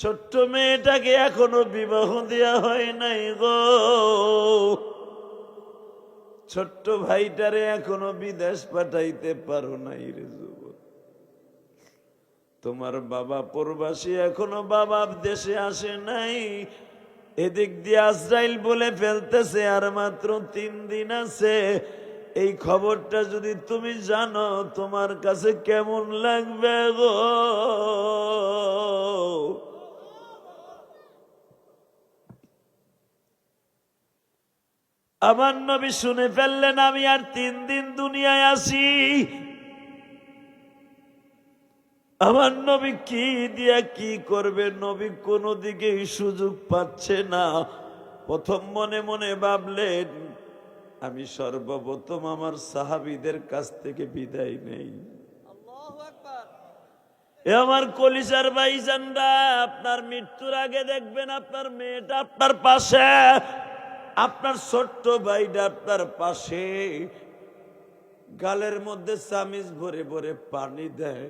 ছোট্ট মেয়েটাকে এখনো বিবাহ দেয়া হয় নাই গো। ছোট্ট ভাইটারে এখনো বিদেশ পাঠাইতে পারো নাই রে যুবক। তোমার বাবা প্রবাসী, এখনো বাবা দেশে আসে নাই। এদিক দিয়ে আজরাইল বলে ফেলতেছে আর মাত্র 3 দিন আছে। এই খবরটা যদি তুমি জানো তোমার কাছে কেমন লাগবে গো। আমার নবী শুনে ফেললেন আমি আর 3 দিন দুনিয়ায় আসি। আমার নবী কি দিয়া কি করবে, নবী কোনো দিকেই সুযোগ পাচ্ছে না। প্রথম মনে মনে ভাবলেন আমি সর্বপ্রথম আমার সাহাবীদের কাছ থেকে বিদায় নেই। এ আমার কলিজার ভাইজানরা, আপনার মৃত্যুর আগে দেখবেন আপনার মেয়েটা আপনার পাশে, আপনার ছোট্ট ভাইটা আপনার পাশে, গালের মধ্যে চামিচ ভরে ভরে পানি দেয়।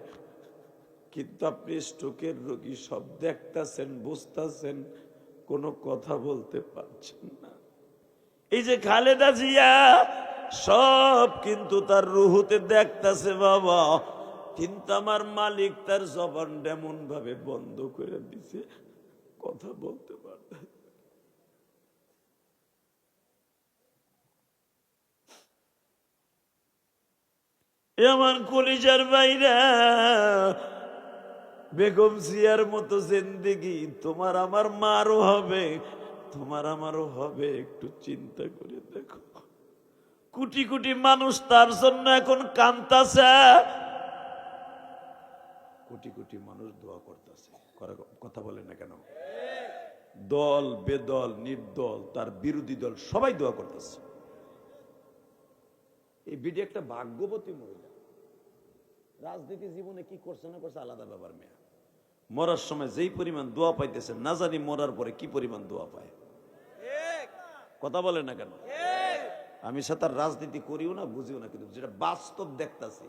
কিন্তু আপনি স্ট্রোকের রোগী, সব দেখতেছেন বুঝতেছেন, কোনো কথা বলতে পারছেন না। এই যে খালেদা জিয়া সব কিন্তু তার রুহুতে দেখতেছে বাবা, কিন্তু আমার মালিক তার জবানটা এমন ভাবে বন্ধ করে দিছে, কথা বলতে পারবে। আমার কলিজার বাইরা, বেগম জিয়ার মতো জিন্দেগি তোমার আমার মারও হবে, তোমার আমারও হবে। একটু চিন্তা করে দেখো, কোটি কোটি মানুষ তার জন্য এখন কাঁদতাছে, কোটি কোটি মানুষ দোয়া করতেছে। কথা বলে না কেন? দল বেদল নির্দল, তার বিরোধী দল সবাই দোয়া করতেছে। এই বিডি একটা ভাগ্যবতী মহিলা, রাজনীতি জীবনে কি করছে না করছে আলাদা ব্যাপার। মেয়া মরার সময় যেই পরিমাণ দোয়া পাইতেছে, না জানি মরার পরে কি পরিমাণ দোয়া পায়। কথা বলে না কেন? আমি সে তার রাজনীতি করিও না বুঝিও না, কিন্তু যেটা বাস্তব দেখতেছি,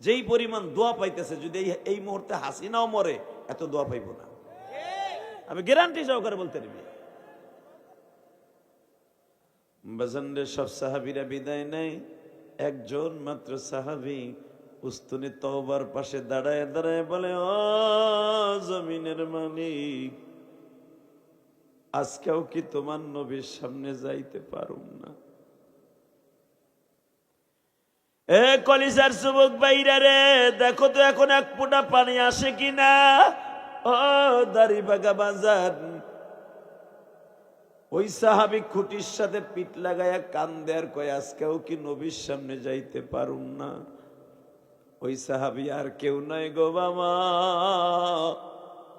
যেই পরিমাণ দোয়া পাইতেছে, যদি এই মুহূর্তে হাসিনাও মরে এত দোয়া পাইব না, আমি গ্যারান্টি সহকারে বলতে পারি। বাজানরে সব সাহাবীরা বিদায় নেই, একজন মাত্র সাহাবী উস্তুনে তওবার পাশে দাঁড়ায় দাঁড়ায় বলে, ও জমিনের মালিক, আজকেও কি তোমার নবীর সামনে যাইতে পারুম না? এ কলিজার যুবক ভাইরা রে, দেখো তো এখন এক ফোঁটা পানি আসে কিনা। ও দাড়িবাগা বাজার, ওই সাহাবী খুঁটির সাথে পিঠ লাগায়া কান্দে আর কয়, আজকেও কি নবীর সামনে যাইতে পারুম না? ওই সাহাবী আর কেউ নয় গো বাবা,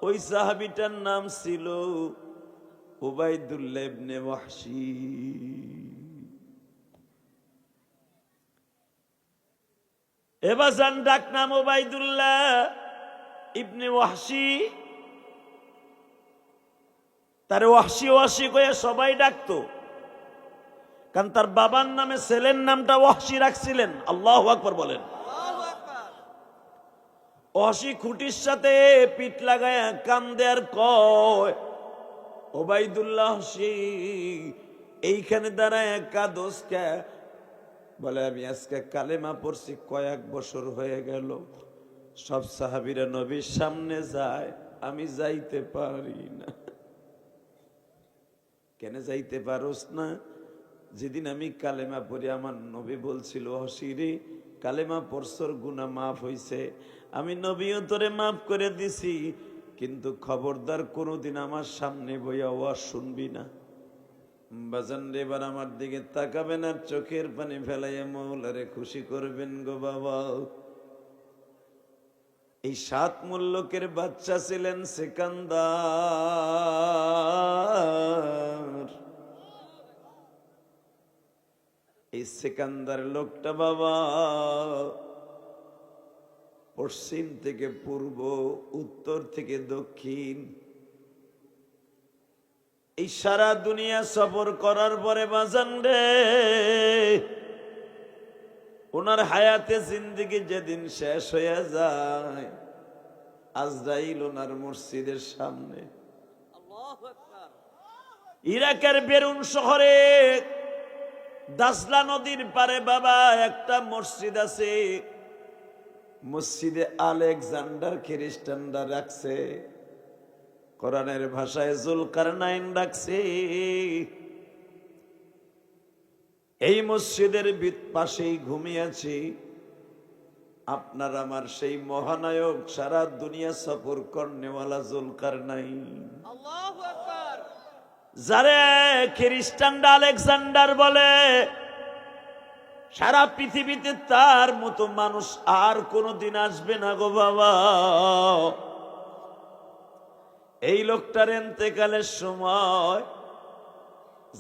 ওই সাহাবীটার নাম ছিল উবাইদুল্লাহ ইবনে ওয়াহশী। এবাজান ডাক নাম উবাইদুল্লাহ ইবনে ওয়াহশী। তার ওয়াহশী ওয়াহশী কয়ে সবাই ডাকতো, কারণ তার বাবার নামে ছেলের নামটা ওয়াহশী রাখছিলেন। আল্লাহু আকবার বলেন। ওয়াহশী খুঁটির সাথে পিঠ লাগায় কান্দে আর কয়, উবাইদুল্লাহ ওয়াহশী এইখানে দাঁড়ায় কাঁদোস কে? বলে, আমি আজকে কালেমা পড়ছি, কয়েক বছর হয়ে গেল। সব সাহাবীরা নবীর সামনে যায়, আমি যাইতে পারি না। কেন যাইতে পারোস না? যেদিন আমি কালেমা পড়ি আমার নবী বলছিল, হসিরে কালেমা পড়ছর গুনাহ মাফ হইছে, আমি নবীও তোরে মাফ করে দিছি, কিন্তু খবরদার কোনোদিন আমার সামনে বইয়া ওয়াজ শুনবি না। বাজান রে, এবার আমার দিকে তাকাবেন আর চোখের পানি ফেলাইয়া মৌলারে খুশি করবেন গো বাবা। এই 7 মুল্লকের বাচ্চা ছিলেন সিকান্দার। এই সিকান্দার লোকটা বাবা পশ্চিম থেকে পূর্ব, উত্তর থেকে দক্ষিণ, এই সারা দুনিয়া সফর করার পরে বাজান রে, ওনার হায়াতে জিন্দেগি যেদিন শেষ হয়ে যায়, আজরাইল ওনার মসজিদের সামনে। ইরাকের বেরুন শহরে দাজলা নদীর পারে বাবা একটা মসজিদ আছে, মসজিদে আলেকজান্ডার খ্রিস্টানরা রাখছে, কোরআনের ভাষায় জুলকারনাইন রাখছে। এই মসজিদের পাশেই ঘুমিয়েছি আপনার আমার সেই মহানায়ক, সারা দুনিয়া সফর করনেওয়ালা জুলকারনাইন, যারে খ্রিস্টানরা আলেকজান্ডার বলে। সারা পৃথিবীতে তার মতো মানুষ আর কোনদিন আসবে না গো বাবা। এই লোকটার ইন্তেকালের সময়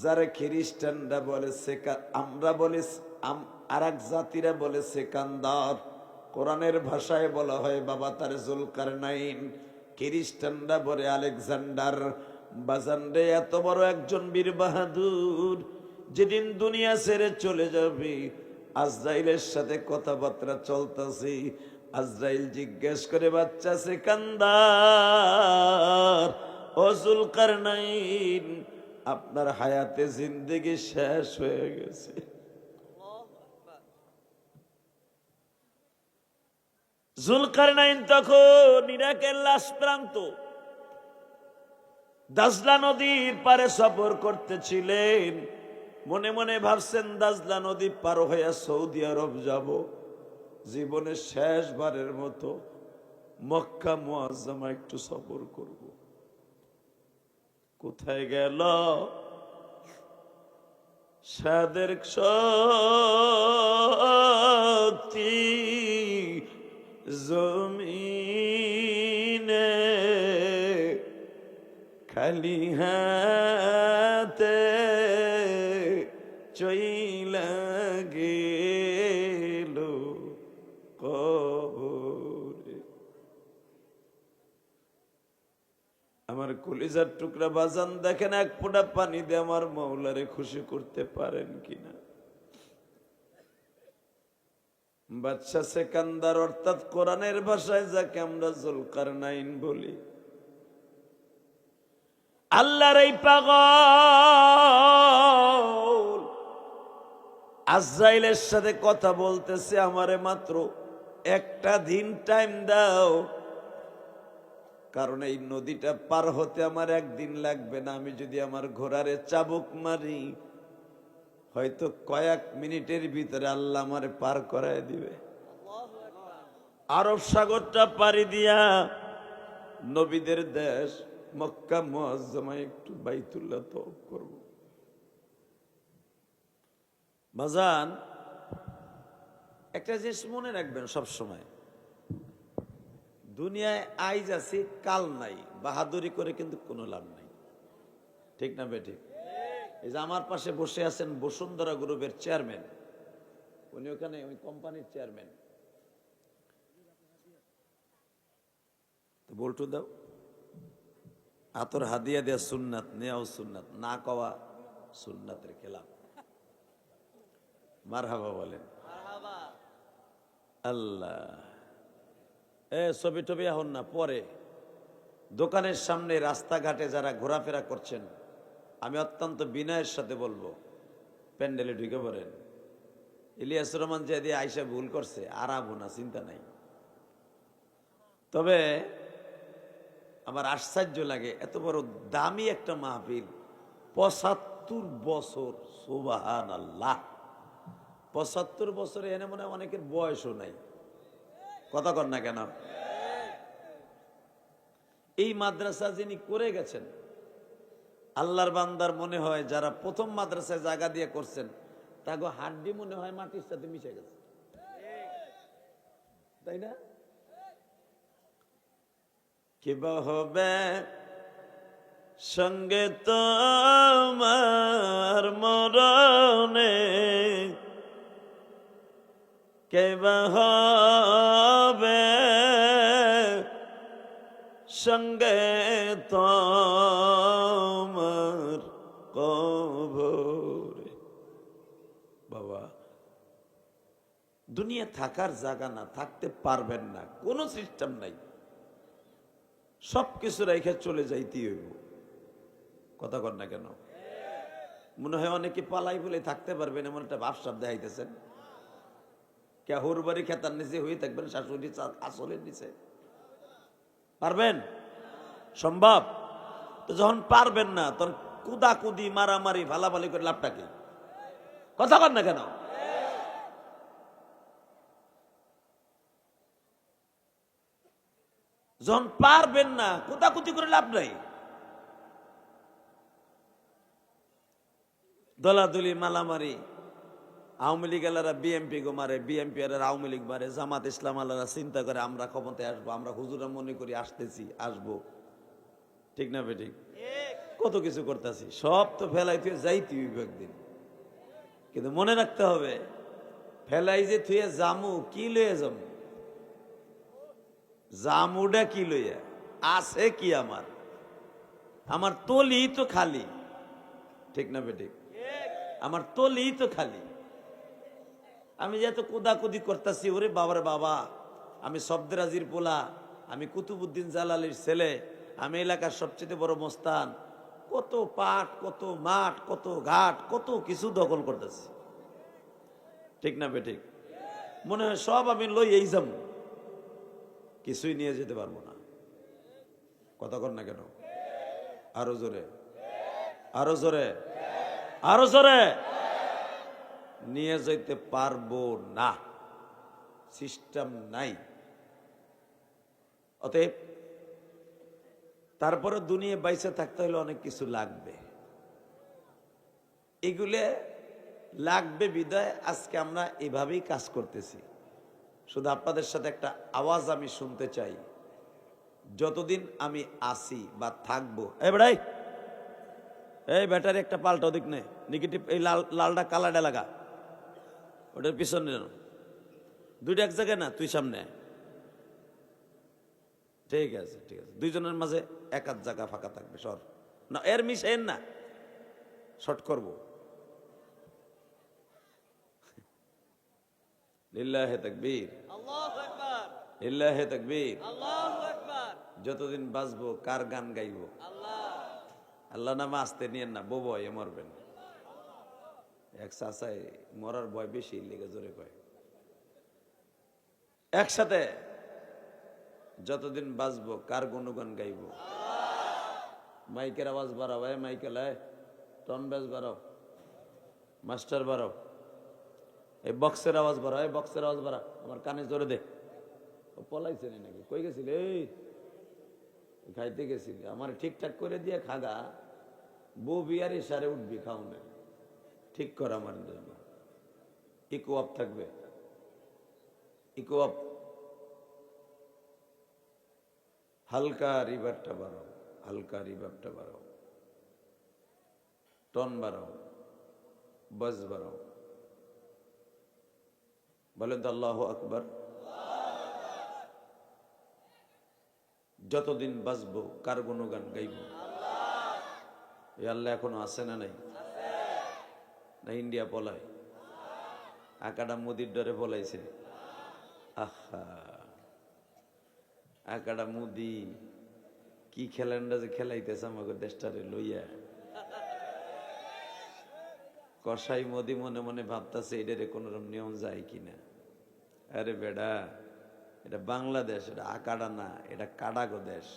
যারা খ্রিস্টানরা বলে আমরা বলি, আর এক জাতিরা বলে সেকান্দার, কোরআনের ভাষায় বলা হয় বাবা তার জুলকারনাইন, খ্রিস্টানরা বলে আলেকজান্ডার। বাজানরে এত বড় একজন বীর বাহাদুর যেদিন দুনিয়া ছেড়ে চলে যাবে, আজরাইলের সাথে কথাবার্তা চলতেছে। আজরাইল জিজ্ঞেস করে, বাচ্চা সেকান্দার, ও জুলকারনাইন, আপনার হায়াতে জিন্দেগি শেষ হয়ে গেছে। জুলকারনাইন তখন ইরাকের লাশ প্রান্ত দাজলা নদীর পারে সফর করতেছিলেন। মনে মনে ভাবছেন দাজলা নদী পার হয়ে সৌদি আরব যাব, জীবনের শেষবারের মতো মক্কা মুআজ্জামা একটু সফর করব। কোথায় গেল সাদের শক্তি, জমিনে খালি হাতে চইলা গেল কবরে। আমার কলিজার টুকরা বাজান, দেখেন এক ফোঁটা পানি দিয়ে আমার মাওলারে খুশি করতে পারেন কিনা। বাদশা সেকান্দার, অর্থাৎ কোরআনের ভাষায় যাকে আমরা জুলকারনাইন বলি, আল্লাহর এই পাগল আজরাইলের সাথে কথা বলতেছে, আমারে মাত্র একটা দিন টাইম দাও, কারণ এই নদীটা পার হতে আমার একদিন লাগবে না। আমি যদি আমার ঘোড়ারে চাবুক মারি, হয়তো কয়েক মিনিটের ভিতরে আল্লাহ আমারে পার করায় দিবে। আরব সাগরটা পাড়ি দিয়া নবীদের দেশ মক্কা মুআজ্জামায় একটু বাইতুল্লাহ তওয়াফ করব। বাজান, একটা জিনিস মনে রাখবেন সব সময়, দুনিয়ায় আইজ আছে কাল নাই, বাহাদুরি করে কিন্তু কোনো লাভ নাই। ঠিক না বেঠিক? এই যে আমার পাশে বসে আছেন বসুন্ধরা গ্রুপের চেয়ারম্যান, উনি ওখানে ওই কোম্পানির চেয়ারম্যান। তো বলটু দাও, আতর হাদিয়া দেয়া সুন্নাত, নেয়াও সুন্নাত, না কওয়া সুন্নাতের খেলাফ। মারহাবা বলেন। আল্লাহ, ছবি টবি এখন না, পরে। দোকানের সামনে রাস্তাঘাটে যারা ঘোরাফেরা করছেন, আমি অত্যন্ত বিনয়ের সাথে বলবো, প্যান্ডেলে ঢুকে পড়েন। ইলিয়াসুর রহমান যে দিয়ে আইসা ভুল করছে, আর আবু না, চিন্তা নাই। তবে আমার আশ্চর্য লাগে, এত বড় দামি একটা মাহফিল, ৭৫ বছর, সুবহানাল্লাহ। ৭৫ বছরে এনে মনে হয় অনেকের বয়সও নাই। কথা কর না কেন? এই মাদ্রাসা যিনি করে গেছেন, আল্লাহর বান্দার মনে হয় যারা প্রথম মাদ্রাসায় জায়গা দিয়ে করছেন, তাকে হাড্ডি মনে হয় মাটির সাথে মিশে গেছে, তাই না? কিবা হবে সঙ্গে তোমার মরণে, কেবা হবে সঙ্গে তোমার কবরে। বাবা, দুনিয়া থাকার জায়গা না, থাকতে পারবেন না, কোনো সিস্টেম নাই। সবকিছু রেখে চলে যাইতে হইব। কথা কর না কেন? মনে হয় অনেকে পালাই বলে থাকতে পারবেন এমন একটা ভাবসাব দেখাইতেছেন। কে হুর বাড়ি খেতার নিচে হয়ে থাকবেন শাশুড়ি আসলের নিচে? পারবেন? সম্ভব? তো যখন পারবেন না তখন কুদাকুদি মারামারি ভালাভালি করে লাভটা কি? কথা কর না কেন? যখন পারবেন না কুদাকুদি করে লাভ নাই। দলাদলি মালামারি, আওয়ামী লীগ আলারা বিএমপি গো মারে, বিএমপি আর আওয়ামী লীগ মারে, জামাত ইসলাম আলারা চিন্তা করে আমরা ক্ষমতায় আসবো, আমরা হুজুরা মনে করি আসতেছি আসবো। ঠিক না বেঠিক? কত কিছু করতেছি, সব তো ফেলাই থুয়ে যাইতে হইব একদিন। কিন্তু মনে রাখতে হবে ফেলাই যে থুয়ে জামু কি লইয়া যামু, জামুটা কি লইয়া আছে কি? আমার তলি তো খালি। ঠিক না বেঠিক? আমার তলি তো খালি। আমি যেহেতু কুদাকুদি করতেছি, ওরে বাবারে বাবা, আমি শব্দরাজির পোলা, আমি কুতুবুদ্দিন জালালির ছেলে, আমি এলাকার সবচেয়ে বড় মস্তান, কত পাট, কত মাঠ, কত ঘাট, কত কিছু দখল করতেছি। ঠিক না বেঠিক? মনে হয় সব আমি লই এই যাবো, কিছুই নিয়ে যেতে পারবো না। কথা কর না কেন? আরো জোরে, আরো জোরে, আরো জোরে। নিয়ে যেতে পারবো না, সিস্টেম নাই। অতএব তারপরে দুনিয়া বাইসে থাকতে হলে অনেক কিছু লাগবে। এগুলো লাগবে বিদায় আজকে আমরা এভাবেই কাজ করতেছি। শুধু আপনাদের সাথে একটা আওয়াজ আমি শুনতে চাই, যতদিন আমি আসি বা থাকবো। এই ব্যাটারি একটা পাল্টা, ওদিক নে, নেগেটিভ এই লালটা কালারটা লাগা, ওটার পিছনে দুইটা এক জায়গায় না, তুই সামনে। ঠিক আছে ঠিক আছে, দুইজনের মাঝে এক আধ জায়গা ফাঁকা থাকবে। সর না, এর মিশাইন না, শর্ট করবো। লিল্লাহে তাকবীর, আল্লাহু আকবার, লিল্লাহে তাকবীর, আল্লাহু আকবার। যতদিন বাঁচবো কার গান গাইবো? আল্লাহ নামে আসতে নিয়েন না, বউ ভয়ে মরবেন। এক চাচাই মরার ভয় বেশি লেগে জোরে কয়। একসাথে যতদিন বাঁচবো কার গুণগান গাইব? মাইকের আওয়াজ বাড়াও, মাইকেল টন ব্যাস বাড়াও, মাস্টার বাড়াও, এই বক্সের আওয়াজ বাড়াও, এই বক্সের আওয়াজ বাড়া, আমার কানে জোরে দে। ও পলাইছে নাকি? কই গেছিল? এই খাইতে গেছিল, আমার ঠিকঠাক করে দিয়ে খাগা, বউ বিয়ারি সারে উঠবি খাওনে, ঠিক কর আমার জন্য। ইকো আপ থাকবে, ইকো আপ। হালকা রিভারটা বাড়াও, হালকা রিভারটা বাড়াও, টন বাড়াও, বাস বাড়াও। বলেন তো আল্লাহু আকবার। যতদিন বাঁচবো কার গুণগান গাইব? এ আল্লাহ এখনো আছে না নাই? না ইন্ডিয়া পলায়? আকাডা মুদির ডরে পলাইছে? আহা, আকাডা মুদি কি খেলেনটা যে খেলাইতেছে আমাকে দেশটারে লইয়া। কসাই মোদি মনে মনে ভাবতেছে এটারে কোনোরকম নিয়ম যায় কিনা। আরে বেডা, এটা বাংলাদেশ, এটা আকাডা না, এটা কাডাগো দেশ।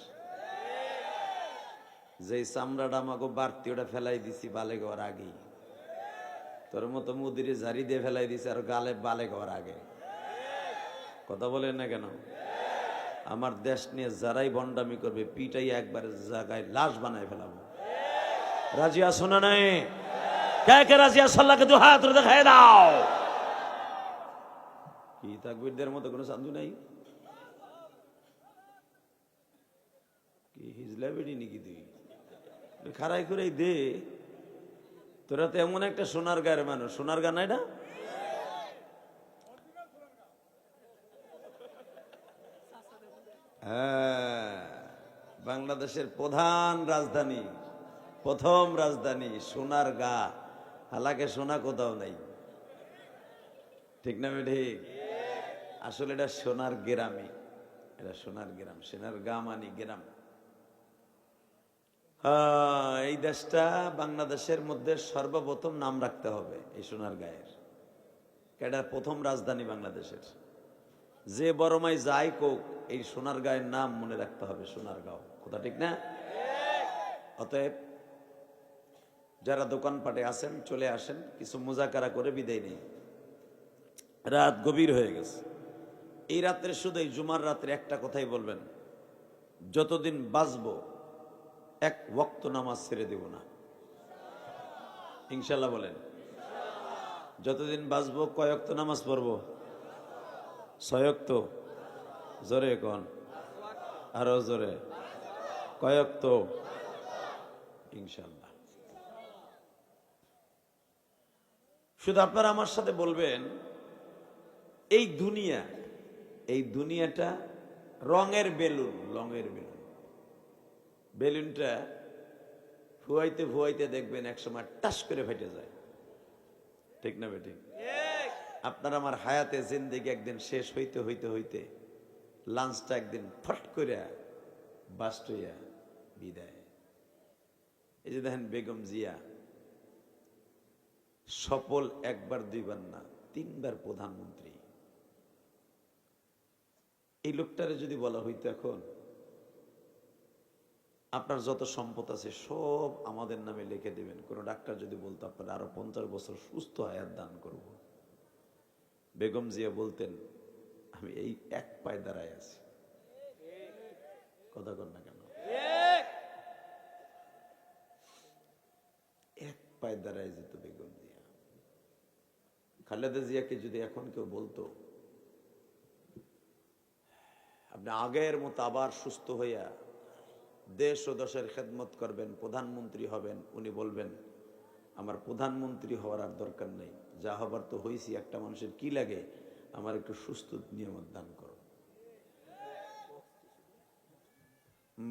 যে চামড়াটা আমাকে বাড়তি ওটা ফেলাই দিছি বালে গাওয়ার আগেই। তোর মতো মুদিরে ঝাড়ি দিয়ে ফেলাই দিছে আর গালে বালে গাওয়ার আগে। কথা বলেন না কেন? আমার দেশ নিয়ে যারাই ভণ্ডামি করবে পিটাই একবার জায়গায় লাশ বানায় ফেলাবো। রাজি আছো না নাই? কে কে রাজি আছো? আল্লাহকে দু হাত ধরে দেখায় দাও। কি তাকবীরদের মতো কোনো চান্দু নাই? কি হিজলা বেড়ি নাকি তুই? খারাই করে দে, তোরা তো এমন একটা সোনার গায়ের মানুষ। সোনার গা নাই না? হ্যাঁ, বাংলাদেশের প্রধান রাজধানী, প্রথম রাজধানী সোনার গা। হালাকে সোনা কোথাও নাই। ঠিক না ঠিক? আসলে এটা সোনার গ্রামে, এটা সোনার গ্রাম। সোনার গা মানে গ্রাম। এই দেশটা বাংলাদেশের মধ্যে সর্বপ্রথম নাম রাখতে হবে এই সোনারগাঁয়ের। এটা প্রথম রাজধানী বাংলাদেশের। যে বড়মাই যাই কোক, এই সোনারগাঁয়ের নাম মনে রাখতে হবে, সোনারগাঁও। কথা ঠিক না? অতএব যারা দোকানপাটে আছেন চলে আসেন, কিছু মুজাকারা করে বিদায় নেই। রাত গভীর হয়ে গেছে। এই রাত্রে শুধু এই জুমার রাত্রে একটা কথাই বলবেন, যতদিন বাঁচবো এক ওয়াক্ত নামাজ ছেড়ে দেব না। ইনশাল্লাহ বলেন। যতদিন বাঁচবো কয় ওয়াক্ত নামাজ পড়বো? 6 ওয়াক্ত। জোরে কোন, আরো জোরে। কয় ওয়াক্ত? ইনশাল্লাহ। শুধু আপনারা আমার সাথে বলবেন, এই দুনিয়াটা রঙের বেলুন, রঙের বেলুন। বেলুনটা ফুয়াইতে ফুয়াইতে দেখবেন একসময় টাস করে ফেটে যায়। ঠিক না বেঠিক? আপনার আমার হায়াতে জিন্দেগি একদিন শেষ হইতে হইতে হইতে লাঞ্চটা একদিন ফট করে বাস্ট হইয়া বিদায়। এই যে দেখেন বেগম জিয়া সফল একবার দুইবার না 3বার প্রধানমন্ত্রী। এই লোকটারে যদি বলা হইতো এখন আপনার যত সম্পদ আছে সব আমাদের নামে লিখে দেবেন, কোন ডাক্তার যদি বলতো আপনার আরো 50 বছর সুস্থ হায়াত দান করব, বেগম জিয়া বলতেন আমি এই এক পায়ে দাঁড়ায় আছি। কথা কর না কেন? এক পায়ে দাঁড়ায় যেত বেগম জিয়া। খালেদা জিয়াকে যদি এখন কেউ বলতো আপনি আগের মতো আবার সুস্থ হইয়া দেশ ও দেশের খেদমত করবেন, প্রধানমন্ত্রী হবেন, উনি বলবেন আমার প্রধানমন্ত্রী হওয়ার আর দরকার নেই, যা হবার তো হয়েছি, একটা মানুষের কি লাগে, আমার একটু সুস্থ নিয়ামত দান করো।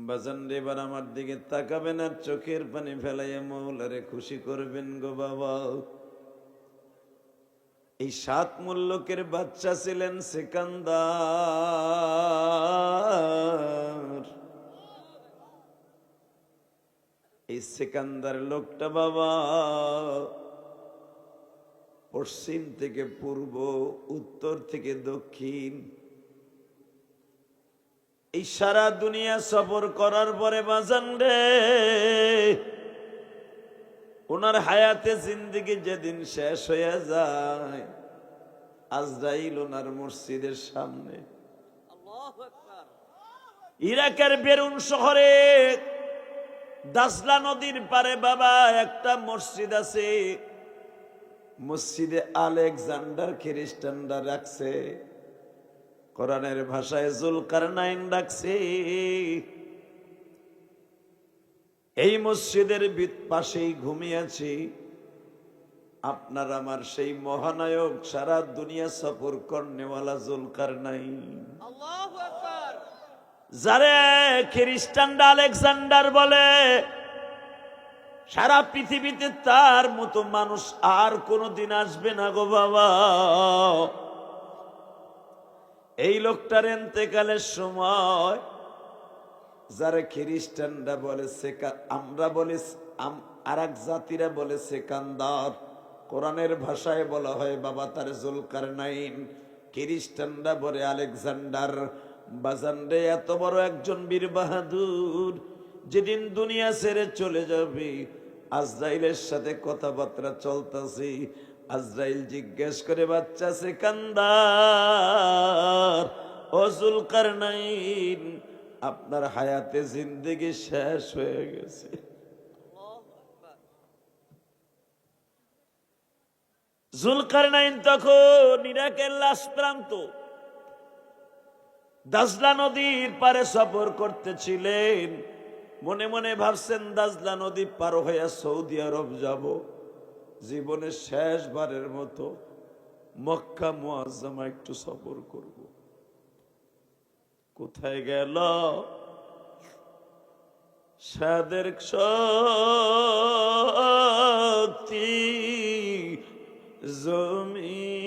বাজান রে, এবার আমার দিকে তাকাবেন আর চোখের পানি ফেলাইয়া মৌলারে খুশি করবেন গো বাবা। এই 7 মুল্লুকের বাচ্চা ছিলেন সিকান্দার। এই সিকান্দার লোকটা বাবা পশ্চিম থেকে পূর্ব, উত্তর থেকে দক্ষিণ, এই সারা দুনিয়া সফর করার পরে বাজান রে, ওনার হায়াতে জিন্দেগি যেদিন শেষ হয়ে যায়, আজরাইল ওনার মসজিদের সামনে, ইরাকের বেরুন শহরে দাজলা নদীর পারে বাবা একটা মসজিদ আছে, মসজিদে আলেকজান্ডার খ্রিস্টানরা রাখছে, কোরআনের ভাষায় জুলকারনাইন রাখছে। এই মসজিদের পাশেই ঘুমিয়েছি আপনার আমার সেই মহানায়ক, সারা দুনিয়া সফর করনেওয়ালা জুলকারনাইন, যারে খ্রিস্টানরা আলেকজান্ডার বলে। সারা পৃথিবীতে তার মতো মানুষ আর কোনদিন আসবে না গো বাবা। এই লোকটার ইন্তেকালের সময় যারা খ্রিস্টানরা বলে আমরা বলি, আর এক জাতিরা বলে সেকান্দার, কোরআনের ভাষায় বলা হয় বাবা তার জুলকারনাইন, খ্রিস্টানরা বলে আলেকজান্ডার। বাজান রে, এত বড় একজন বীর বাহাদুর যেদিন দুনিয়া ছেড়ে চলে যাবে, আজরাইলের সাথে কথাবার্তা চলতেছে। আজরাইল জিজ্ঞেস করে বাচ্চা সিকান্দার, ও জুলকারনাইন আপনার হায়াতে জিন্দেগি শেষ হয়ে গেছে। জুলকারনাইন তখন ইরাকের লাশ প্রান্ত দাজলা নদীর পারে সফর করতেছিলেন। মনে মনে ভাবছেন দাজলা নদী পার হয়ে সৌদি আরব যাব, জীবনের শেষবারের মতো মক্কা মুআজ্জামা একটু সফর করব। কোথায় গেল সাদের শক্তি, জমিনে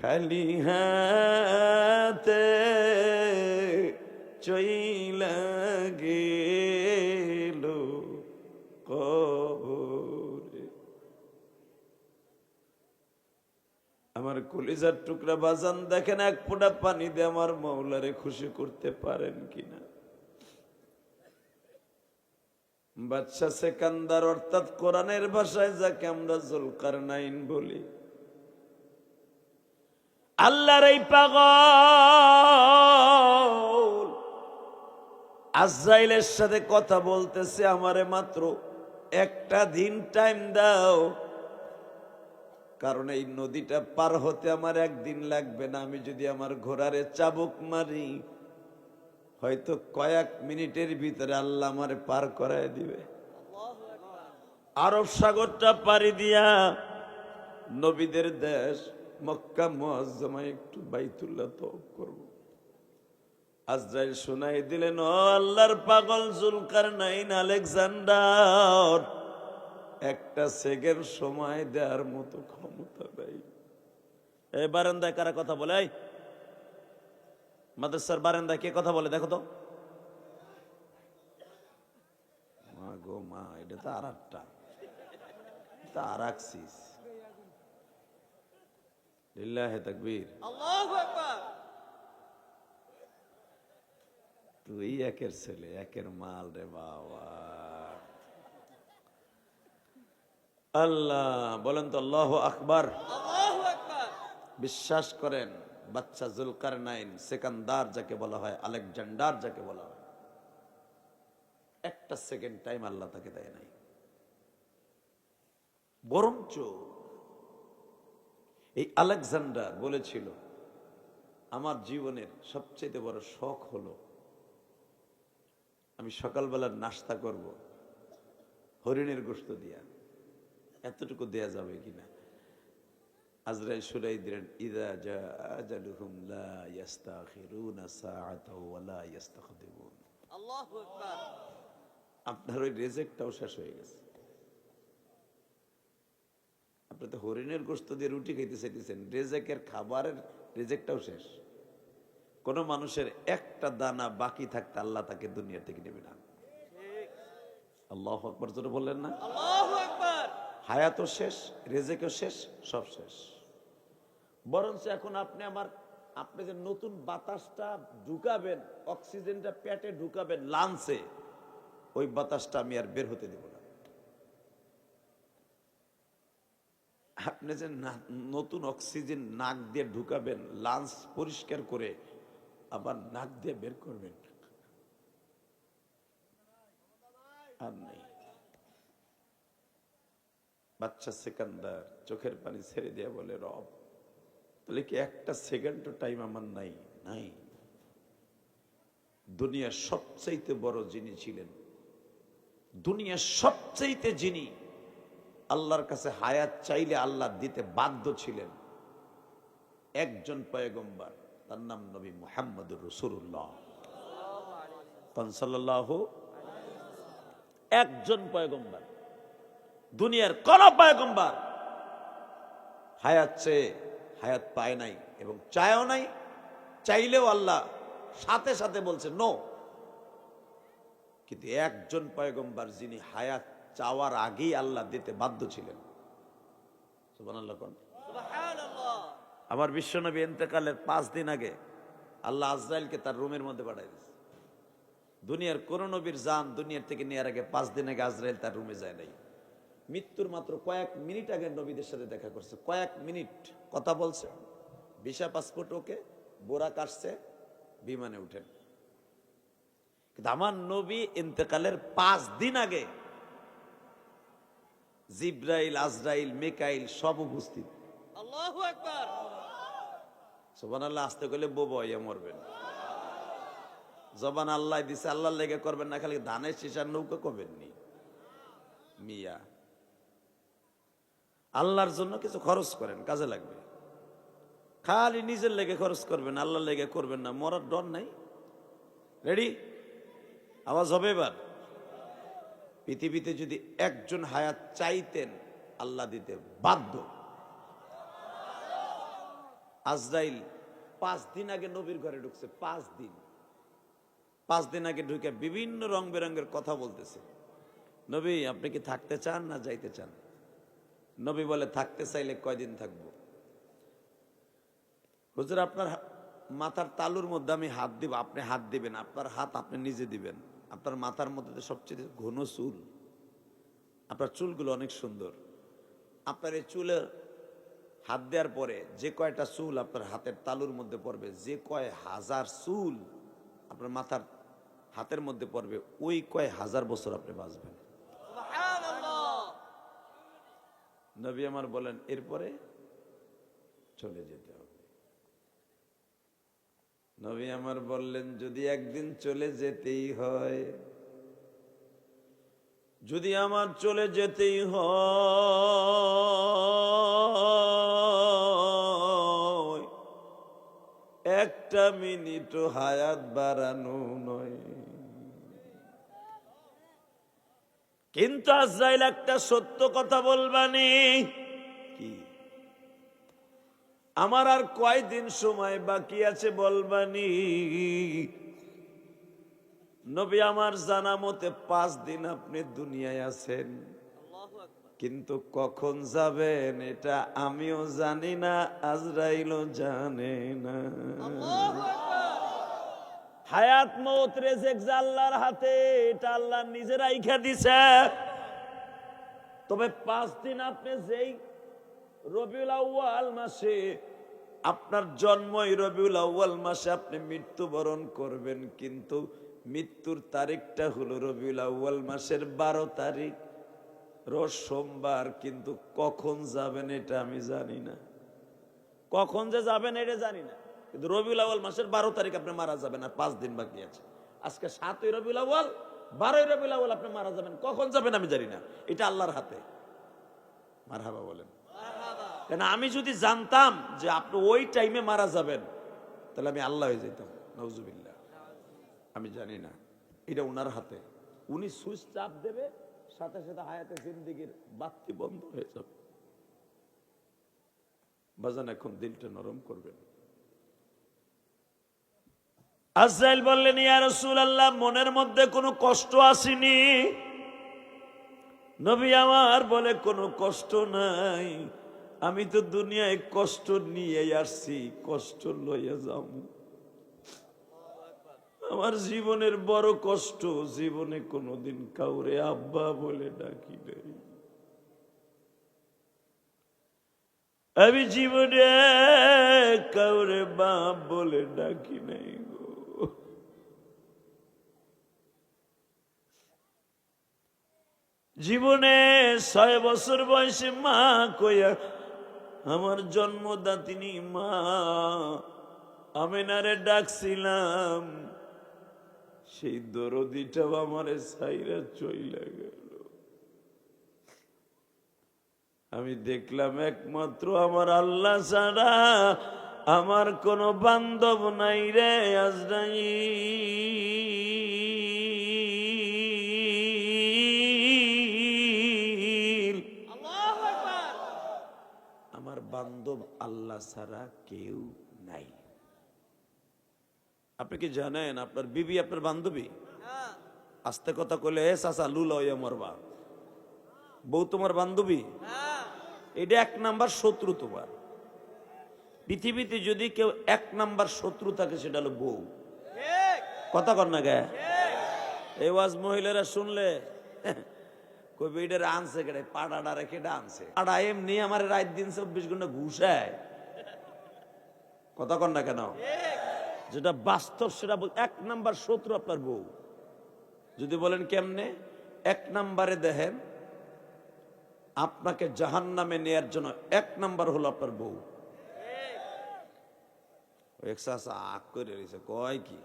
খালি হাতে চইলা গেল কবরে। আমার কলিজার টুকরা বাজান, দেখেন এক ফোঁটা পানি দিয়ে আমার মওলারে খুশি করতে পারেন কিনা। বাদশা সেকান্দার, অর্থাৎ কোরআনের ভাষায় যাকে আমরা জুলকারনাইন বলি, আল্লাহর এই পাগল আজরাইলের সাথে কথা বলতেছে, আমারে মাত্র একটা দিন টাইম দাও, কারণ এই নদীটা পার হতে আমার একদিন লাগবে না। আমি যদি আমার ঘোড়ারে চাবুক মারি, হয়তো কয়েক মিনিটের ভিতরে আল্লাহ আমারে পার করায় দিবে। আরব সাগরটা পাড়ি দিয়া নবীদের দেশ মক্কা মুআজ্জামায় একটু বাইতুল্লাহ তওয়াফ করব। আজরাইল শুনাই দিলেন, ও আল্লাহর পাগল জুলকারনাইন আলেকজান্ডার, একটা সেকেন্ড সময় দেওয়ার মতো ক্ষমতা নাই। এই বারান্দায় কারা কথা বলে? এই মাদ্রাসার বারান্দায় কে কথা বলে দেখো তো। মা গো মা, এটা তো আর একটা, তা আর আকসিস। লিল্লাহি তাকবীর, আল্লাহু আকবার। তুই একের ছেলে, একের মাল রে বাবা। আল্লাহ বলেন তো আল্লাহু আকবার। আল্লাহু আকবার। বিশ্বাস করেন, বাচ্চা জুলকারনাইন, সেকান্দার যাকে বলা হয়, আলেকজান্ডার যাকে বলা হয়, একটা সেকেন্ড টাইম আল্লাহ তাকে দেয় নাই। বরঞ্চ এই আলেকজান্ডার বলেছিল, আমার জীবনের সবচেয়ে বড় শখ হলো আমি সকালবেলার নাস্তা করব হরিণের গোশত দিয়া। এতটুকু দেয়া যাবে কিনা? আজরাইল শুনাই দিলেন, ইযা জা আজালুহুম লা ইস্তাখিরুনা সাআতাও ওয়া লা ইস্তাকদিমুন। আল্লাহু আকবার। আপনার ওই রিজেক্টটাও শেষ হয়ে গেছে। আপনি তো হরিণের গোশত দিয়ে রুটি খাইতে চাইতেছেন, রেজেকের খাবারের রেজেকটাও শেষ। কোন মানুষের একটা দানা বাকি থাকতে আল্লাহ তাকে দুনিয়া থেকে নেবে না। আল্লাহু আকবার জোরে বললেন না? আল্লাহু আকবার। হায়াতও শেষ, রেজেকও শেষ, সব শেষ। বরঞ্চ এখন আপনি যে নতুন বাতাসটা ঢুকাবেন, অক্সিজেনটা পেটে ঢুকাবেন লাঞ্চে, ওই বাতাসটা আমি আর বের হতে দেব না। আপনি যে নতুন অক্সিজেন নাক দিয়ে ঢুকাবেন, লাঞ্চ পরিষ্কার করে আবার নাক দিয়ে বের করবেন, আর নেই। বাচ্চা সেকান্দার চোখের পানি ছেড়ে দিয়ে বলে, রব তাহলে কি একটা সেকেন্ড টাইম আমার নাই? নাই। দুনিয়ার সবচাইতে বড় যিনি ছিলেন, দুনিয়ার সবচাইতে যিনি আল্লাহর কাছে হায়াত চাইলে আল্লাহ দিতে বাধ্য ছিলেন, একজন পয়গম্বর, তার নাম নবী মুহাম্মদুর রাসূলুল্লাহ সাল্লাল্লাহু। একজন পয়গম্বর, দুনিয়ার কোন পয়গম্বর হায়াত চেয়ে হায়াত পায় নাই এবং চায়ও নাই। চাইলেও আল্লাহ সাথে সাথে বলছে নো। কিন্তু একজন পয়গম্বর যিনি হায়াত চাওয়ার আগেই আল্লাহ দিতে বাধ্য ছিলেন। সুবহানাল্লাহ কোন? সুবহানাল্লাহ। আমার বিশ্বনবী ইন্তেকালের 5 দিন আগে আল্লাহ আজরাইলকে তার রুমের মধ্যে পাঠিয়ে দিয়েছে। দুনিয়ার কোন নবীর জান দুনিয়ার থেকে নেওয়ার আগে 5 দিন আগে আজরাইল তার রুমে যায় নাই। মৃত্যুর মাত্র কয়েক মিনিট আগে নবীদের সাথে দেখা করছে, কয়েক মিনিট কথা বলছে, ভিসা পাসপোর্ট ওকে, বোরা কাটছে, বিমানে উঠেন। কিন্তু আমার নবী ইন্তেকালের 5 দিন আগে জিব্রাইল, আজরাইল, মিকাইল সব উপস্থিত। আল্লাহু আকবার। সুবহানাল্লাহ। আসতে কইলে বইয়া মরবেন। জবান আল্লাহ দিছে, আল্লাহর লেগে করবেন না, খালি ধানের শিশার নৌকা করবেন নি মিয়া। আল্লাহর জন্য কিছু খরচ করেন, কাজে লাগবে। খালি নিজের লেগে খরচ করবেন, আল্লাহর লেগে করবেন না। মরার ডর নাই। রেডি? আওয়াজ হবে এবার? পৃথিবীতে যদি একজন হায়াত চাইতেন, আল্লাহ দিতে বাধ্য। আজরাইল 5 দিন আগে নবীর ঘরে ঢুকছে, 5 দিন। 5 দিন আগে ঢুকে বিভিন্ন রং বেরঙের কথা বলতেছে। নবী আপনি কি থাকতে চান না যাইতে চান? নবী বলে থাকতে চাইলে কয়দিন থাকবো? হুজুর আপনার মাথার তালুর মধ্যে আমি হাত দিব, আপনি হাত দিবেন, আপনার হাত আপনি নিজে দিবেন। আপনার মাথার মধ্যে তো সবচেয়ে ঘন চুল, আপনার চুলগুলো অনেক সুন্দর। আপনার এই চুলের হাত দেওয়ার পরে যে কয়টা চুল আপনার হাতের তালুর মধ্যে পড়বে, যে কয় হাজার চুল আপনার মাথার হাতের মধ্যে পড়বে, ওই কয় হাজার বছর আপনি বাঁচবেন। নবী আমার বলেন এরপরে চলে যেতে হবে। নবী আমার বললেন যদি একদিন চলে যেতেই হয়, যদি আমার চলে যেতেই হয়, একটা মিনিটও হায়াত বাড়ানো নয়। কিন্তু আজরাইল একটা সত্য কথা বলবানি, কি আমার আর কয়দিন সময় বাকি আছে বলবানি? নবী আমার জানা মতে 5 দিন আপনি দুনিয়ায় আছেন, কিন্তু কখন যাবেন এটা আমিও জানি না, আজরাইলও জানে না। হায়াত মওত রিজিক আল্লাহর হাতে, এটা আল্লাহ নিজের রাইখা দিছে। তবে 5 দিন আপনি যেই রবিউল আউয়াল মাসে আপনার জন্মই রবিউল আউয়াল মাসে আপনি মৃত্যুবরণ করবেন, কিন্তু মৃত্যুর তারিখটা হলো রবিউল আউয়াল মাসের 12 তারিখ, রোজ সোমবার। কিন্তু কখন যাবেন এটা আমি জানি না, কখন যে যাবেন এটা জানি না। কিন্তু রবিউল আউয়াল মাসের 12 তারিখ আপনি মারা যাবেন, আর 5 দিন বাকি আছে। আজকে 7ই রবিউল আউয়াল, 12ই রবিউল আউয়াল আপনি মারা যাবেন, কখন যাবেন আমি জানি না, এটা আল্লাহর হাতে। মারহাবা বলেন। কেন আমি যদি জানতাম যে আপনি ওই টাইমে মারা যাবেন, তাহলে আমি আল্লাহ হয়ে যেতাম, নাউজুবিল্লাহ। আমি জানি না, এটা ওনার হাতে। উনি সুইচ চাপ দেবে, সাথে সাথে হায়াতে জিন্দেগির বাতি বন্ধ হয়ে যাবে। বাজান এখন দিলটা নরম করবেন। আজরাইল বললেন ইয়া রাসূলুল্লাহ মনের মধ্যে কোনো কষ্ট আসেনি? নবী আমার বলে কোনো কষ্ট নাই, আমি তো দুনিয়ায় কষ্ট নিয়ে আসছি, কষ্ট লইয়া যাব। আমার জীবনের বড় কষ্ট, জীবনে কোনোদিন কাউরে আব্বা বলে ডাকি নাই, আমি জীবনে কাউরে বাপ বলে ডাকি নাই গো। জীবনে 6 বছর বয়সে মা কইয়া আমার জন্মদাতিনী মা আমিনারে ডাকছিলাম, সেই দরদিটাও আমারে ছাইরা চইলা গেল। আমি দেখলাম একমাত্র আমার আল্লাহ ছাড়া আমার কোনো বান্ধব নাই রে আজরাইল। আমার বান্ধব আল্লাহ ছাড়া কেউ নাই। আপনি কি জানেন আপনার বিবি আপনার বান্ধবী? আস্তে কথা কইলে এ চাচা লুলা হইয়া মরবা, বউ তোমার বান্ধবী? এটা 1 নাম্বার শত্রু তোমার। পৃথিবীতে যদি কেউ 1 নাম্বার শত্রু থাকে সেটা হলো বউ। কথা কর না গে? এই ওয়াজ মহিলারা শুনলে কইবে এটার আনছে কেটে, পাড়াটা রেখে আনছে। পাড়া এমনি আমার রাত দিন 24 ঘন্টা ঘুষায়। কথা কর না কেন? যেটা বাস্তব সেটা 1 নাম্বার শত্রু আপনার বউ। যদি বলেন কেমনে? 1 নাম্বারে দেখেন আপনাকে জাহান্নামে নেয়ার জন্য 1 নাম্বার হলো আপনার বউ। আগ করে রয়েছে, কয় কি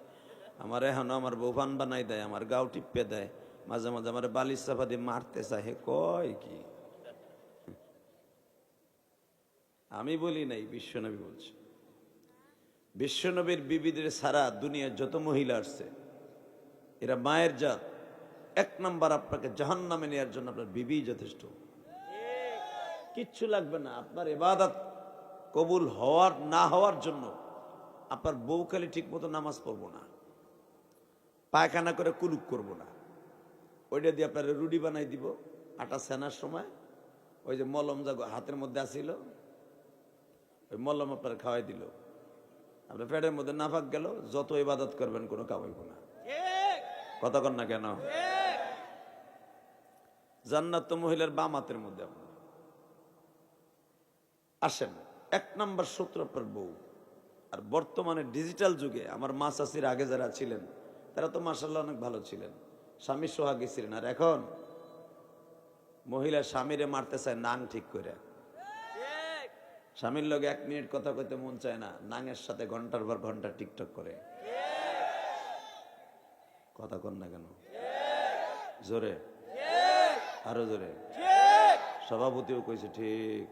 আমার এখন আমার বউ পান বানাই দেয়, আমার গাও টিপে দেয়, মাঝে মাঝে আমার বালিশ চাপা দিয়ে মারতে চায়, কয় কি? আমি বলি নাই, বিশ্বনবী বলছে। বিশ্বনবীর বিবিদের সারা দুনিয়ার যত মহিলা আসছে এরা মায়ের জাত। 1 নাম্বার আপনাকে জাহান্নামে নেওয়ার জন্য আপনার বিবি যথেষ্ট, কিচ্ছু লাগবে না। আপনার ইবাদত কবুল হওয়ার না হওয়ার জন্য আপনার বউ খালি ঠিক মতো নামাজ পড়বো না, পায়খানা করে কুলুক করব না, ওইটা দিয়ে আপনার রুটি বানাই দিব। আটা সেনার সময় ওই যে মলম যা হাতের মধ্যে আসিল, ওই মলম আপনার খাওয়াই দিল, আপনার পেটের মধ্যে নাফাক গেল, যত ইবাদত করবেন কোনো কামাইব না। কথা কন না কেন? জান্নাত তো মহিলার বাম হাতের মধ্যে। আপনার আসেন, 1 নম্বর সূত্র আপনার বউ। আর বর্তমানে ডিজিটাল যুগে আমার মা চাচির আগে যারা ছিলেন তারা তো মাশাআল্লাহ অনেক ভালো ছিলেন, স্বামী সোহাগী ছিলেন। আর এখন মহিলা স্বামীরে মারতে চায় নাং ঠিক করে। স্বামীর লগে 1 মিনিট কথা কইতে মন চায় না, নাঙের সাথে ঘন্টার পর ঘন্টা টিকটক করে। কথা কন না কেন? জোরে, আরো জোরে। সভাপতিও কইছে ঠিক,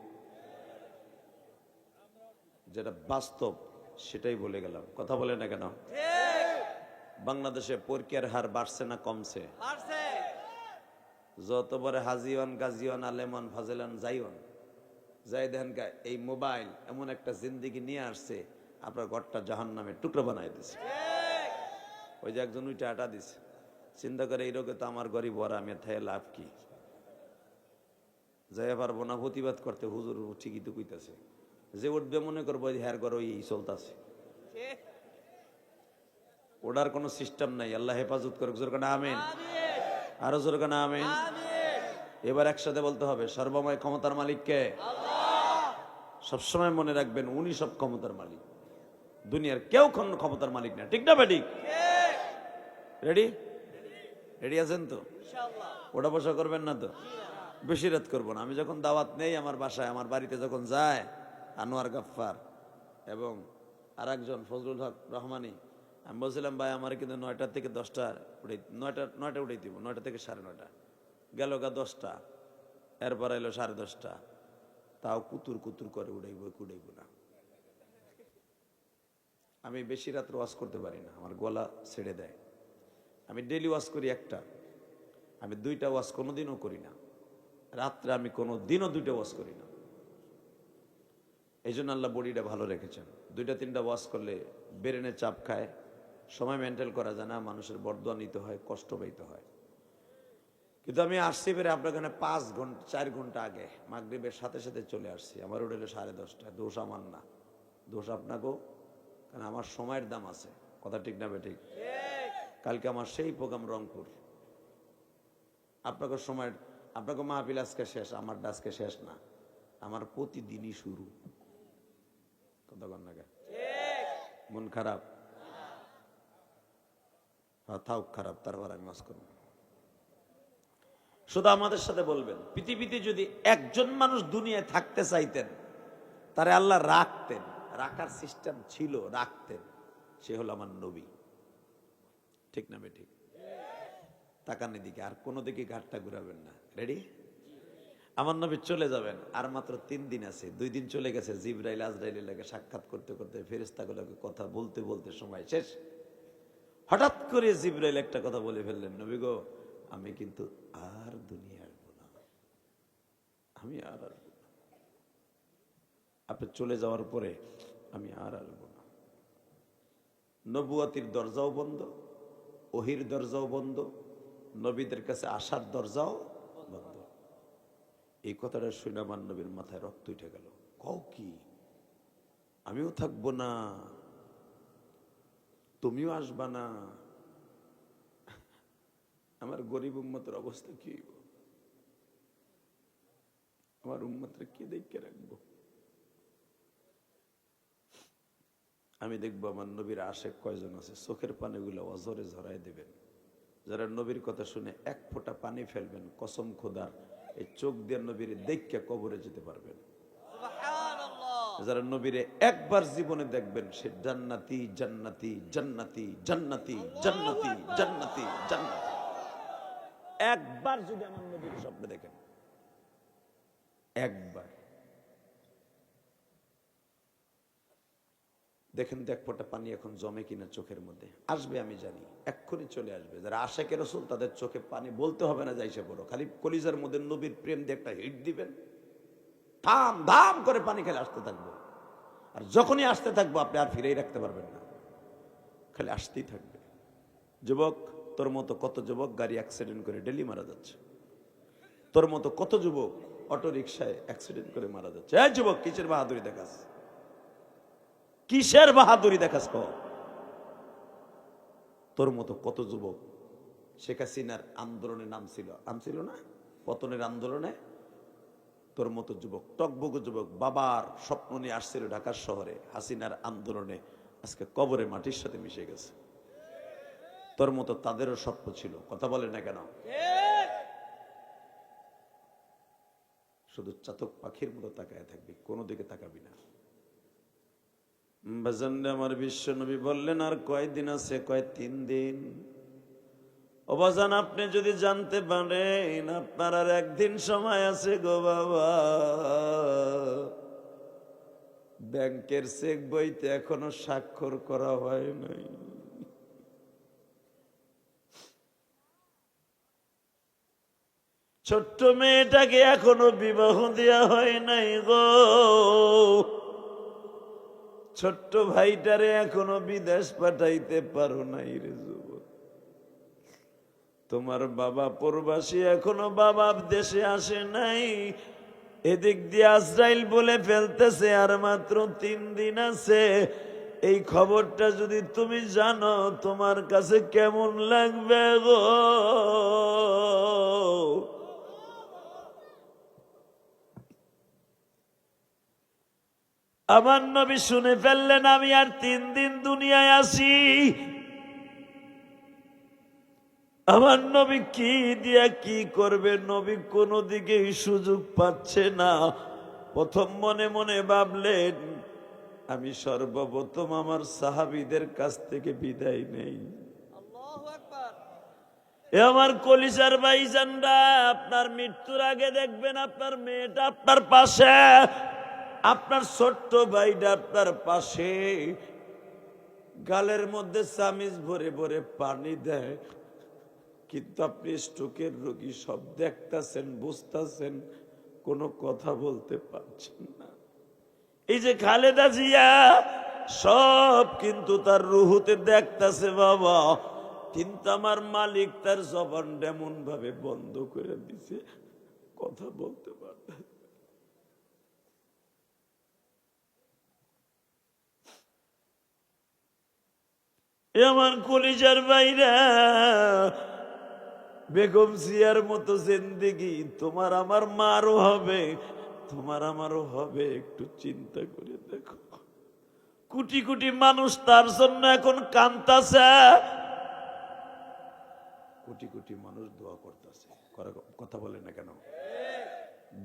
যেটা বাস্তব সেটাই বলে গেলাম। কথা বলে না কেন? বাংলাদেশে পরীক্ষার হার বাড়ছে না কমছে? যতবারে হাজিওয়ান গাজিওয়ান আলেমান ফাজেলান যাইওয়ান যাই দেখেন এই মোবাইল এমন একটা জিন্দিগি নিয়ে আসছে, আপনার ঘরটা জাহান্নামের টুকরো বানাই দিছে। ওই যে একজন উইটা আটা দিছে, চিন্তা করে এই রোগে তো আমার গরিব ভরা, আমি থাই লাভ কি? যাই পারবো না প্রতিবাদ করতে, হুজুর ঠিকই তো কইতাছে, যে উঠবে মনে করবো হ্যার ঘর ওই চলতেছে, ওটার কোনো সিস্টেম নাই। আল্লাহ হেফাজত করুক, জোর কানা আমিন, আরো জোর কানা আমিন। এবার একসাথে বলতে হবে, সর্বময় ক্ষমতার মালিক কে? সবসময় মনে রাখবেন উনি সব ক্ষমতার মালিক, দুনিয়ার কেউ ক্ষমতার মালিক না। ঠিক না বেটি? রেডি? রেডি আছেন তো? ওটা বসা করবেন না তো? বেশি রাত করবো না। আমি যখন দাওয়াত নেই আমার বাসায়, আমার বাড়িতে যখন যায় আনোয়ার গাফফার এবং আর একজন ফজলুল হক রহমানি, আমি বলছিলাম ভাই আমার কিন্তু 9টা থেকে 10টা উঠে, 9টা উঠেই দিব, 9টা থেকে 9:30 গেল গা 10টা, এরপর এলো 10:30, তাও কুতুর কুতুর করে উড়াইব না। আমি বেশি রাত ওয়াজ করতে পারি না, আমার গলা ছেড়ে দেয়। আমি ডেলি ওয়াজ করি একটা, আমি 2টা ওয়াজ কোনোদিনও করি না। রাত্রে আমি কোনোদিনও 2টা ওয়াজ করি না। এই জন্য আল্লাহ বডিটা ভালো রেখেছেন। 2টা-3টা ওয়াজ করলে ব্রেনে চাপ খায়, সময় মেনটেন করা যায় না, মানুষের বরদোয়া নিতে হয়, কষ্ট পাইতে হয়। কিন্তু আমি আসছি বেরে আপনার এখানে 4 ঘন্টা আগে, মাগরিবের সাথে সাথে চলে আসছি। আমার উঠেলো 10:30। দোষ আমার না, দোষ আপনাকেও, কারণ আমার সময়ের দাম আছে। কথা ঠিক না বেঠিক? কালকে আমার সেই প্রোগ্রাম রংপুর, আপনাকে সময়ের, আপনাকে মাহফিল আজকে শেষ, আমার আজকে শেষ না, আমার প্রতিদিনই শুরু। কথা কন না কেন? মন খারাপ? থাক খারাপ, তারপর আমি মাস করব। শুধু আমাদের সাথে বলবেন, পৃথিবীতে যদি একজন মানুষ দুনিয়ায় থাকতে চাইতেন, তারে আল্লাহ রাখতেন, রাখার সিস্টেম ছিল, রাখতেন, সে হলো আমার নবী। ঠিক না বেঠিক? তাকান এদিকে, আর কোনো দিকে ঘাটটা ঘুরাবেন না। রেডি? আমার নবী চলে যাবেন, আর মাত্র 3 দিন আছে। 2 দিন চলে গেছে, জিবরাইল আজরাইলের লাগে সাক্ষাৎ করতে করতে, ফেরেশতাগুলোকে কথা বলতে বলতে সময় শেষ। হঠাৎ করে জিবরাইল একটা কথা বলে ফেললেন, নবী গো আমি কিন্তু আর দুনিয়া আসবো না, আমি আর আসবো না। আপনি চলে যাওয়ার পরে আমি আর আসবো না। নবুয়তির দরজাও বন্ধ, ওহির দরজাও বন্ধ, নবীদের কাছে আসার দরজাও বন্ধ। এই কথাটা শুনে আমার নবীর মাথায় রক্ত উঠে গেল। কও কি? আমিও থাকবো না, তুমিও আসবা না, আমার গরিব উম্মতের অবস্থা কি হইব? আমার উম্মতরে কি দেখে রাখবো? আমি দেখবো আমার নবীর আশেক কয়জন আছে, চোখের পানিগুলো অজরে ঝরাই দেবেন। যারা নবীর কথা শুনে 1 ফোঁটা পানি ফেলবেন, কসম খোদার এই চোখ দিয়ে নবীর দেখে কবরে যেতে পারবেন। যারা নবীরে একবার জীবনে দেখবেন, সে জান্নাতি জান্নাতি জান্নাতি জান্নাতি জান্নাতি জান্নাতি জান্নাতি। একবার যদি আমার নবীর স্বপ্নে দেখেন, একবার দেখেন তো 1 ফোঁটা পানি এখন জমে কিনা চোখের মধ্যে। আসবে আমি জানি, এক্ষুনি চলে আসবে। যারা আশেকের রাসূল তাদের চোখে পানি বলতে হবে না যাইসে পড়ো, খালি কলিজার মধ্যে নবীর প্রেম দিয়ে একটা হিট দিবেন, থাম ধাম করে পানি খেলে আসতে থাকবো। আর যখনই আসতে থাকবো আপনি আর ফিরেই রাখতে পারবেন না, খালি আসতেই থাকবে। যুবক তোর মতো কত যুবক গাড়ি অ্যাক্সিডেন্ট করে ডেলি মারা যাচ্ছে, তোর মতো কত যুবক অটো রিক্সায় অ্যাক্সিডেন্ট করে মারা যাচ্ছে। এই যুবক, কিসের বাহাদুরি দেখাস? কিসের বাহাদুরি দেখাস? তোর মতো কত যুবক শেখ হাসিনার আন্দোলনে নামছিল না, পতনের আন্দোলনে। তোর মতো যুবক, টকবগু যুবক, বাবার স্বপ্ন নিয়ে আসছিল ঢাকার শহরে, হাসিনার আন্দোলনে আজকে কবরে মাটির সাথে মিশে গেছে। তোর মতো তাদেরও স্বপ্ন ছিল, কথা বলে না কেন? শুধু চাতক পাখির মতো তাকায় থাকবি, কোনো দিকে তাকাবি না। বাজানরে আমার বিশ্ব নবী বললেন, আর কয়দিন আছে? কয় 3 দিন। ও বাজান, আপনি যদি জানতে পারেন আপনার আর 1 দিন সময় আছে গো বাবা, ব্যাংকের চেক বইতে এখনো স্বাক্ষর করা হয় নাই। ছোট্ট মেয়েটাকে এখনো বিবাহ দেয়া হয় নাই গো, ছোট্ট ভাইটারে এখনো বিদেশ পাঠাইতে পারো নাই রে যুবক। তোমার বাবা প্রবাসী, এখনো বাবা দেশে আসে নাই। এদিক দিয়ে আজরাইল বলে ফেলতেছে আর মাত্র 3 দিন আছে। এই খবরটা যদি তুমি জানো তোমার কাছে কেমন লাগবে গো? আমার নবী শুনে ফেললেন আমি আর 3 দিন দুনিয়ায় আছি। আমার নবী কি দিয়া কি করবে? নবী কোনো দিকেই সুযোগ পাচ্ছে না। প্রথম মনে মনে ভাবলেন, আমি সর্বপ্রথম আমার সাহাবীদের কাছ থেকে বিদায় নেই। এ আমার কলিজার ভাইজানরা, আপনার মৃত্যুর আগে দেখবেন আপনার মেয়েটা আপনার পাশে, আপনার ছোট্ট ভাইটা আপনার পাশে, গালের মধ্যে চামিচ ভরে ভরে পানি দেয়, কিন্তু আপনি স্ট্রোকের রোগী, সব দেখতেছেন, বুঝতেছেন, কোনো কথা বলতে পারছেন না। এই যে খালেদা জিয়া, সব কিন্তু তার রুহুতে দেখতেছে বাবা, কিন্তু আমার মালিক তার জবানটা এমন ভাবে বন্ধ করে দিছে, কথা বলতে পারবে। আমার কলিজার বাইরা, বেগম জিয়ার মতো জিন্দেগি তোমার আমার মারও হবে, তোমার আমারও হবে। একটু চিন্তা করে দেখো, কোটি কোটি মানুষ তার জন্য এখন কাঁদতাছে, কোটি কোটি মানুষ দোয়া করতেছে, কথা বলে না কেন?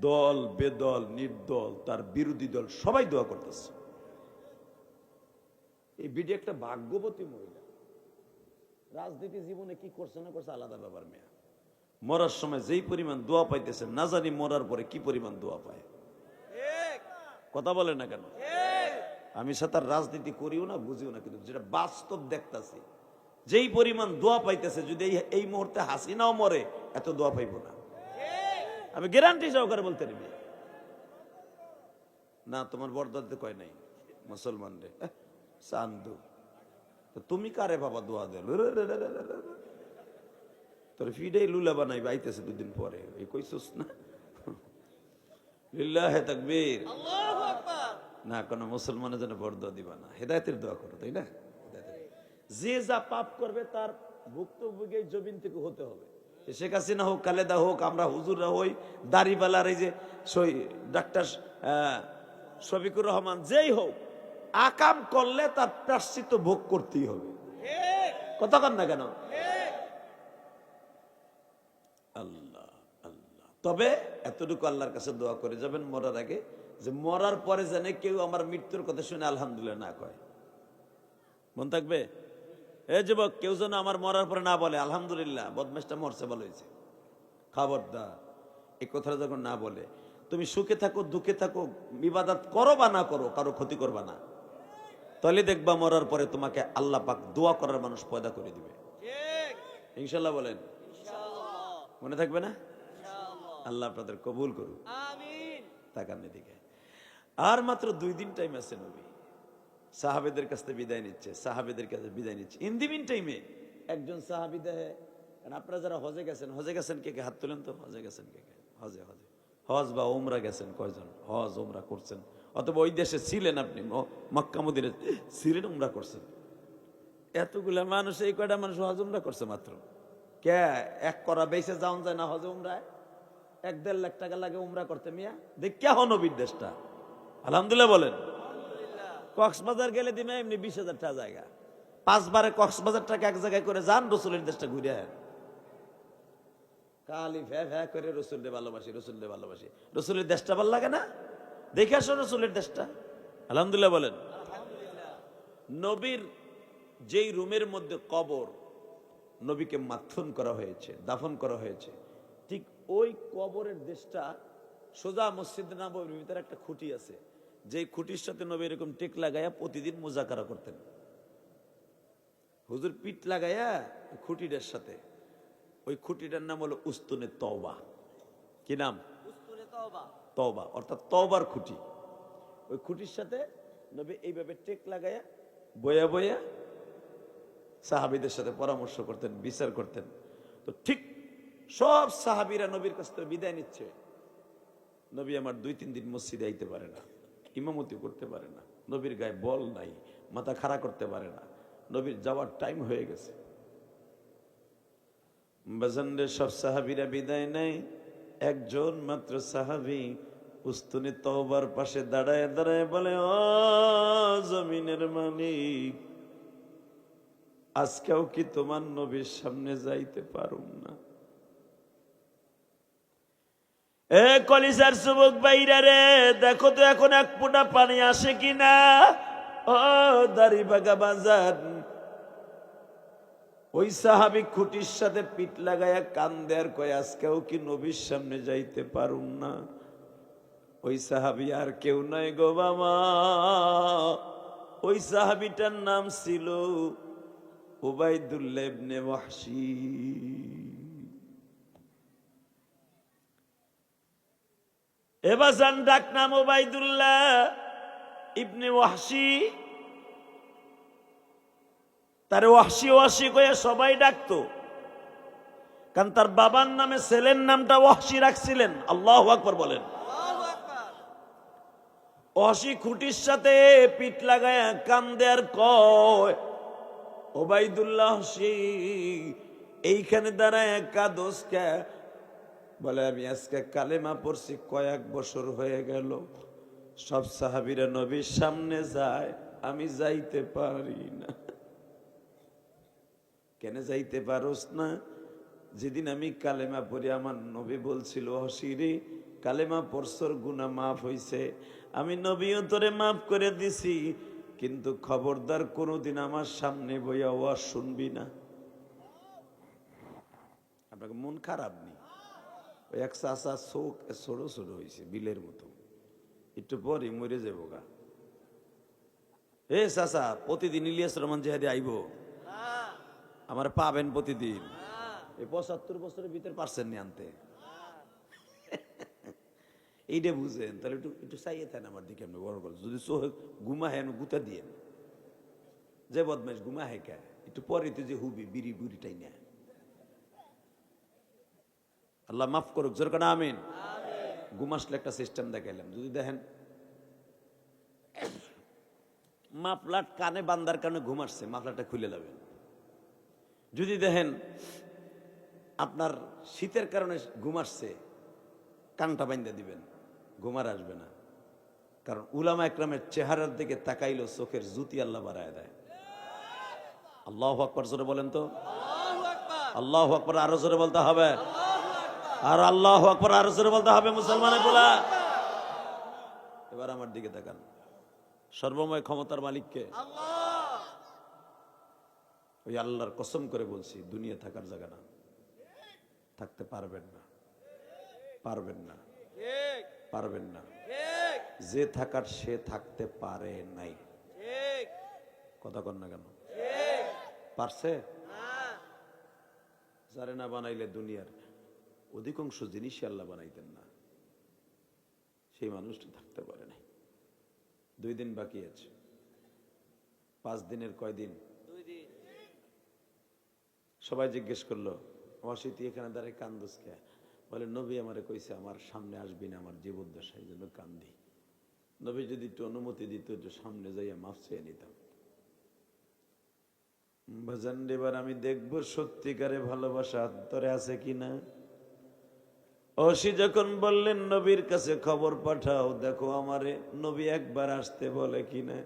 দল বেদল নির্দল, তার বিরোধী দল সবাই দোয়া করতেছে। এই বিডি একটা ভাগ্যবতী মহিলা, রাজনীতি জীবনে কি করছে না করছে আলাদা ব্যাপার। মেয়া মরার সময় যেই পরিমাণ দোয়া পাইতেছে, না জানি মরার পরে কি পরিমাণ দোয়া পায়, কথা বলে না কেন? আমি সে তার রাজনীতি করিও না, বুঝিও না, কিন্তু যেটা বাস্তব দেখতেছি, যেই পরিমাণ দোয়া পাইতেছে, যদি এই মুহূর্তে হাসিনাও মরে এত দোয়া পাইব না, আমি গ্যারান্টি সহকারে বলতে পারি। না তোমার বরদাদিতে কয় নাই মুসলমান রে চান্দু, তুমি কারে বাবা দোয়া দে? তোর ফিডেই লুলা বানাই আইতেছে 2 দিন পরে, এই কইছস না? লিল্লাহে তাকবীর, আল্লাহু আকবার। না কোন মুসলমানের জন্য বরদোয়া দিবা না, হেদায়েতের দোয়া করো, তাই না? যে যা পাপ করবে তার ভুক্তভোগী জমিন থেকে হতে হবে। শেখ হাসিনা হোক, খালেদা হোক, আমরা হুজুররা হই, দাড়িওয়ালার এই যে ডাক্তার শফিকুর রহমান, যেই হোক, আকাম করলে তার প্রায়শ্চিত্ত ভোগ করতেই হবে, কথা কন না কেন? আল্লাহ আল্লাহ। তবে এতটুকু আল্লাহর কাছে দোয়া করে যাবেন মরার আগে, যে মরার পরে যেন কেউ আমার মৃত্যুর কথা শুনে আলহামদুলিল্লাহ না কয়। মন থাকবে? এ যুবক, কেউ যেন আমার মরার পরে না বলে আলহামদুলিল্লাহ বদমাশটা মরছে, ভালো হয়েছে। খবরদার, এই কথাটা যখন না বলে, তুমি সুখে থাকো দুঃখে থাকো, ইবাদত করো বা না করো, কারো ক্ষতি করবা না, তাহলে দেখবা মরার পরে তোমাকে আল্লাহ পাক দোয়া করার মানুষ পয়দা করে দিবে। ইনশাল্লাহ বলেন, মনে থাকবে না? আল্লাহ আপনাদের কবুল করুন, আমিন। তাকান এদিকে, আর মাত্র 2 দিন টাইম আছে। নবী সাহাবেদের কাছ থেকে বিদায় নিচ্ছে, সাহাবেদের কাছে বিদায় নিচ্ছে। ইন দি মিন টাইমে একজন সাহাবী দেহে, আপনারা যারা হজে গেছেন কে কে হাত তুলেন তো, হজে গেছেন কে কে, হজে হজে হজ বা উমরা গেছেন কয়জন, হজ উমরা করছেন, অথবা ওই দেশে ছিলেন, আপনি মক্কা মদিনায় ছিলেন, উমরা করছেন। এতগুলা মানুষ, এই কয়টা মানুষ হজ উমরা করছে মাত্র। কে এক করা বেসে যাওন যায় না হজে উমরায়? 1-1.5 লাখ টাকা লাগে উমরা করতে মিয়া। দেখ কেমন নবীর দেশটা, আলহামদুলিল্লাহ বলেন। কক্সবাজার গেলে দিনে এমনি 20,000 টাকা জায়গা, 5 বারে কক্সবাজার টাকা এক জায়গায় করে যান, রসুলের দেশটা ঘুরে আন। কালি ভ্যা ভ্যা করে রসুলকে ভালোবাসি, রসুলকে ভালোবাসি, রসুলের দেশটা ভালো লাগে না? দেখে আসো রসুলের দেশটা, আলহামদুলিল্লাহ বলেন। নবীর যেই রুমের মধ্যে কবর, নবীকে মাথন করা হয়েছে, দাফন করা হয়েছে, ঠিক ওই কবরের দেশটা সোজা মসজিদ নববীর ভিতরে একটা খুঁটি আছে, যেই খুঁটির সাথে নবী এরকম টেক লাগাইয়া প্রতিদিন মুজাকারা করতেন। হুজুর পিঠ লাগাইয়া খুঁটিটার সাথে, ওই খুঁটিটার নাম হলো উস্তুনে তওবা। কি নাম? তওবা, অর্থাৎ তওবার খুঁটি। ওই খুঁটির সাথে নবী এইভাবে টেক লাগাইয়া বয়া বয়া সাহাবীদের সাথে পরামর্শ করতেন, বিচার করতেন। তো ঠিক সব সাহাবীরা নবীর কাছ থেকে বিদায় নিচ্ছে, নবী আমার 2-3 দিন মসজিদে আইতে পারে না, ইমামতি করতে পারে না, নবীর গায়ে বল নাই, মাথা খাড়া করতে পারে না, নবীর যাওয়ার টাইম হয়ে গেছে। বাজানরে সব সাহাবীরা বিদায় নেয়, একজন মাত্র সাহাবী উস্তুনে তওবার পাশে দাঁড়ায় দাঁড়ায় বলে, ও জমিনের মালিক, আজকেও কি তোমার নবীর সামনে যাইতে পারুম না? এ কলিজার যুবক ভাইরা রে, দেখো তো এখন এক ফোঁটা পানি আসে কিনা। ও দাড়িবাগা বাজার, ওই সাহাবী খুঁটির সাথে পিঠ লাগায়া কান্দে আর কয়, আজকেও কি নবীর সামনে যাইতে পারুম না? ওই সাহাবী আর কেউ নয় গো বাবা, ওই সাহাবীটার নাম ছিল উবাইদুল্লাহ ইবনে ওয়াহশী। এবাজান ডাক নাম উবাইদুল্লাহ ইবনে ওয়াহশী। তার ওয়াহশী ওয়াহশী কয়ে সবাই ডাকতো, কারণ তার বাবার নামে ছেলের নামটা ওয়াহশী রাখছিলেন। আল্লাহু আকবার বলেন। ওয়াহশী খুঁটির সাথে পিঠ লাগায় কান্দে আর কয়, উবাইদুল্লাহ ওয়াহশী এইখানে দাঁড়ায় কাদোস কে? বলে, আমি আজকে কালেমা পড়ছি, কয়েক বছর হয়ে গেল। সব সাহাবীরা নবীর সামনে যায়, আমি যাইতে পারি না। কেন যাইতে পারোস না? যেদিন আমি কালেমা পড়ি আমার নবী বলছিল, হসিরে কালেমা পড়ছর গুনাহ মাফ হইছে, আমি নবীও তোরে মাফ করে দিছি, কিন্তু খবরদার কোনোদিন আমার সামনে বইয়া ওয়াজ শুনবি না। আপনাকে মন খারাপ নেই? ওই এক চাচা চোখ ছোট ছোট হয়েছে বিলের মতো, একটু পরই মরে যাবো গা। এ চাচা, প্রতিদিন ইলিয়াস রহমান জেহাদি আইব, আমার পাবেন প্রতিদিন। এই 75 বছরের ভিতরে পারছেন নি আনতে? এইটা বুঝেন তাহলে একটু একটু চাইয়ে থাকেন আমার দিকে। আপনি বড় করে যদি চোখে ঘুমা হেন গুতা দিয়েন, যে বদমাইশ ঘুমা হে কে, একটু পরে তো যে হুবি বিড়ি বুড়িটাই না। আল্লাহ মাফ করুক, জোর কানা আমিন। ঘুমাসলে একটা সিস্টেম দেখাইলাম, যদি দেখেন মাফলার কানে বান্দার কারণে ঘুমাচ্ছে, মাফলারটা খুলে যাবেন। যদি দেখেন আপনার শীতের কারণে ঘুমাচ্ছে, কানটা বান্ধা দিবেন, ঘুমার আসবে না। কারণ উলামা একরামের চেহারার দিকে তাকাইলো চোখের জুতি আল্লাহ বাড়ায় দেয়। আল্লাহু আকবার জোরে বলেন তো। আল্লাহু আকবার আরো জোরে বলতে হবে, আর আল্লাহু আকবার আরো জোরে বলতে হবে মুসলমানের বলা। এবার আমার দিকে তাকান, সর্বময় ক্ষমতার মালিককে ওই আল্লাহর কসম করে বলছি, দুনিয়া থাকার জায়গা না, থাকতে পারবেন না, পারবেন না, পারবেন না। যে থাকার সে থাকতে পারে নাই। কথা কন না কেন? পারছে? যারে না বানাইলে দুনিয়ার অধিকাংশ জিনিসই আল্লাহ বানাইতেন না, সেই মানুষটি থাকতে পারে নাই। 2 দিন বাকি আছে, 5 দিনের কয়দিন? 2 দিন। সবাই জিজ্ঞেস করলো, ওয়াসি তুই এখানে দাঁড়ায় কান্দুস কে? বলে, নবী আমারে কইছে আমার সামনে আসবি না আমার জীবদ্দশা, এই জন্য কান্দি। নবী যদি একটু অনুমতি দিত একটু সামনে যাইয়া মাফ চেয়ে নিতাম। বাজান এবার আমি দেখবো সত্যিকারে ভালোবাসা অন্তরে আছে কিনা। ওসি যখন বললেন নবীর কাছে খবর পাঠাও, দেখো আমারে নবী একবার আসতে বলে কিনা।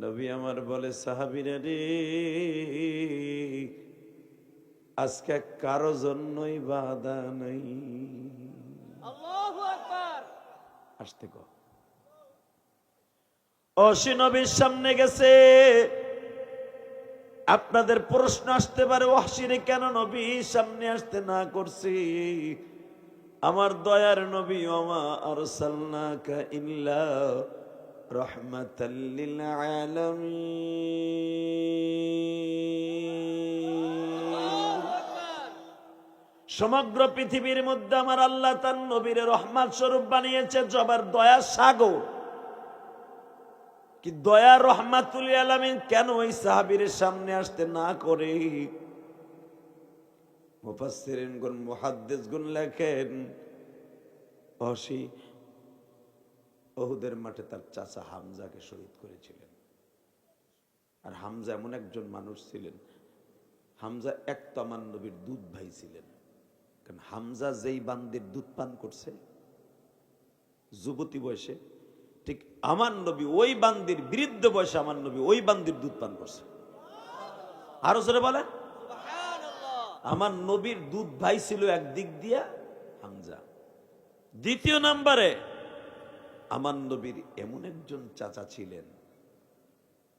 নবী আমার বলে, সাহাবীরা রে, আজকে কারো জন্যই বাধা নাই, আল্লাহু আকবার। আসতে কো। ওসি নবীর সামনে গেছে। আপনাদের প্রশ্ন আসতে পারে, ওয়াসিরে কেন নবী সামনে আসতে না করছি? আমার দয়ার নবী, ওমা আরসালনাকা ইল্লা রাহমাতাল লিল আলামিন। সমগ্র পৃথিবীর মধ্যে আমার আল্লাহ তার নবীর রহমত স্বরূপ বানিয়েছে, জবার দয়া সাগর। কি দয়া রহমাতুল লিল আলামিন কেন ওই সাহাবীর সামনে আসতে না করে? মুফাসসিরিনগণ মুহাদ্দিসগণ লেখেন, ওসি উহুদের মাঠে তার চাচা হামজাকে শহীদ করেছিলেন। আর হামজা এমন একজন মানুষ ছিলেন, হামজা এক তো আমার নবীর দুধ ভাই ছিলেন। কারণ হামজা যেই বান্দির দুধ পান করছে যুবতী বয়সে, ঠিক আমার নবী ওই বান্দির বৃদ্ধ বয়সে আমার নবী ওই বান্দির দুধ পান করছে। আরো জোরে বলেন, আমার নবীর দুধ ভাই ছিল একদিক দিয়া হামজা। দ্বিতীয় নম্বরে আমার নবীর এমন একজন চাচা ছিলেন,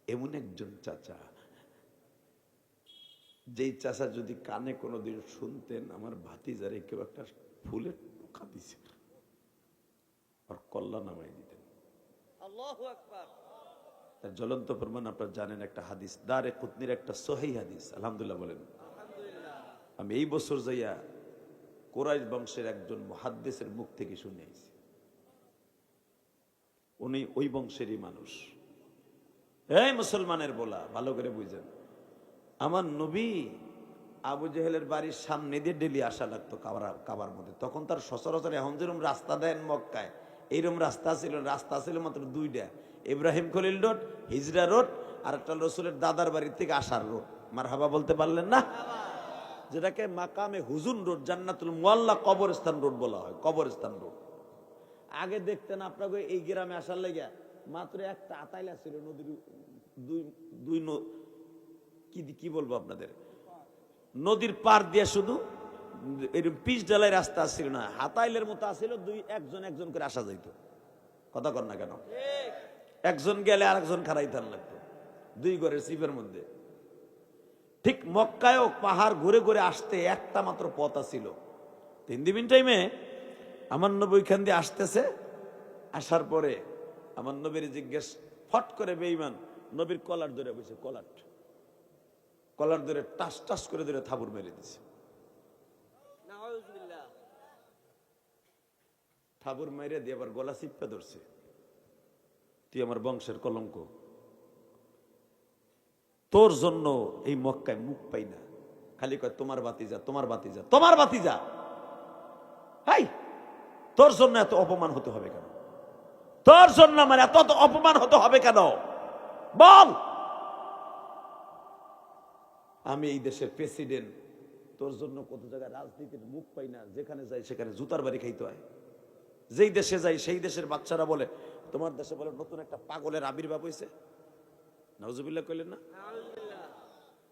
এমন একজন চাচা, যেই চাচা যদি কানে কোনোদিন শুনতেন আমার ভাতিজারে কেউ একটা ফুলের পোকা দিছে, আর কল্লা নামাই দিতেন। আল্লাহু আকবার। তার জ্বলন্ত প্রমাণ আপনারা জানেন, একটা হাদিস, দারে কুতনির একটা সহিহ হাদিস, আলহামদুলিল্লাহ বলেন। আমি এই বছর যাইয়া কুরাইশ বংশের একজন মুহাদ্দিসের মুখ থেকে শুনে আইছি। উনি ওই বংশেরই মানুষ। এই মুসলমানের বলা, ভালো করে বুঝেন, আমার নবী আবু জেহেলের বাড়ির সামনে দিয়ে ডেলি আসা লাগতো কাবার মধ্যে। তখন তার সচরাচর এখন যেরকম রাস্তা দেন মক্কায়, এইরকম রাস্তা ছিল মাত্র দুইটা, ইব্রাহিম খলিল রোড, হিজরা রোড, আর একটা রসুলের দাদার বাড়ির থেকে আসার রোড। মারহাবা বলতে পারলেন না? যেটাকে মাকামে হুজুন রোড, জান্নাতুল মুআল্লা কবরস্থান রোড বলা হয়, কবরস্থান রোড। আগে দেখতেন আপনাকে এই গ্রামে আসার লেগে মাত্র একটা আতাইলা ছিল, নদীর দুই কি বলবো আপনাদের, নদীর পার দিয়ে শুধু এরকম পিচ ঢালাই রাস্তা ছিল না, হাতাইলের মতো আসছিল, একজন করে আসা যাইত। কথা কর না কেন? একজন গেলে আর একজন খারাইতার লাগতো দুই ঘরের সিপের মধ্যে। ঠিক মক্কায়ও পাহাড় ঘুরে ঘুরে আসতে একটা মাত্র পথ ছিল। 3 দিন টাইমে আমার নবী ওইখান দিয়ে আসতেছে, আসার পরে আমার নবীর জিজ্ঞেস, ফট করে বেঈমান নবীর কলার ধরে বসে, কলার ধরে টাস টাস করে ধরে থাবুর মেরে দিছে। নাউযুবিল্লাহ। থাবুর মেরে দিয়ে আবার গলা চিপে ধরছে, তুই আমার বংশের কলঙ্ক, তোর জন্য এই মক্কায় মুখ পাই না, খালি কয় তোমার বাতিজা, তোমার বাতিজা, তোমার বাতিজা। হাই, তোর জন্য এত অপমান হতে হবে কেন? তোর জন্য আমার এত অপমান হতে হবে কেন? বল। আমি এই দেশের প্রেসিডেন্ট, তোর জন্য কত জায়গায় রাজনীতির মুখ পাই না, যেখানে যাই সেখানে জুতার বাড়ি খাইতে হয়। যেই দেশে যাই সেই দেশের বাচ্চারা বলে, তোমার দেশে বলে নতুন একটা পাগলের আবির্ভাব হয়েছে। নাউজুবিল্লাহ কইলেন না?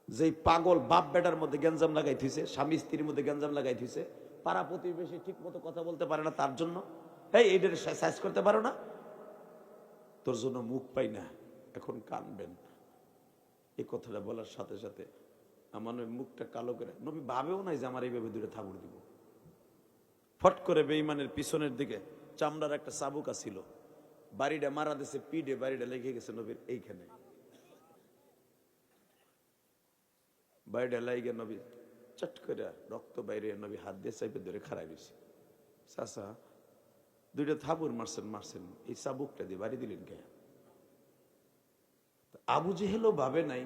যেই পাগল বাপ বেটার মধ্যে গ্যাঞ্জাম লাগাই থুইছে, স্বামী স্ত্রীর মধ্যে গ্যাঞ্জাম লাগাই থুইছে, পাড়া প্রতিবেশী ঠিক মতো কথা বলতে পারে না, তার জন্য এইটার সাইজ করতে পারো না, তোর জন্য মুখ পাই না, এখন কানবেন। এই কথাটা বলার সাথে সাথে আমার মুখটা কালো করে, নবী ভাবেও নাই যে আমার এইভাবে দূরে থাবড় দিব। ফট করে বেঈমানের পিছনের দিকে চামড়ার একটা চাবুকা ছিল, বাড়িটা মারা দিছে, পিঠে বাড়িটা লেগে গেছে নবীর এইখানে। বাড়িটা লাইগে নবী চট করে রক্ত বাইরে, নবী হাত দিয়ে চাইপে ধরে খাড়াই দিয়েছে। চাচা, 2টা থাবুর মারছেন, এই চাবুকটা দিয়ে বাড়ি দিলেন কে? আবু জেহেলও ভাবে নাই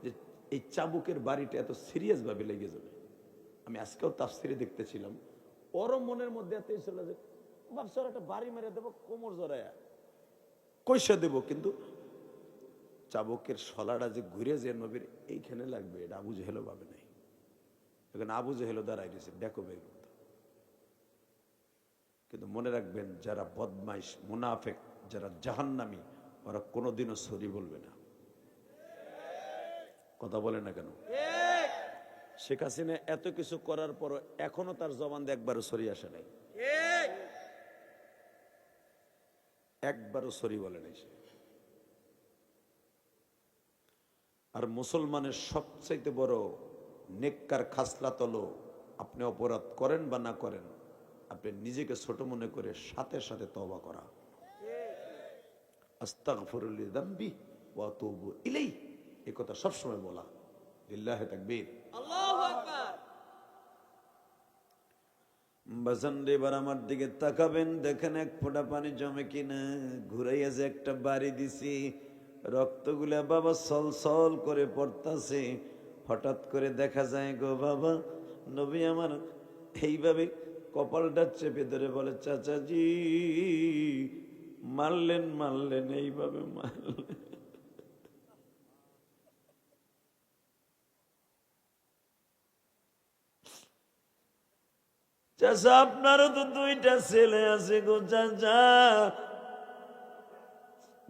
যে এই চাবুকের বাড়িটা এত সিরিয়াস ভাবে লেগে যাবে। আমি আজকেও তাফসিরে দেখতেছিলাম, ওরও মনের মধ্যে এত ছিল যে ভাবছি ওর একটা বাড়ি মেরে দেবো, কোমর জড়ায়া কইসা দেবো, কিন্তু চাবুকের শলাটা যে ঘুরে যে নবীর এইখানে লাগবে এটা আবু জেহেলও ভাবে নাই। এখন আবু জেহেলও দাঁড়াই দিয়েছে দেখো বের করতে। কিন্তু মনে রাখবেন, যারা বদমাইশ মুনাফেক, যারা জাহান্নামী, ওরা কোনোদিনও সরি বলবে না। কথা বলে না কেন? শেখ হাসিনা এত কিছু করার পর এখনো তার জবান দিয়ে একবারও সরি আসে নাই, একবারও সরি বলে নাই সে। আর মুসলমানের সবচাইতে বড় নেককার খাসলাত হলো, আপনি অপরাধ করেন বা না করেন, আপনি নিজেকে ছোট মনে করে সাথে সাথে তওবা করা। আস্তাগফিরু লিযামবি ওয়া আতুবু ইলাইহি, এই কথা সবসময় বলা। লিল্লাহি তাকবীর, আল্লাহু আকবার। বাজান রে, এবার আমার দিকে তাকাবেন, দেখেন এক ফোঁটা পানি জমে কিনা। ঘুরাইয়া যে একটা বাড়ি দিছি, রক্তগুলা বাবা সল সল করে পড়তাছে। হঠাৎ করে দেখা যায় গো বাবা, নবী আমার এইভাবে কপালটা চেপে ধরে বলে, চাচাজি মারলেন মারলেন, এইভাবে মারলেন। চাচা আপনারও তো দুইটা ছেলে আছে গো চাচা,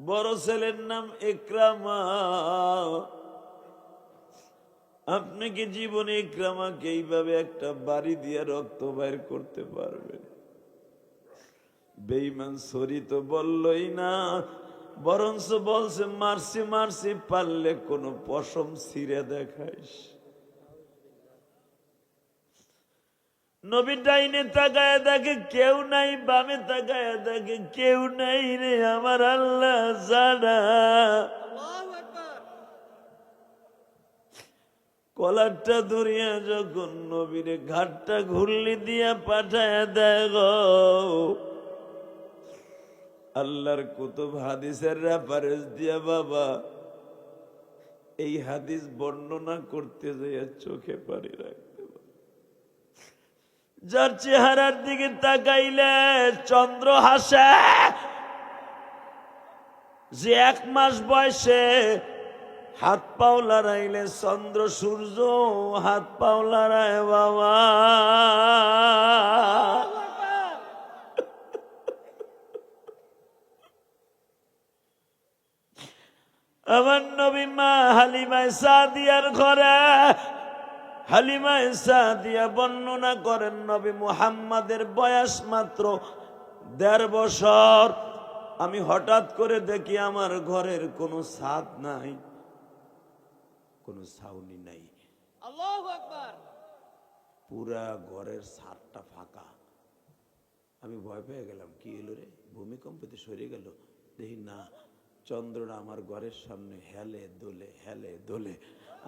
বড় ছেলের নাম ইকরামা, আপনি কি জীবনে ইকরামাকে এইভাবে একটা বাড়ি দিয়ে রক্ত বাইর করতে পারবেন? বেঈমান সরি তো বললই না, বরঞ্চ বলছে মারছি মারছি, পারলে কোনো পশম ছিঁড়ে দেখাইস। নবী ডাইনে তাকায় দেখে কেউ নাই, বামে তাকায় দেখে কেউ নাই রে আমার আল্লাহ জানা। আল্লাহু আকবার। কলারটা ধরিয়া যখন নবীরে ঘাটটা ঘুরলি দিয়া পাঠায় দেয় গো, আল্লাহর কুতুব হাদিসের রেফারেন্স দিয়া বাবা এই হাদিস বর্ণনা করতে যাইয়া চোখে পানি রাখতে পারে। যার চেহারার দিকে তাকাইলে চন্দ্র হাসে, যে 1 মাস বয়সে হাত পাও লড়াইলে চন্দ্র সূর্য হাত পাও লড়ায় বাবা। আল্লাহু আকবার। আমার নবী মা হালিমা সাদিয়ার ঘরে, হালিমা সাদিয়া বর্ণনা করেন নবী মুহাম্মাদের বয়স মাত্র 1.5 বছর। আমি হঠাৎ করে দেখি আমার ঘরের কোনো ছাদ নাই, কোনো ছাউনি নাই, আল্লাহু আকবার। পুরা ঘরের ছাদটা ফাঁকা। আমি ভয় পেয়ে গেলাম, কি এলো রে, ভূমিকম্পতে সরে গেল? দেখি না, চন্দ্রটা আমার ঘরের সামনে হেলে দোলে হেলে দোলে,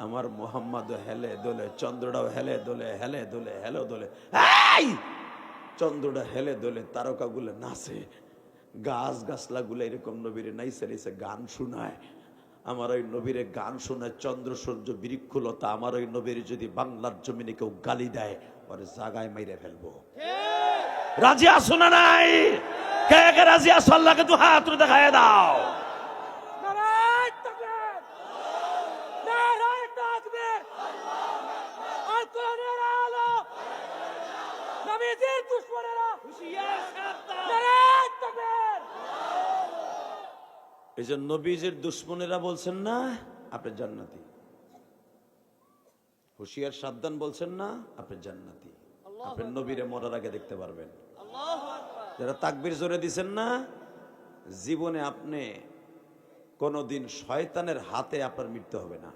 আমার মোহাম্মদও হেলে দোলে, চন্দ্রটাও হেলে দোলে হেলে দোলে হেলে দোলে। চন্দ্রটা হেলে দোলে, তারকাগুলো নাচে, গাছ গাছলা গুলো এরকম নবীরে নাইসে নাইসে গান শোনায়। আমার ওই নবীরে গান শোনায়, চন্দ্র সূর্য বৃক্ষলতা, আমার ওই নবীর যদি বাংলার জমিনে কেউ গালি দেয়, ওরে জাগায় মাইরে ফেলবো। রাজি আসো না নাই? কে কে রাজি আসো? আল্লাহকে দু হাত তুলে দেখায় দাও। নারায়ে তাকবীর, নারায়ে তাকবীর। আল কোরআনের আলো, নবীজির দুশমনেরা হুঁশিয়ার, সাবধান। নারায়ে তাকবীর। এই যে নবীজির দুশ্মনেরা বলছেন না আপনি জান্নাতি, হুঁশিয়ার সাবধান বলছেন না আপনি জান্নাতি। আপনি নবীরে মরার আগে দেখতে পারবেন। আল্লাহু আকবার। যারা তাকবীর জোরে দিছেন না, জীবনে আপনি কোনদিন শয়তানের হাতে আপনার মৃত্যু হবে না।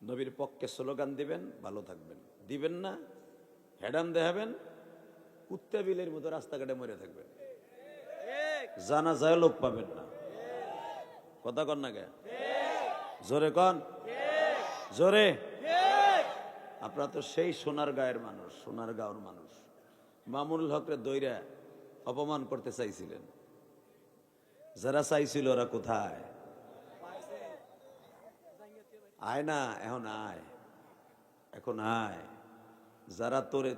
নবীর পক্ষে স্লোগান দিবেন, ভালো থাকবেন, দিবেন না হেডান দেখাবেন, কুত্তা বিলের মতো রাস্তাঘাটে মরে থাকবেন, জানা যায় লোক পাবেন না। কথা কন না কে? জোরে কন, জোরে। আপনারা তো সেই সোনার গায়ের মানুষ, সোনার গাঁওর মানুষ। মামুনুল হকরে দইরা অপমান করতে চাইছিলেন, যারা চাইছিল ওরা কোথায়? আয় না, এখন আয়, এখন আয়। যারা তোরে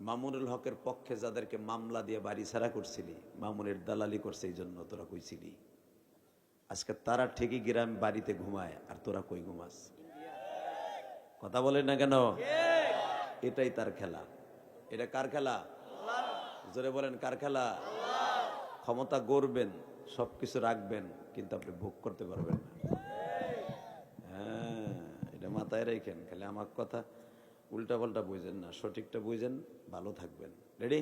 মামুনুল হকের পক্ষে যাদেরকে মামলা দিয়ে বাড়ি ছাড়া করছিলি, মামুনের দালালি করছে এই জন্য তোরা কইছিলি, আজকে তারা ঠিকই গ্রাম বাড়িতে ঘুমায় আর তোরা কই ঘুমাস? কথা বলেন না কেন? এটাই তার খেলা। এটা কার খেলা? জোরে বলেন, কার খেলা? ক্ষমতা গড়বেন, সবকিছু রাখবেন, কিন্তু আপনি ভোগ করতে পারবেন না। হ্যাঁ, এটা মাথায় রেখেন। খালি আমার কথা উল্টা পাল্টা বুঝেন না, সঠিকটা বুঝেন, ভালো থাকবেন। রেডি?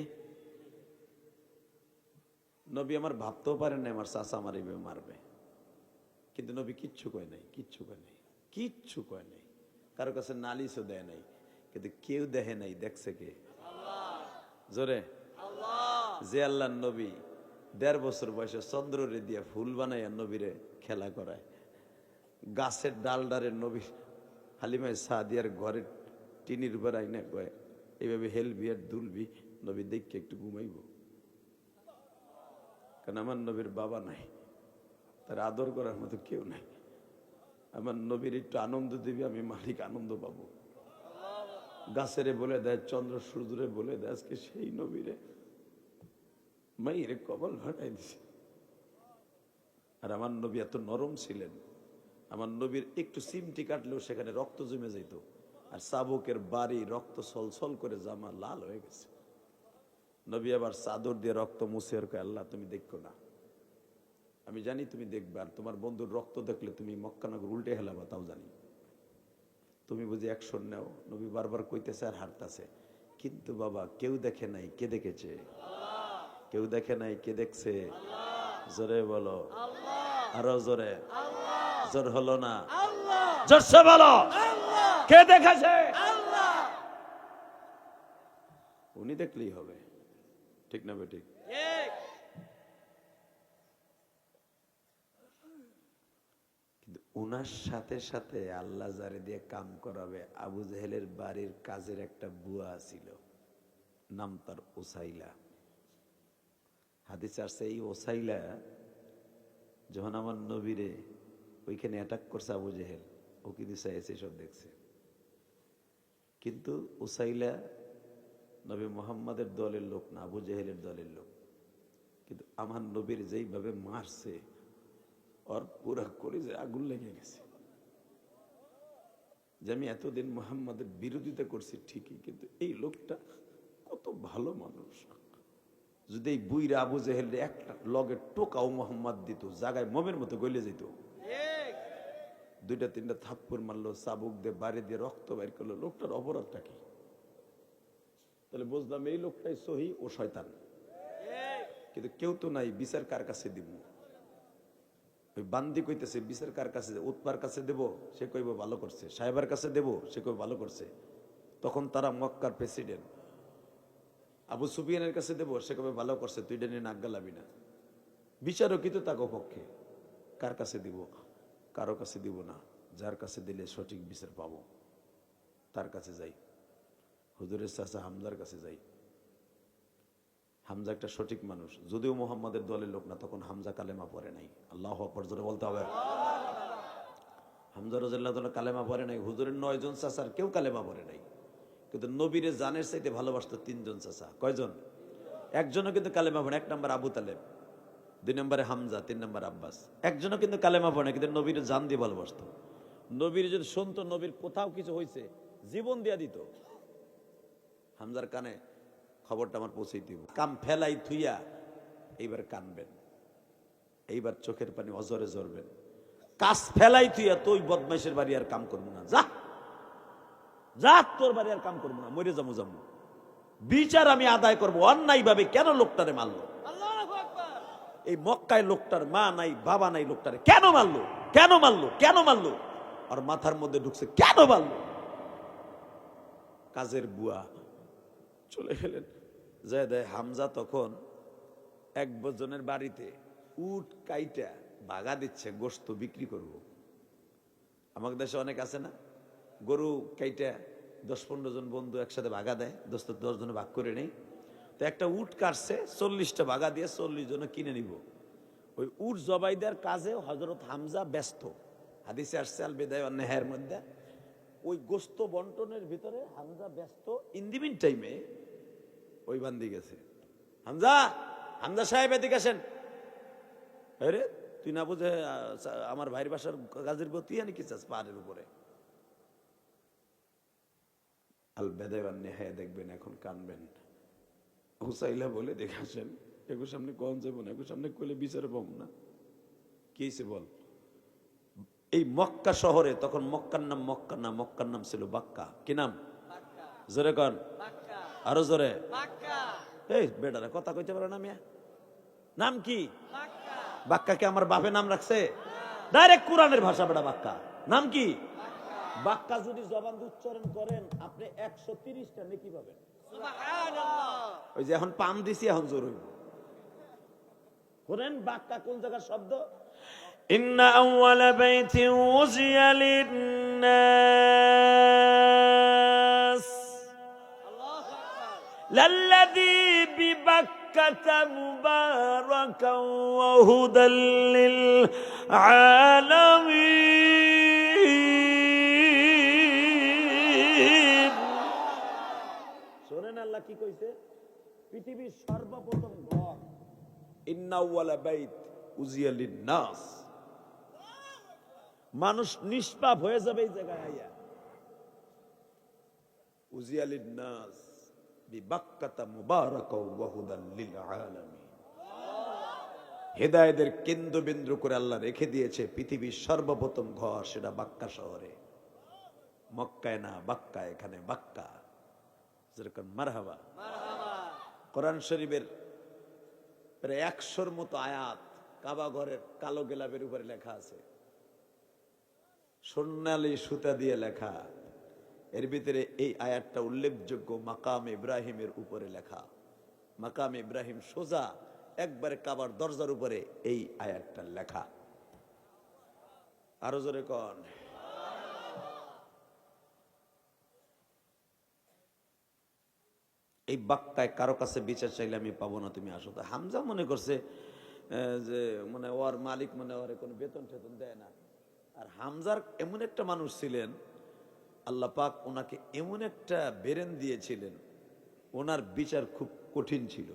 নবী আমার ভাবতেও পারেন না আমার চাচা আমার এইভাবে মারবে, কিন্তু নবী কিচ্ছু কয় নাই, কিচ্ছু কয় নাই, কিচ্ছু কয় নাই, কারো কাছে নালিশও দেয় নাই, কিন্তু কেউ দেখে নাই, দেখছে কে? জোরে যে আল্লাহ নবী ১.৫ বছর বয়সে চন্দ্ররে দিয়ে ফুল বানাইয়া নবীরে খেলা করায়, গাছের ডালডারে নবী হালিমায় সাদিয়ার ঘরের টিনির উপর আইনা কয় এইভাবে হেলবি আর দুলবি, নবী দেখকে একটু ঘুমাইব। কারণ আমার নবীর বাবা নাই, তার আদর করার মতো কেউ নাই। আমার নবীর একটু আনন্দ দিবি, আমি মালিক আনন্দ পাবো। গাছেরে বলে দেয়, চন্দ্র সূর্যরে বলে দেয়, আজকে সেই নবীরে মাইরে কবল ভাটাই দিছে। আর আমার নবী এত নরম ছিলেন, আমার নবীর একটু সিমটি কাটলেও সেখানে রক্ত জমে যেত, আর চাবুকের বাড়ি রক্ত ছলছল করে জামা লাল হয়ে গেছে। নবী আবার চাদর দিয়ে রক্ত মুছে আর কয়, আল্লাহ তুমি দেখো না, আমি জানি তুমি দেখবে, আর তোমার বন্ধুর রক্ত দেখলে তুমি মক্কানগর উল্টে হেলাবা, তাও জানি। তুমি বুঝি অ্যাকশন নাও। নবী বারবার কইতেছে আর হারতাছে, কিন্তু বাবা কেউ দেখে নাই, কে দেখেছে? কেউ দেখে নাই, কে দেখছে? জোরে বলো, আরো জোরে। জোর হলো না, জোরসে বলো, কে দেখেছে? উনি দেখলেই হবে, ঠিক না বেঠিক? কিন্তু উনার সাথে সাথে আল্লাহ যারে দিয়ে কাম করাবে, আবু জেহেলের বাড়ির কাজের একটা বুয়া ছিল, নাম তার ওসাইলা। হাদিসে আসছে এই ওসাইলা যখন আমার নবীরে ওইখানে অ্যাটাক করছে আবু জেহেল, ও কিন্তু চাইছে সব দেখছে। কিন্তু ওসাইলা নবী মুহাম্মাদের দলের লোক না, আবু জেহেলের দলের লোক। কিন্তু আমার নবীর যেইভাবে মারছে, ওর পুরা করে যে আগুন লেগে গেছে, যে আমি এতদিন মুহাম্মাদের বিরোধিতা করছি ঠিকই, কিন্তু এই লোকটা কত ভালো মানুষ। যদি এই বুইরা আবু জেহেল একটা লগে টোকাও মোহাম্মদ দিত, জায়গায় মমের মতো গলে যেত। 2-3টা থাপ্পড় মারলো, চাবুক দিয়ে বাড়ি দিয়ে রক্ত বাইর করলো, লোকটার অপরাধটা কি? তাহলে বুঝলাম এই লোকটাই সহি, ও শয়তান। কিন্তু কেউ তো নাই, বিচার কার কাছে দিব? ওই বান্দি কইতেছে বিচার কার কাছে? উৎপার কাছে দেব, সে কইব ভালো করছে। সাহেবের কাছে দেব, সে কইব ভালো করছে। তখন তারা মক্কার প্রেসিডেন্ট। আবু সুফিয়ানের কাছে দেব, সে কবে ভালো করছে, তুই এটা নিয়ে নাক গালাবি না। বিচারও কিন্তু তাকে পক্ষে। কার কাছে দিব? কারো কাছে দিব না, যার কাছে দিলে সঠিক বিচার পাবো তার কাছে যাই। হুজুরের চাচা হামজার কাছে যাই। হামজা একটা সঠিক মানুষ, যদিও মুহাম্মাদের দলের লোক না, তখন হামজা কালেমা পড়ে নাই। আল্লাহু আকবার জোরে বলতে হবে। হামজা রাদিয়াল্লাহু তাআলা কালেমা পড়ে নাই। হুজুরের 9 জন চাচার কেউ কালেমা পড়ে নাই, কিন্তু নবীরে জানের চাইতে ভালোবাসতো 3 জন চাচা। কয়জন? একজনও কিন্তু কালেমা পড়ে। 1 নম্বর আবু তালেব, 2 নম্বরে হামজা, 3 নম্বর আব্বাস। একজনও কিন্তু কালেমা পড়ে, কিন্তু নবীরে জান দিয়ে ভালোবাসতো। নবীর যদি শুনতো নবীর কোথাও কিছু হয়েছে, জীবন দিয়া দিত। হামজার কানে খবরটা আমার পৌঁছে দিব। কাম ফেলাই থুইয়া এইবার কানবেন, এইবার চোখের পানি অজরে ঝরবেন। কাজ ফেলাই থুইয়া তুই বদমাইশের বাড়ি আর কাম করবো না, যা যা, তোর বাড়ি আর কাম করবো না, মরে যাবো যাবো। বিচার আমি আদায় করবো অন্যায় ভাবে। কেন লোকটারে মারলো? এই মক্কায় লোকটার মা নাই, বাবা নাই, লোকটারে কেন মারলো? কেন মারলো? কেন মারলো? আর মাথার মধ্যে ঢুকছে কেন মারলো? কাজের বুয়া চলে গেলেন। যায় দেয় হামজা তখন এক বজনের বাড়িতে উট কাইটা বাগা দিচ্ছে, গোশত বিক্রি করব। আমাদের দেশে অনেক আছে না, গরু কাইটা 10-15 জন বন্ধু একসাথে বাগা দেয়, 10 জনে ভাগ করে নেই। তো একটা উট কাটছে, 40টা বাগা দিয়ে 40 জন কিনে নিব। ওই উট জবাই দেওয়ার কাজে হযরত হামজা ব্যস্ত। হাদিসে আসছে আল বিদায় ওয়ান নিহায়ের মধ্যে ওই গোস্ত বন্টনের ভিতরে হামজা ব্যস্ত। ইন দি মিন টাইমে ওই বান্দি গেছে, হামজা হামজা সাহেব এদিকে আসেন। আরে তুই না বুঝে আমার ভাইয়ের বাসার গাজীর বউ তুই আনি কি চাস পাহাড়ের উপরে? আল বিদায় ওয়ান নিহায়া দেখবেন, এখন কানবেন। হুসাইলা বলে দেখে আসেন, এগুর সামনে কন যাবো না, এগুর সামনে কইলে বিচারে পাবো না। কি হয়েছে বল? এই মক্কা শহরে তখন মক্কার নাম মক্কা না, মক্কার নাম ছিল বাক্কা। কি নাম? জোরে কন, আরো জোরে। এই বেটারা কথা কইতে পারে না মিয়া? নাম কি? বাক্কা। কে আমার বাপে নাম রাখছে? ডাইরেক্ট কোরআনের ভাষা বেটা বাক্কা। নাম কি? বাক্কা। যদি জবান উচ্চারণ করেন আপনি 130টা নেকি পাবেন। ওই যে এখন পাম দিছি, এখন জোর হইব। করেন বাক্কা কোন জায়গার শব্দ? ইন্না আউয়ালা বাইতিন উযিয়া লিন-নাস লাল্লাযী বিবাক্কাতা মুবারাকান ওয়া হুদাল লিল আলামিন। শোনেন আল্লাহ কি কইছে? পৃথিবীর সর্বপ্রথম ঘর, ইন্না আউয়ালা বাইত উযিয়া লিন-নাস। মানুষ নিষ্পাপ হয়ে যাবে এই জায়গায় আইয়া। উযিয়া লিন-নাস বিবাক্কাতা মুবারাকাও ওয়া হুদাল লিল আলামিন। হেদায়েতের কেন্দ্রবিন্দু করে আল্লাহ রেখে দিয়েছে পৃথিবীর সর্বপ্রথম ঘর, সেটা বাক্কা শহরে। মক্কায় না, বাক্কা। এখানে বাক্কা। যেরকম মারহাবা। কোরআন শরীফের প্রায় 100-র মতো আয়াত কাবা ঘরের কালো গেলাপের উপরে লেখা আছে, সোনালী সুতা দিয়ে লেখা। এর ভিতরে এই আয়াতটা উল্লেখযোগ্য, মাকাম ইব্রাহিমের উপরে লেখা। মাকাম ইব্রাহিম সোজা একবারে কাবার দরজার উপরে এই আয়াতটা লেখা। আরো জোরে কন। এই বাক্কায় কারো কাছে বিচার চাইলে আমি পাবো না, তুমি আসো। তো হামজা মনে করছে যে মানে ওর মালিক মানে ওর কোনো বেতন টেতন দেয় না। আর হামজার এমন একটা মানুষ ছিলেন, আল্লাহ পাক ওনাকে এমন একটা বেরেন দিয়েছিলেন, ওনার বিচার খুব কঠিন ছিল,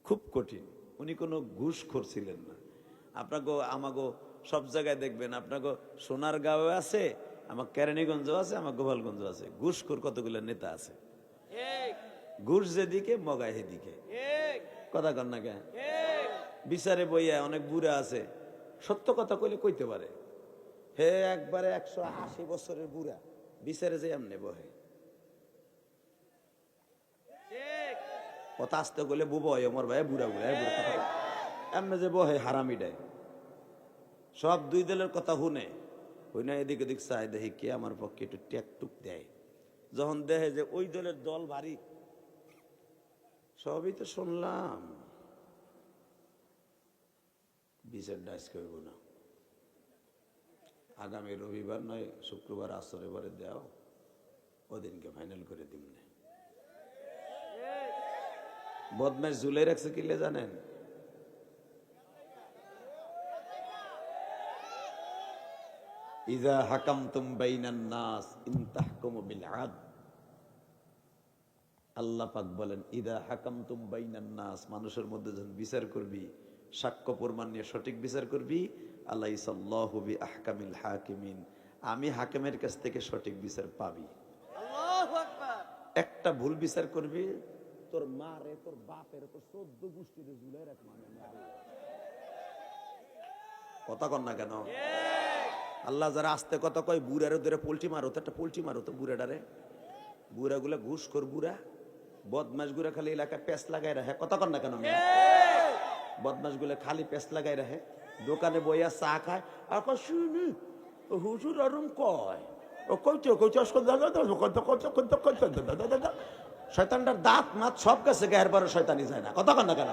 খুব কঠিন। উনি কোনো ঘুষখোর ছিলেন না। আপনাকে আমাগো সব জায়গায় দেখবেন, আপনাকে সোনারগাঁও আছে, আমার কেরানীগঞ্জ আছে, আমার গোপালগঞ্জ আছে, ঘুষখোর কতগুলো নেতা আছে। ঘুষ যেদিকে মগায় সেদিকে। কথা কন না কেন? বিচারে বইয়া অনেক বুড়া আছে, সত্য কথা কইলে কইতে পারে। হে একবারে 180 বছরের বুড়া বিচারে যে এমনি বহে, কথা আসতে গেলে বুবা হয় আমার ভাই, বুড়া বুড়া এমনি যে বহে হারামি দেয়। সব দুই দলের কথা শুনে, হই না এদিক ওদিক চাই, দেখি কে আমার পক্ষে একটু ট্যাকটুক দেয়। যখন দেখে যে ওই দলের দল ভারী, সবই তো শুনলাম, বিচার ডাইস করব না। আগামী রবিবার নয় শুক্রবার আসরে পরে দেও, ওদিনকে ফাইনাল করে দিব না। বদমাইশ ঝুলাই রাখছে কিলে জানেন? ইযা হাকামতুম বাইনান নাস ইন তাহকুমু বিল আদল। আল্লাহ পাক বলেন ইযা হাকামতুম বাইনান নাস, মানুষের মধ্যে যখন বিচার করবি, সাক্ষ্য প্রমাণ নিয়ে সঠিক বিচার করবি, আলাইসাল্লাহু বিআহকামিল হাকিমিন, আমি হাকিমের কাছ থেকে সঠিক বিচার পাবি। আল্লাহু আকবার। একটা ভুল বিচার করবি, তোর মারে, তোর বাপের, তোর 14 গোষ্ঠীতে ঝুলাই রাখবো। কথা কন না কেন? আল্লাহ যারা আস্তে কথা কয়, বুড়ারে ধরে পোল্ট্রি মারো, তো একটা পোল্ট্রি মারো তো বুড়াটারে। বুড়াগুলা ঘুষ কর, বুড়া বদমাস গুলা খালি এলাকায় পেস লাগাই রাখে। কথা কন না কেন? বদমাস গুলা খালি পেস লাগাই রাখে, দোকানে বইয়া চা খায় আর কয় শুনি হুজুর আরম কয় ও কইতে কইতে শয়তানটার দাঁত মাত সব কাছে গায়ের পরে শয়তানি যায় না। কথা কন না কেন?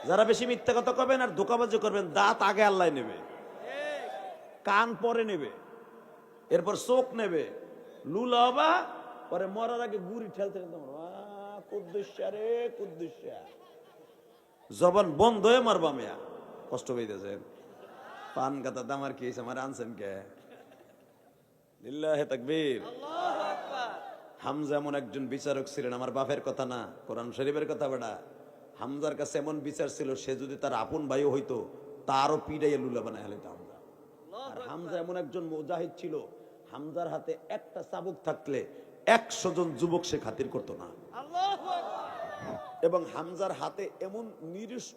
যারা বেশি মিথ্যা কথা কবেন আর ধোকাবাজি করবেন, দাঁত আগে আল্লাহ নেবে, কান পরে নেবে, এরপর চোখ নেবে, লুলা হবা, পরে মরার আগে গুড়ি ঠেলতে কুদ্দুসা রে কুদ্দুসা, জবান বন্ধ হয়ে মারবা মেয়া। কষ্ট পেয়েছেন? পান গাতা দামার কি হয়েছে আমার আনছেন কে? লিল্লাহে তাকবীর। আল্লাহু আকবার। হামজা এমন একজন বিচারক ছিলেন, আমার বাপের কথা না, কোরআন শরীফের কথা বেটা। হামজার কাছে এমন বিচার ছিল, সে যদি তার আপন ভাইও হইতো তারও পিড়াইয়া লুলা বানায় হলে হামজা। আর হামজা এমন একজন মুজাহিদ ছিল, হামজার হাতে একটা চাবুক থাকলে 100 জন যুবক সে খাতির করতো না। আল্লাহু আকবার। এবং হামজার হাতে এমন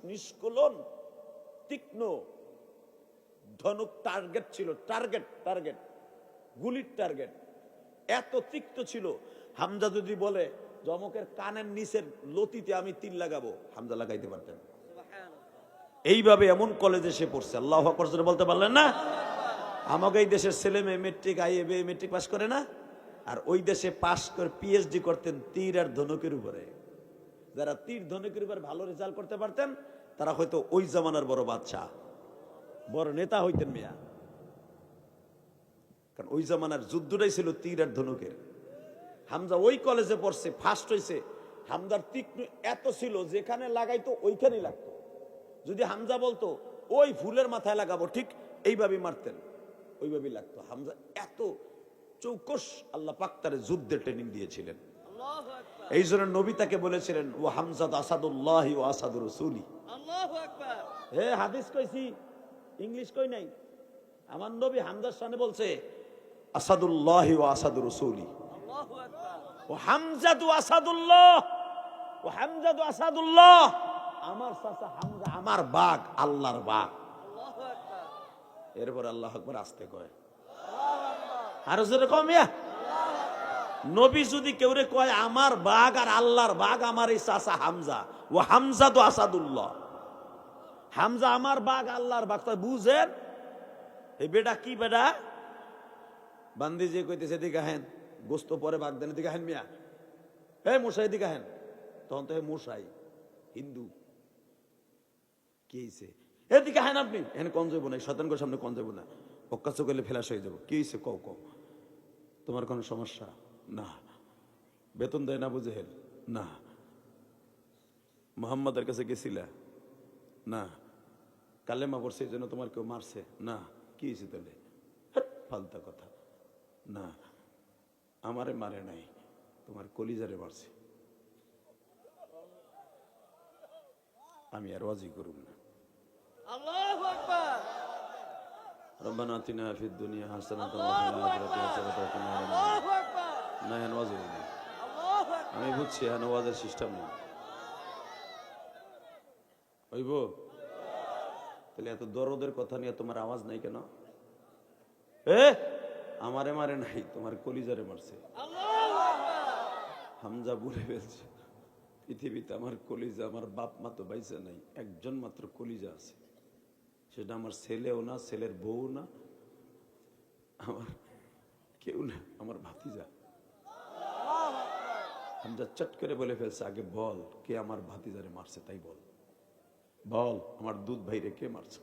নিষ্কলন তীক্ষ্ণ ধনুক টার্গেট ছিল, টার্গেট গুলির টার্গেট এত তিক্ত ছিল। হামজা যদি বলে জমকের কানের নিচের লতিতে আমি তীর লাগাবো, হামজা লাগাইতে পারতেন। এইভাবে এমন কলেজে সে পড়ছে। আল্লাহু আকবার জোরে বলতে পারলেন না? আমাকে এই দেশের ছেলে মেয়ে মেট্রিক আইএবে মেট্রিক পাস করে না, আর ওই দেশে পাস করে পিএইচডি করতেন তীর আর ধনুকের উপরে। যারা তীর ধনুকের উপর ভালো রেজাল্ট করতে পারতেন তারা হয়তো ওই জামানার বড় বাদশাহ, বড় নেতা হইতেন মিয়া। কারণ ওই জামানার যুদ্ধটাই ছিল তীর আর ধনুকের। হামজা ওই কলেজে পড়ছে, ফার্স্ট হয়েছে। হামজার তীক্ষ্ণ এত ছিল, যেখানে লাগাইতো ওইখানেই লাগতো। যদি হামজা বলতো ওই ফুলের মাথায় লাগাবো, ঠিক এইভাবেই মারতেন, ওইভাবেই লাগতো। হামজা এত চৌকস, আল্লাহ পাক তারে যুদ্ধের ট্রেনিং দিয়েছিলেন। আল্লাহু আকবার। এই জন্য নবী তাকে বলেছিলেন ও হামজা আসাদুল্লাহি ও আসাদুর রাসূলি। আল্লাহু আকবার। হে হাদিস কইছি, ইংলিশ কই নাই। আমার নবী হামজার সামনে বলছে আসাদুল্লাহি ও আসাদুর রাসূলি। আল্লাহু আকবার। ও হামজাতু আসাদুল্লাহ, ও হামজাতু আসাদুল্লাহ। আমার চাচা হামজা আমার বাঘ, আল্লাহর বাঘ। আল্লাহু আকবার। এরপর আল্লাহু আকবার আসতে কয়, আল্লাহু আকবার। আরো জোরে কম ইয়া। নবী যদি কেউরে কয় আমার বাঘ আর আল্লাহর বাঘ, আমার এই চাচা হামজা, ও হামজাতু আসাদুল্লাহ। হামজা আমার বাঘ, আল্লাহর বাঘ। তাই বুঝেন এই বেটা কি বেটা? বান্দি যে কইতেছে দিকে হেন গোস্ত পরে বাগদানের দিকে হেন মিয়া, হে মশাই দিকে হেন। তখন তো হে মশাই হিন্দু, কি হয়েছে এদিকে হেন আপনি এখানে কন যাবো না, শতাঙ্গর সামনে কন যাবো না, অক্কাচ করলে ফেলাস হয়ে যাবো। কি হয়েছে কও কও, তোমার কোনো সমস্যা? না। বেতন দেয় না বুঝে হেল? না। মোহাম্মদের কাছে গেছিলা? না। কালেমা পড়ছে এই জন্য তোমার কেউ মারছে? না। কি হয়েছে তাহলে? ফালতা কথা। না, আমারে মারে নাই, তোমার কলিজারে মারছে। আমি আর ওয়াজি করুম না। আল্লাহু আকবার। রব্বানা আতিনা ফিদ দুনিয়া হাসানাতাও ওয়া ফিল আখিরাতি হাসানাতাও ওয়া কিনা আযাবান নার। আল্লাহু আকবার। না হেন ওয়াজি নেই। আল্লাহু আকবার। আমি বুঝছি হেন ওয়াজের সিস্টেম নেই। হইব? তাহলে এত দরদের কথা নিয়ে তোমার আওয়াজ নাই কেন? আমারে মারে নাই, তোমার কলিজারে মারছে। আল্লাহু আকবার। হামজা বলে ফেলছে পৃথিবীতে আমার কলিজা, আমার বাপ মা তো বাইসা নাই, একজন মাত্র কলিজা আছে, সেটা আমার ছেলেও না, ছেলের বউ না, আমার কেউ না, আমার ভাতিজা। হামজা চট করে বলে ফেলছে আগে বল কে আমার ভাতিজারে মারছে, তাই বল। বল আমার দুধ ভাইরে কে মারছে,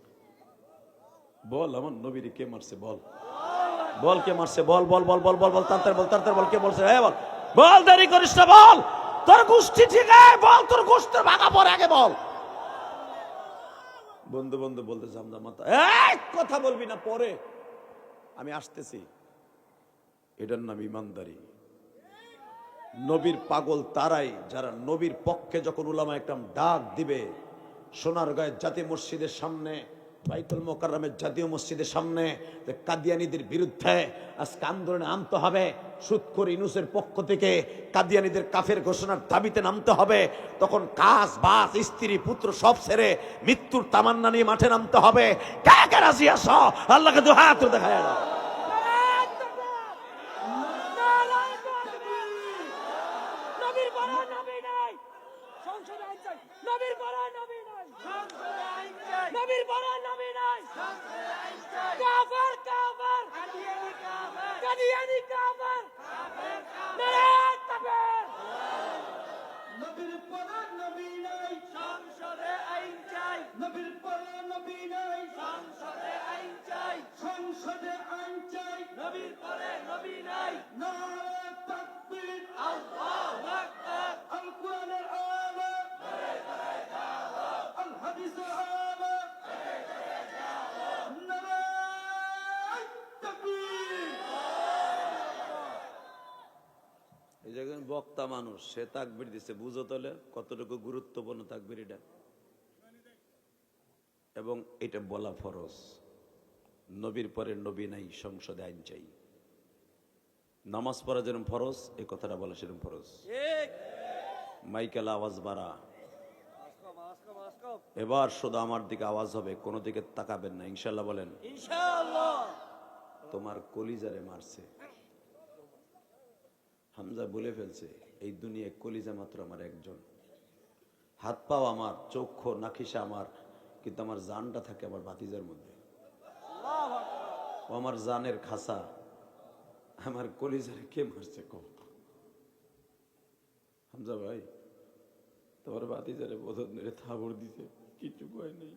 বল আমার নবীরে কে মারছে, বল বল কে মারছে, বল বল বল বল বল বল তাড়াতাড়ি বল, তাড়াতাড়ি বল কে বলছে, হ্যাঁ বল বল, দেরি করিস না, বল তোর গোষ্ঠী ঠিক আছে, বল তোর গোষ্ঠীর ভাগা পরে আগে বল। বন্ধু বন্ধু বলতে হামজা মাথা, এই কথা বলবি না, পরে আমি আসতেছি। এটার নাম ইমানদারি। নবীর পাগল তারাই যারা নবীর পক্ষে যখন উলামা একরাম ডাক দিবে, সোনারগাঁয়ের জাতীয় মসজিদের সামনে, বাইতুল মোকাররমের জাতীয় মসজিদের সামনে কাদিয়ানীদের বিরুদ্ধে আজকে আন্দোলনে নামতে হবে, সুদখোর ইউনূসের পক্ষ থেকে কাদিয়ানীদের কাফের ঘোষণার দাবিতে নামতে হবে, তখন কাজ বাস স্ত্রী পুত্র সব ছেড়ে মৃত্যুর তামান্না নিয়ে মাঠে নামতে হবে। কে কে রাজি আছো? আল্লাহকে দু হাত দেখায় দাও। নবীর পরে নবী নাই, সংসদে আইন চাই। নবীর পরে নবী নাই, সংসদে আইন চাই। নবীর পরে নবী নাই, সংসদে আইন চাই। কাফের কাফের, কাদিয়ানী কাফের, কাদিয়ানী কাফের, কাফের কাফের। নারে তাকবীর। নবীর পরে নবী নাই, সংসদে আইন চাই। নবীর পরে নবী নাই, সংসদে আইন চাই। সংসদে আইন চাই। নবীর পরে নবী নাই। নারে তাকবীর। আল্লাহু আকবার। আল কোরআনের আলো, নারে নারে দাও। আল হাদিসের আলো, নারে নারে দাও। নারে এই যে একজন বক্তা মানুষ, সে তাকবীর দিচ্ছে, বুঝো তাহলে কতটুকু গুরুত্বপূর্ণ তাকবীর এটা। এবং এটা বলা ফরজ, নবীর পরে নবী নাই, সংসদে আইন চাই। নামাজ পড়া যেরকম ফরজ, এই কথাটা বলা সেরকম ফরজ। মাইকেল আওয়াজ বাড়া, এবার শুধু আমার দিকে আওয়াজ হবে, কোনো দিকে তাকাবেন না, ইনশাল্লাহ বলেন। ইনশাআল্লাহ। তোমার কলিজারে মারছে, হামজা বলে ফেলছে এই দুনিয়ায় কলিজা মাত্র আমার একজন, হাত পাও আমার, চক্ষু নাখিসা আমার, কিন্তু আমার জানটা থাকে আমার ভাতিজার মধ্যে। ও আমার জানের খাসা, আমার কলিজারে কে মারছে কো? হামজা ভাই, তোমার ভাতিজারে বোধন মেরে থাবড় দিতে কিছু কয় নেই,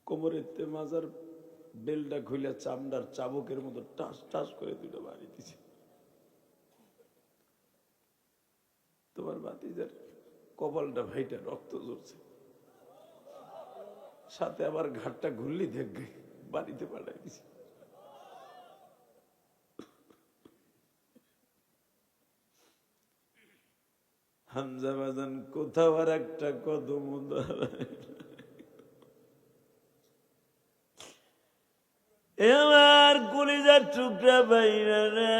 কোমরের তে মাজার বেলটা খুলে চামড়ার চাবুকের মতো টাস টাস করে দুটো বাড়ি দিছে। তোমার ভাতিজার কপালটা ভাইটা রক্ত ঝরছে, সাথে আবার ঘাটটা ঘুরলি দেখবে বাড়িতে পাঠাই দিছে। হামজা বাজান কোথাও আর একটা কদম আমার কলিজার টুকরা বাইরা রে,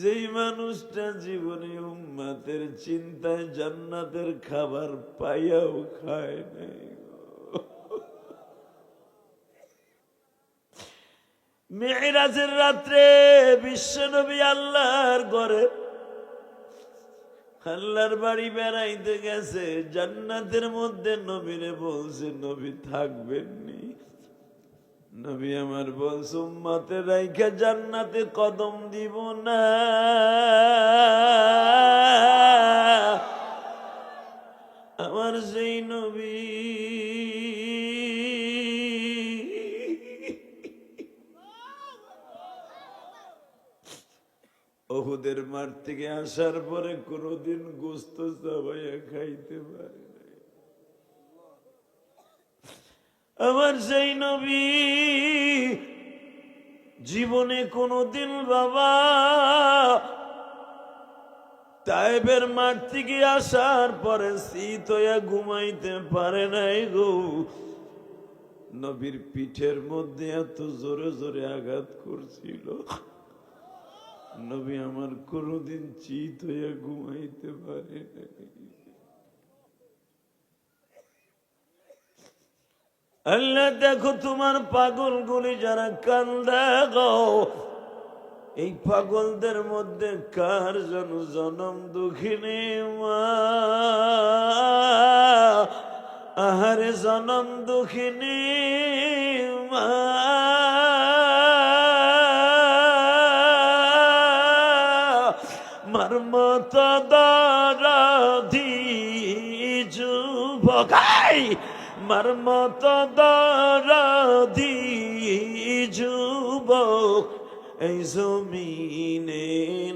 যেই মানুষটা জীবনে উম্মতের চিন্তায় জান্নাতের খাবার পাইয়াও খায় নাই, মেরাজের রাত্রে বিশ্বনবী আল্লাহর ঘরে, আল্লাহর বাড়ি বেড়াইতে গেছে, জান্নাতের মধ্যে নবীরে বলছে নবী থাকবেন নি। নবী আমার বলছে উম্মতের রাইখা জান্নাতে কদম দিব না, আমার সেই নবী ওহুদের মাঠ থেকে আসার পরে কোনদিন গোস্ত চাবাইয়া খাইতে পারে নাই। আমার সেই নবী জীবনে কোনদিন বাবা তায়েবের মাঠ থেকে আসার পরে শীত হইয়া ঘুমাইতে পারে নাই গো। নবীর পিঠের মধ্যে এত জোরে জোরে আঘাত করছিল, নবী আমার কোনদিন চিত হইয়া ঘুমাইতে পারে নাই। আল্লাহ দেখো তোমার পাগলগুলি যারা কান্দা গো, এই পাগলদের মধ্যে কার যেন জনম দুঃখিনী মা, আহারে জনম দুঃখিনী মা, মার মত দরদি যুবকাই, মার মত দরদি যুবক এই জমিনে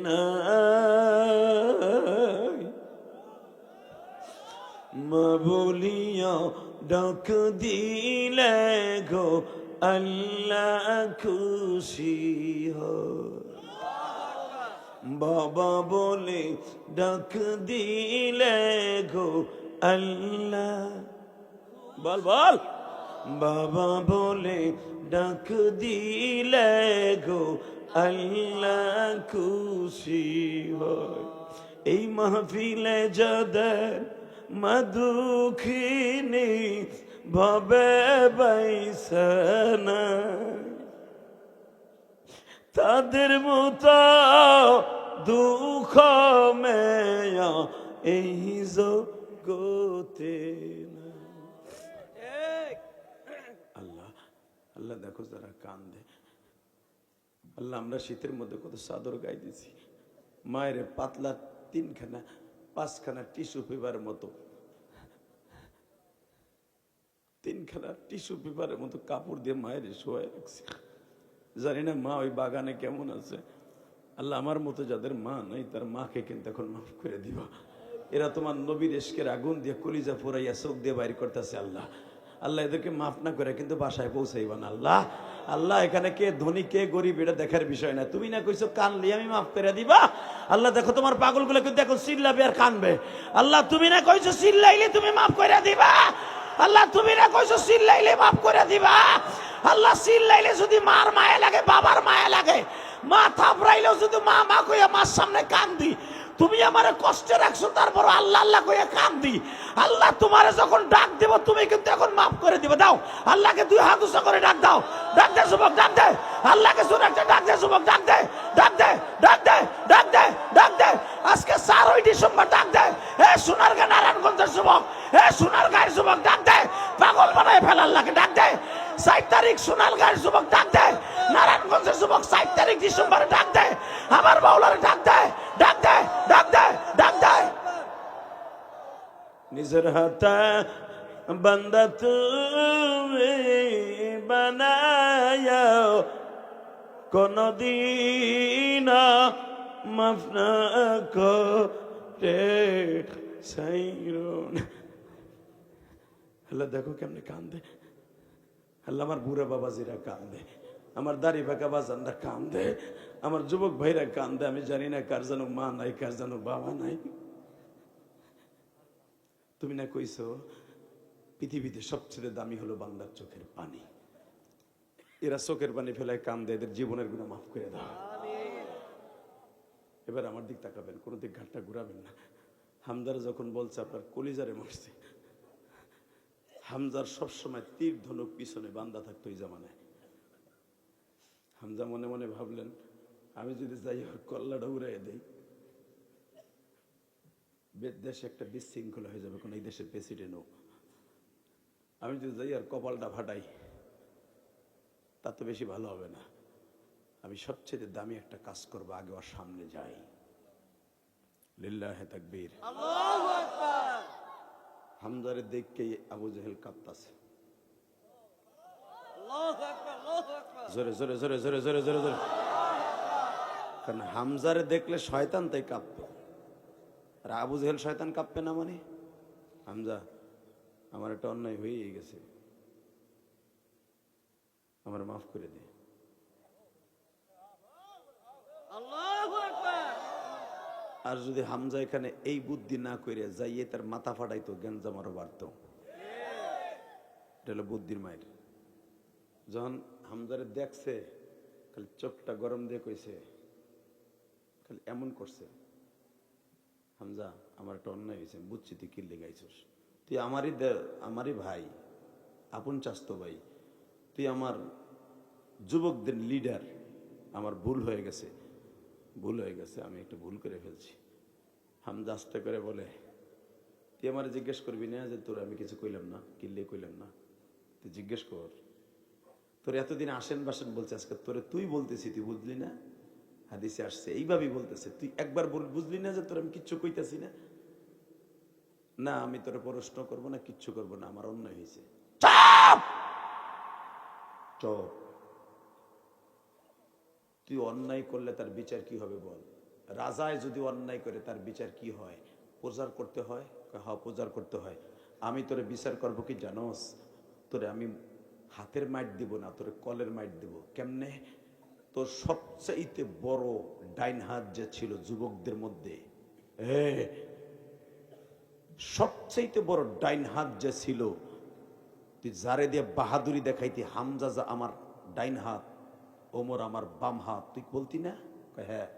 নাই, মা বলিয়া ডাক দিলে গো আল্লাহ খুশি হয়, বাবা বলে ডাক দিলে গো আল্লাহ, বল বল, বাবা বলে ডাক দিলে গো আল্লাহ খুশি হয়। এই মাহফিলে যাদের মধুখিনী ভবে বাইসানা, তাদের মতো দুঃখ মেয়া এই জগতে না। আল্লাহ আল্লাহ দেখো যারা কান্দে, আল্লাহ আমরা শীতের মধ্যে কত চাদর গাই দিছি, মায়ের পাতলা 3খানা 5খানা টিস্যু পেপারের মতো, 3খানা টিস্যু পেপারের মতো কাপড় দিয়ে মায়ের শোয়াই রাখছি। জানি না মা ওই বাগানে কেমন আছে। আল্লাহ আমার মতো যাদের মা নাই তার মাকে কিন্তু এখন মাফ করে দিবা। এরা তোমার নবীর ইশকের আগুন দিয়ে কলিজা পোড়াইয়া চোখ দিয়ে বাইর করতেছে। আল্লাহ আল্লাহ এদেরকে মাফ না করে কিন্তু বাসায় পৌঁছাইবা না আল্লাহ। আল্লাহ এখানে কে ধনী কে গরিব এটা দেখার বিষয় না, তুমি না কইছো কানলি আমি মাফ করে দিবা। আল্লাহ দেখো তোমার পাগলগুলো কিন্তু দেখো চিল্লাবে আর কানবে। আল্লাহ তুমি না কইছো চিল্লাইলে তুমি মাফ করে দিবা। আল্লাহ তুমি না কইছো চিল্লাইলে মাফ করে দিবা। আল্লাহ চিল্লাইলে যদি মার মায়া লাগে বাবার মায়া লাগে, মা থাপড়াইলেও যদি মা মা কইয়া মার সামনে কান্দি, তুমি আমারে কষ্টে রাখছো তারপর আল্লাহ আল্লাহ কইয়া কান্দি। আল্লাহ তোমারে যখন ডাক দেব তুমি কিন্তু এখন মাফ করে দিবে। দাও আল্লাহকে দুই হাত উঁচা করে ডাক দাও, ডাক দে যুবক ডাক দে, আল্লাহকে শুনে একটা ডাক দে যুবক, ডাক দে ডাক দে ডাক দে ডাক দে ডাক দে। আজকে 4 ডিসেম্বর ডাক দে, এ সোনারগাঁ নারায়ণগঞ্জের যুবক, এ সোনারগাঁয়ের যুবক ডাক দে, পাগল বানায় ফেল আল্লাহকে ডাক দে। 4 তারিখ সোনারগাঁয়ের যুবক ডাক দে, নারায়ণগঞ্জের যুবক 4 তারিখ ডিসেম্বরে ডাক দে, আমার বাউলারে ডাক দে ডাক দে ডাক দে ডাক দে। নিজের হাতে বান্দা তুমি বানায়া কোনদিন মাফ না করে সাইরুন। আল্লাহ দেখো কেমনে কান্দে। আল্লাহ আমার বুড়া বাবাজিরা কান্দে, আমার দাড়ি বাঁকা বাজানরা কান্দে, আমার যুবক ভাইরা কান্দে। আমি জানি না কার যেন মা নাই কার যেন বাবা নাই। তুমি না কইছো পৃথিবীতে সবচেয়ে দামি হলো বান্দার চোখের পানি। এরা চোখের পানি ফেলায় কান্দে, এদের জীবনের গুনাহ মাফ করে দাও। এবার আমার দিক তাকাবেন, কোনো দিক ঘাটটা ঘুরাবেন না। হামজার যখন বলছে আপনার কলিজারে মরছে, হামজার সবসময় তীর ধনুক পিছনে বান্দা থাকতো এই জামানায়। হামজা মনে মনে ভাবলেন আমি যদি যাই ওর কল্লাটা উড়াই দেই, দেশে একটা বিশৃঙ্খলা হয়ে যাবে, কোন এই দেশের প্রেসিডেন্টও। আমি যদি যাই আর কপালটা ফাটাই তা তো বেশি ভালো হবে না। আমি সবচেয়ে দামি একটা কাজ করবো, আগে ওর সামনে যাই। লিল্লাহে তাকবীর, আল্লাহু আকবার। হামজারে দেখকে আবু জেহেল কাঁপতাছে। জোরে জোরে জোরে জোরে জোরে জোরে জোরে, কারণ হামজারে দেখলে শয়তান তাই কাঁপবে, আর আবু জেহেল শয়তান কাঁপবে না মানে? হামজা আমার একটা অন্যায় হয়ে গেছে, আমার মাফ করে দে। আর যদি হামজা এখানে এই বুদ্ধি না করে যাইয়ে তার মাথা ফাটাইতো, গেঞ্জাম আরো বাড়তো। এটা হলো বুদ্ধির মায়ের। যখন হামজারে দেখছে খালি চোখটা গরম দিয়ে কইছে, খালি এমন করছে, হামজা আমার একটা অন্যায় হয়েছে, বুঝছি তুই কিল্লে গাইছিস, তুই আমারই ভাই, আপন চাস্তো ভাই, তুই আমার যুবকদের লিডার, আমার ভুল হয়ে গেছে, ভুল হয়ে গেছে, আমি একটা ভুল করে ফেলছি। হামজা আস্তে করে বলে, তুই আমার জিজ্ঞেস করবি না যে তোর আমি কিছু কইলাম না, কিল্লে কইলাম না, তুই জিজ্ঞেস কর। তোর এতদিন আসেন বাসেন বলছে, আজকে তোরে তুই বলতেছি, তুই বুঝলি না? হাদিসে আসছে এইভাবেই বলতেছে, তুই একবার বুঝলি না যে তোর আমি কিচ্ছু কইতাছি না? না আমি তোরে প্রশ্ন করবো না, কিচ্ছু করবো না, আমার অন্যায় হয়েছে। চুপ। তুই অন্যায় করলে তার বিচার কি হবে বল? রাজায় যদি অন্যায় করে তার বিচার কি হয়? প্রচার করতে হয়? হ্যাঁ প্রচার করতে হয়। আমি তোরে বিচার করবো কি জানোস? তোরে আমি হাতের মাইট দিব না, তোরে কলের মাইট দিব। কেমনে? তোর সবচাইতে বড় ডাইন হাত যে ছিল যুবকদের মধ্যে, সবচাইতে বড় ডাইন হাত যে ছিল, তুই যারে দিয়ে বাহাদুরি দেখাইতি, হামজা যা আমার ডাইন হাত, ওমর আমার বাম হাত, তুই বলতি না? হ্যাঁ,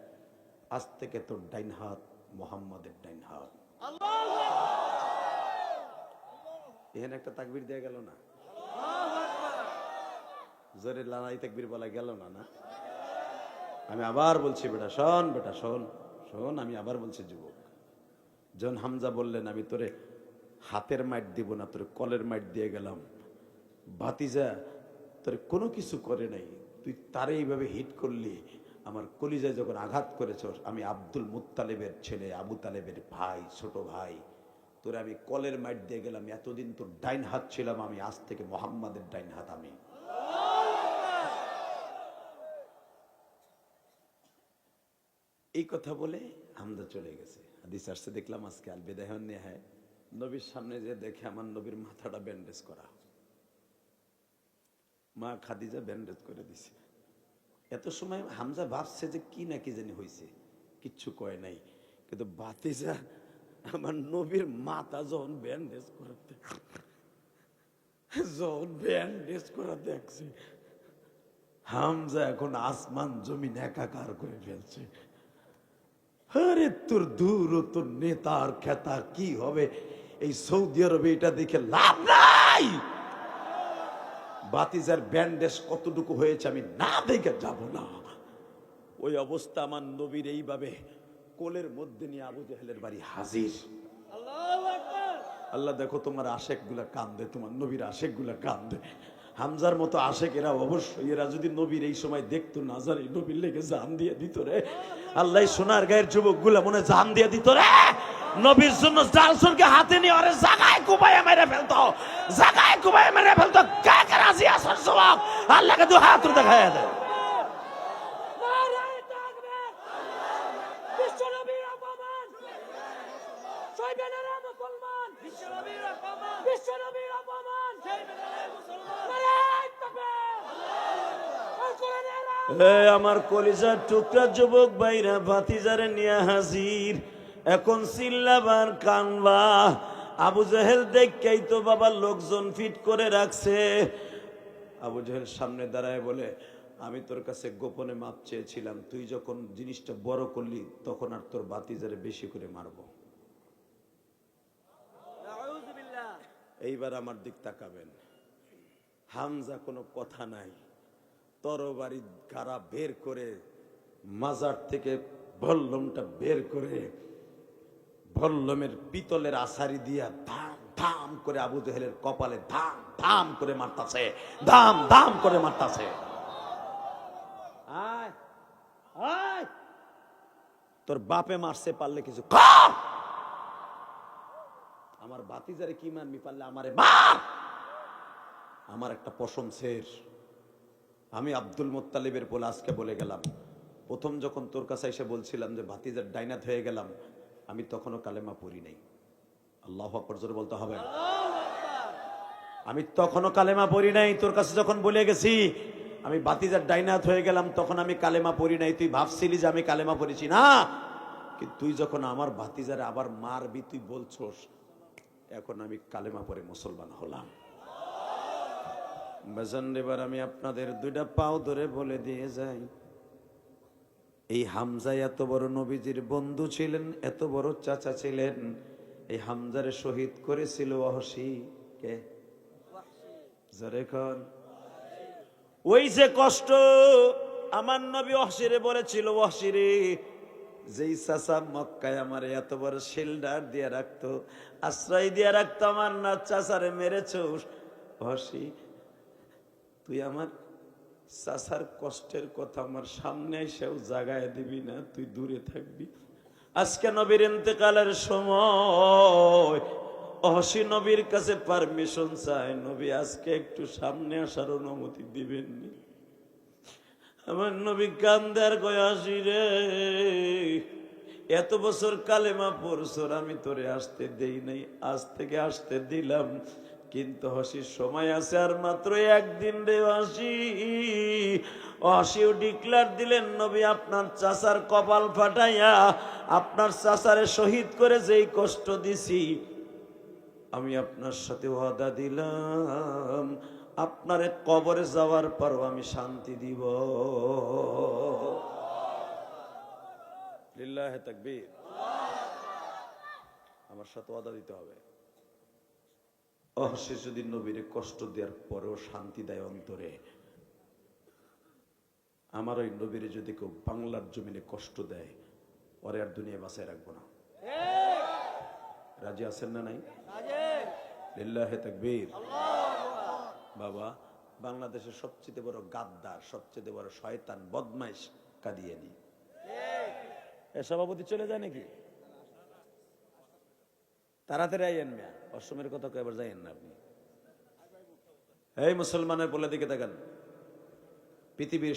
আজ থেকে তোর ডাইন হাত মুহাম্মাদের ডাইন হাত। এখানে একটা তাকবীর দেয়া গেল না? জোরে লানাই তাকবীর বলা গেল না? না, আমি আবার বলছি বেটা শোন, বেটা শোন শোন, আমি আবার বলছি যুবক, যখন হামজা বললেন আমি তোরে হাতের মাইট দিব না, তোরে কলের মাইট দিয়ে গেলাম, ভাতিজা তোরে কোনো কিছু করে নাই, তুই তারে এইভাবে হিট করলি, আমার কলিজায় যখন আঘাত করেছ, আমি আব্দুল মুত্তালিবের ছেলে, আবু তালেবের ভাই, ছোট ভাই, তোরে আমি কলের মাইট দিয়ে গেলাম, এতদিন তোর ডাইন হাত ছিলাম আমি, আজ থেকে মুহাম্মাদের ডাইন হাত আমি। এই কথা বলে হামজা চলে গেছে। হাদিস আসছে দেখলাম আজকে আল বিদায় নিয়ে, হ্যাঁ, নবীর সামনে যে দেখে আমার নবীর মাথাটা ব্যান্ডেজ করা, মা খাদিজা ব্যান্ডেজ করে দিছে। এত সময় হামজা ভাবছে যে কি না কি জানি হয়েছে, কিচ্ছু কয় নাই। কিন্তু ভাতিজা আমার নবীর মাথা যখন ব্যান্ডেজ করা দেখছে, হামজা এখন আসমান জমিন একাকার করে ফেলছে। আরে তোর দূর, তোর নেতার খেতা কি হবে এই সৌদি আরবে, এটা দেখে লাভ নাই। বাতিজার ব্যান্ডেজ কতটুকু হয়েছে আমি না দেখে যাব না। ওই অবস্থা আমার নবীর এইভাবে কোলের মধ্যে নিয়ে আবু জাহেলের বাড়ি হাজির। আল্লাহ দেখো তোমার আশেক গুলা কান্দে, তোমার নবীর আশেক গুলা কান্দে। হামজার মতো আশেক এরা অবশ্যই, এরা যদি নবীর এই সময় দেখতো না জানি নবীর লেগে জান দিয়ে দিত রে। আল্লাহ সোনার গায়ের যুবক গুলা মনে জান দিয়ে দিত রে নবীর জন্য। জালসুরকে হাতে নিয়ে ওরে জাগায় কুবাইয়া মেরে ফেলতো, জাগায় কুবাইয়া মেরে ফেলতো। কে কে রাজি আছেন যুবক? আল্লাহকে দু হাত দেখায় দেয়। নারায়ে তাকবীর! বিশ্বনবীর অপমান! সইবে না রে মুসলমান! বিশ্বনবীর অপমান! বিশ্বনবীর অপমান! সইবে না রে মুসলমান! নারায়ে তাকবীর! আমার কলিজার টুকরা যুবক ভাইরা ভাতিজারে নিয়ে হাজির। এখন চিল্লাবার কানবা। আবু জাহেল দেখেই তো বাবা লোকজন ফিট করে রাখছে। আবু জাহেল সামনে দাঁড়ায় বলে, আমি তোর কাছে গোপনে মাপ চেয়েছিলাম, তুই যখন জিনিসটা বড় করলি তখন আর তোর ভাতিজারে বেশি করে মারবো। এইবার আমার দিক তাকাবেন। হামজা কোনো কথা নাই, তরবারি গাড়া বের করে মাজার থেকে ভল্লমটা বের করে ভল্লমের পিতলের আসারি দিয়া ধাম ধাম করে আবু জাহেলের কপালে ধাম ধাম করে মারতাছে, ধাম ধাম করে মারতাছে। আয় আয়, তোর বাপে মারছে, পারলে কিছু কর। আমার ভাতিজারে কি মারবি, পারলে আমারে মার। আমার একটা পশম শের। আমি আব্দুল মুত্তালিবের বলে আজকে বলে গেলাম, প্রথম যখন তোর কাছে এসে বলছিলাম যে ভাতিজার ডাইনাত হয়ে গেলাম, আমি তখনও কালেমা পড়ি নাই। আল্লাহু আকবার জোরে বলতে হবে। আমি তখনও কালেমা পড়ি নাই। তোর কাছে যখন বলে গেছি আমি ভাতিজার ডাইনাত হয়ে গেলাম, তখন আমি কালেমা পড়ি নাই। তুই ভাবছিলি যে আমি কালেমা পড়েছি না, কিন্তু তুই যখন আমার ভাতিজারে আবার মারবি তুই বলছস, এখন আমি কালেমা পড়ে মুসলমান হলাম। এবার আমি আপনাদের দুইটা পাও ধরে বলে দিয়ে যাই, এই হামজা এত বড় নবীজির বন্ধু ছিলেন, এত বড় চাচা ছিলেন। এই হামজারে শহীদ করেছিল ওয়াহশী। কে? জোরে কোন? ওই যে কষ্ট আমার নবী ওয়াহশীরে বলেছিল, ওয়াহশী রে, যেই চাচা মক্কায় আমার এত বড় শিলডার দিয়ে রাখতো, আশ্রয় দিয়ে রাখতো, আমার না চাচারে মেরেছোস। ওয়াহশী, তুই আমার চাচার কষ্টের কথা আমার সামনে এসেও জাগায় দিবি না, তুই দূরে থাকবি। আজকে নবীর ইন্তেকালের সময় ওয়াহশী নবীর কাছে পারমিশন চায়, নবী আজকে একটু সামনে আসার অনুমতি দিবেননি। আমার নবী কান্দে আর কয়, ওয়াহশী রে, এত বছর কালেমা পড়ছর, আমি তোরে আসতে দেই নাই, আজ থেকে আসতে দিলাম। কিন্তু ওয়াহশীর সময় আছে আর মাত্র একদিন রে ওয়াহশী। ওয়াহশীও ডিক্লার দিলেন, নবী আপনার চাচার কপাল ফাটাইয়া আপনার চাচারে শহীদ করে যেই কষ্ট দিছি, আমি আপনার সাথে ওয়াদা দিলাম আপনারে কবরে যাওয়ার পরও আমি শান্তি দিব। লিল্লাহে তাকবীর। আমার সাথে ওয়াদা দিতে হবে। ওয়াহশী যদি নবীরে কষ্ট দেওয়ার পরেও শান্তি দেয় অন্তরে, আমার ওই নবীরে যদি কেউ বাংলার জমিনে কষ্ট দেয়, ওরে আর দুনিয়া বাঁচায় রাখবো না। রাজি আছেন না নাই? লিল্লাহে তাকবীর। বাবা, বাংলাদেশের সবচেয়ে বড় গাদ্দার, সবচেয়ে বড় শয়তান, বদমাইশ কাদিয়ানী। এর সভাপতি চলে যায় নাকি? তাড়াতাড়ি আইয়েন মিয়া, অসমের কথা কয়েবার যাইয়েন না আপনি। এই মুসলমানের বলে দিকে দেখেন, পৃথিবীর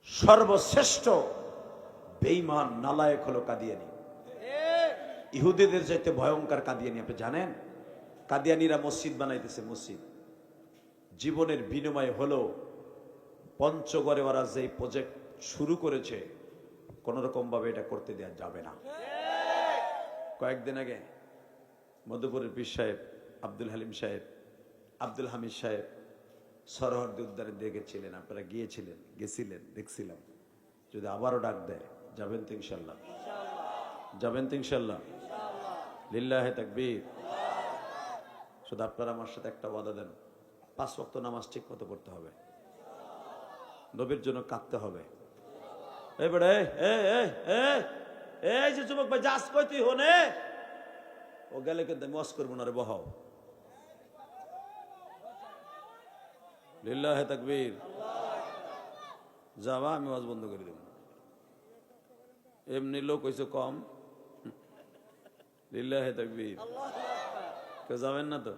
সর্বশ্রেষ্ঠ বেঈমান নালায়েক হলো কাদিয়ানী। ইহুদিদের চাইতে ভয়ঙ্কর কাদিয়ানী। আপনি জানেন? কাদিয়ানীরা মসজিদ বানাইতেছে, মসজিদ জীবনের বিনিময় হলো পঞ্চগড়ে ওরা যে প্রজেক্ট শুরু করেছে কোন রকম ভাবে এটা করতে দেওয়া যাবে না। কয়েকদিন আগে মধুপুরের পীর সাহেব আব্দুল হালিম সাহেব, আব্দুল হামিদ সাহেব সরহরদি উদ্যানে দেখেছিলেন, আপনারা গেছিলেন, দেখছিলাম। যদি আবারও ডাক দেয় যাবেন তো ইনশাল্লাহ? যাবেন তো ইনশাল্লাহ? লিল্লাহে তাকবীর। শুধু আপনারা আমার সাথে একটা ওয়াদা দেন, 5 ওয়াক্ত নামাজ ঠিক মতো পড়তে হবে, নবীর জন্য কাঁদতে হবে। এই যে যুবক ভাই যাস কই তুই হনে, ও গেলে কিন্তু আমি ওয়াজ করবো না রে, বহাও। লিল্লাহে তাকবীর। যাবা আমি ওয়াজ বন্ধ করে দেব। এমনি লোক হইছে কম। লিল্লাহে তাকবীর। কেউ যাবেন না তো?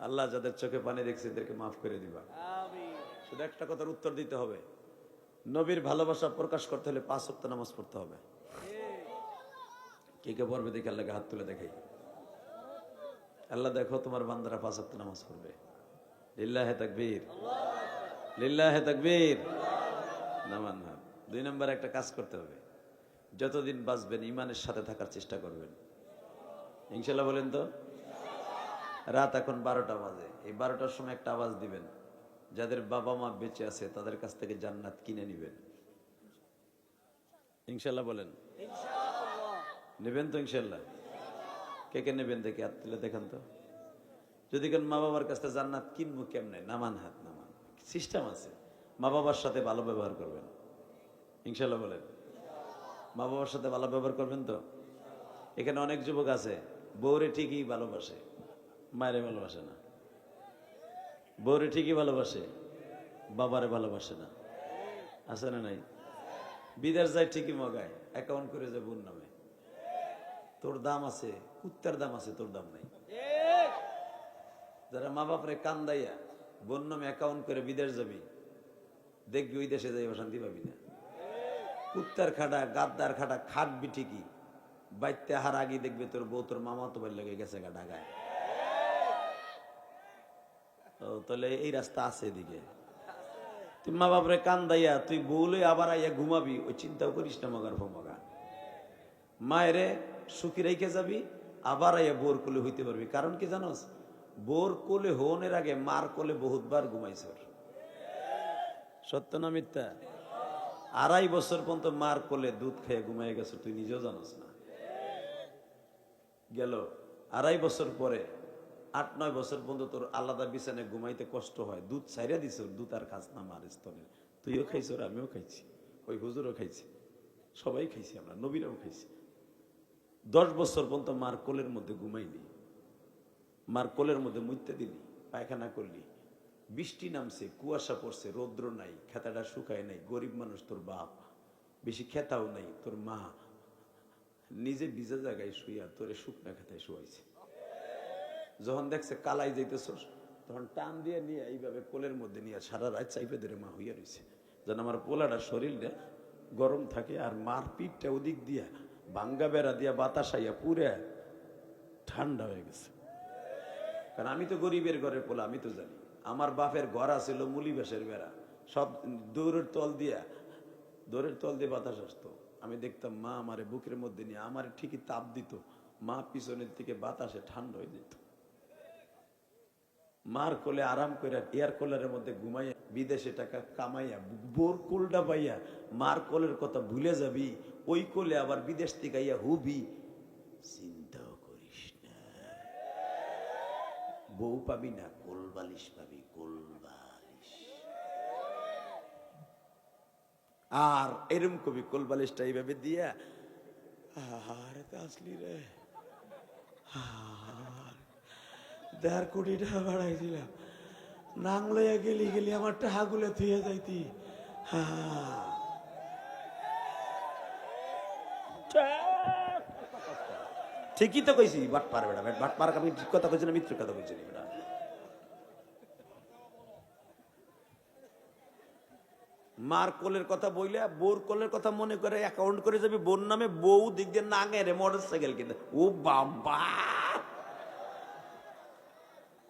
আল্লাহ যাদের চোখে পানি দেখছে এদেরকে মাফ করে দিবা। শুধু একটা কথার উত্তর দিতে হবে, নবীর ভালোবাসা প্রকাশ করতে হলে 5 ওয়াক্ত নামাজ পড়তে হবে। কে কে পড়বে দেখে আল্লাহকে হাত তুলে দেখাই। আল্লাহ দেখো তোমার বান্দারা 5 ওয়াক্ত নামাজ পড়বে। লিল্লাহে তাকবীর, লিল্লাহে তাকবীর। নামান হাত। 2 নম্বর একটা কাজ করতে হবে, যতদিন বাঁচবেন ইমানের সাথে থাকার চেষ্টা করবেন। ইনশাল্লাহ বলেন তো? রাত এখন 12টা বাজে, এই 12টার সময় একটা আওয়াজ দিবেন, যাদের বাবা মা বেঁচে আছে তাদের কাছ থেকে জান্নাত কিনে নিবেন। ইনশাল্লাহ বলেন? নেবেন তো ইনশাল্লাহ? কে কে নেবেন দেখে হাত তুলে দেখান তো। যদি কোন মা বাবার কাছ থেকে জান্নাত কিনবো কেমনে? নামান হাত, নামান। সিস্টেম আছে, মা বাবার সাথে ভালো ব্যবহার করবেন। ইনশাল্লাহ বলেন? মা বাবার সাথে ভালো ব্যবহার করবেন তো? এখানে অনেক যুবক আছে বউরে ঠিকই ভালোবাসে, মায়েরে ভালোবাসে না। বউরে ঠিকই ভালোবাসে, বাবারে ভালোবাসে না। আছে না নাই? বিদেশ যায় ঠিকই মগায়, অ্যাকাউন্ট করে যায় বোন নামে। তোর দাম আছে, কুত্তার দাম আছে, তোর দাম নাই। যারা মা বাপরে কান্দাইয়া বোন নামে অ্যাকাউন্ট করে বিদেশ যাবি, দেখবি ওই দেশে যাই শান্তি পাবি না। কুত্তার খাটা, গাদ্দার খাটা খাটবি ঠিকই, বাইতে হার আগে দেখবে তোর বউ তোর মামা তো বাড়ি লেগে গেছে গা ঢাকায়। তাহলে এই রাস্তা আছে এদিকে। তুই মা বাপরে কান্দাইয়া তুই বউলে আবার আইয়া ঘুমাবি, ওই চিন্তাও করিস না। মগার ফমগা মায়েরে সুখী রেখে যাবি, আবার আইয়া বোর কোলে হইতে পারবি। কারণ কি জানোস? বোর কোলে হনের আগে মার কোলে বহুতবার ঘুমাইছ। সত্য না মিথ্যা? 2.5 বছর পর্যন্ত মার কোলে দুধ খেয়ে ঘুমাই গেছ, তুই নিজেও জানোস না। গেল 2.5 বছর পরে 8-9 বছর পর্যন্ত তোর আলাদা বিছানায় ঘুমাইতে কষ্ট হয়, দুধ ছাইরা দিছ, দুধ আর খাস না মার স্তনে। তুইও খাইছ, আমিও খাইছি, ওই হুজুরও খাইছি, সবাই খাইছি, আমরা নবীরাও খাইছি। 10 বছর পর্যন্ত মার কোলের মধ্যে ঘুমাইলি, মার কোলের মধ্যে মুইতে দিলি, পায়খানা করলি, বৃষ্টি নামছে, কুয়াশা পড়ছে, রৌদ্র নাই, খেতাটা শুকায় নাই, গরিব মানুষ তোর বাপ, বেশি খেতাও নাই, তোর মা নিজে ভিজা জায়গায় শুইয়া তোরে শুকনা খেতায় শুয়াইছে। যখন দেখছে কালাই যাইতেছস, তখন টান দিয়ে নিয়ে এইভাবে কোলের মধ্যে নিয়ে সারা রাত চাইপে ধরে মা হইয়া রয়েছে, যেন আমার পোলাটা শরীরে গরম থাকে। আর মার পিঠটা ওদিক দিয়া ভাঙ্গা বেড়া দিয়া বাতাস আইয়া পুরে ঠান্ডা হয়ে গেছে। কারণ আমি তো গরিবের ঘরের পোলা, আমি তো জানি। আমার বাপের ঘর আছিল মুলি বেশের বেড়া, সব দৌড়ের তল দিয়ে বাতাস আসতো। আমি দেখতাম মা আমারে বুকের মধ্যে নিয়ে আমারে ঠিকই তাপ দিত, মা পিছনের দিকে বাতাসে ঠান্ডা হয়ে যেত। মার কোলে আরাম করে এয়ার কুলারের মধ্যে ঘুমাইয়া বিদেশে টাকা কামাইয়া বোর কোলটা পাইয়া মার কোলের কথা ভুলে যাবি, ওই কোলে আবার বিদেশ থেকে আইয়া হুবি, চিন্তাও করিস না। বউ পাবি না, কোল বালিশ পাবি, কোল বালিশ। আর এরম কবি কোল বালিশটা এইভাবে দিয়া, আরে আসলি রে, দেড় কোটি টাকা বাড়াইছিলাম, নাং লইয়া গেলি আমার টাকাগুলো থুয়ে যাইতি। ঠিকই তো কইছি, বাট পার বেড়া, বাট পার। আমি ঠিক কথা কইছি না মিত্র কথা কইছি বেড়া? মার কোলের কথা বইলে বোর কোলের কথা মনে করে অ্যাকাউন্ট করে যাবি, বোর নামে বউ দিক দিয়ে নাঙে রে মোটর সাইকেল কিনে। ও বাবা,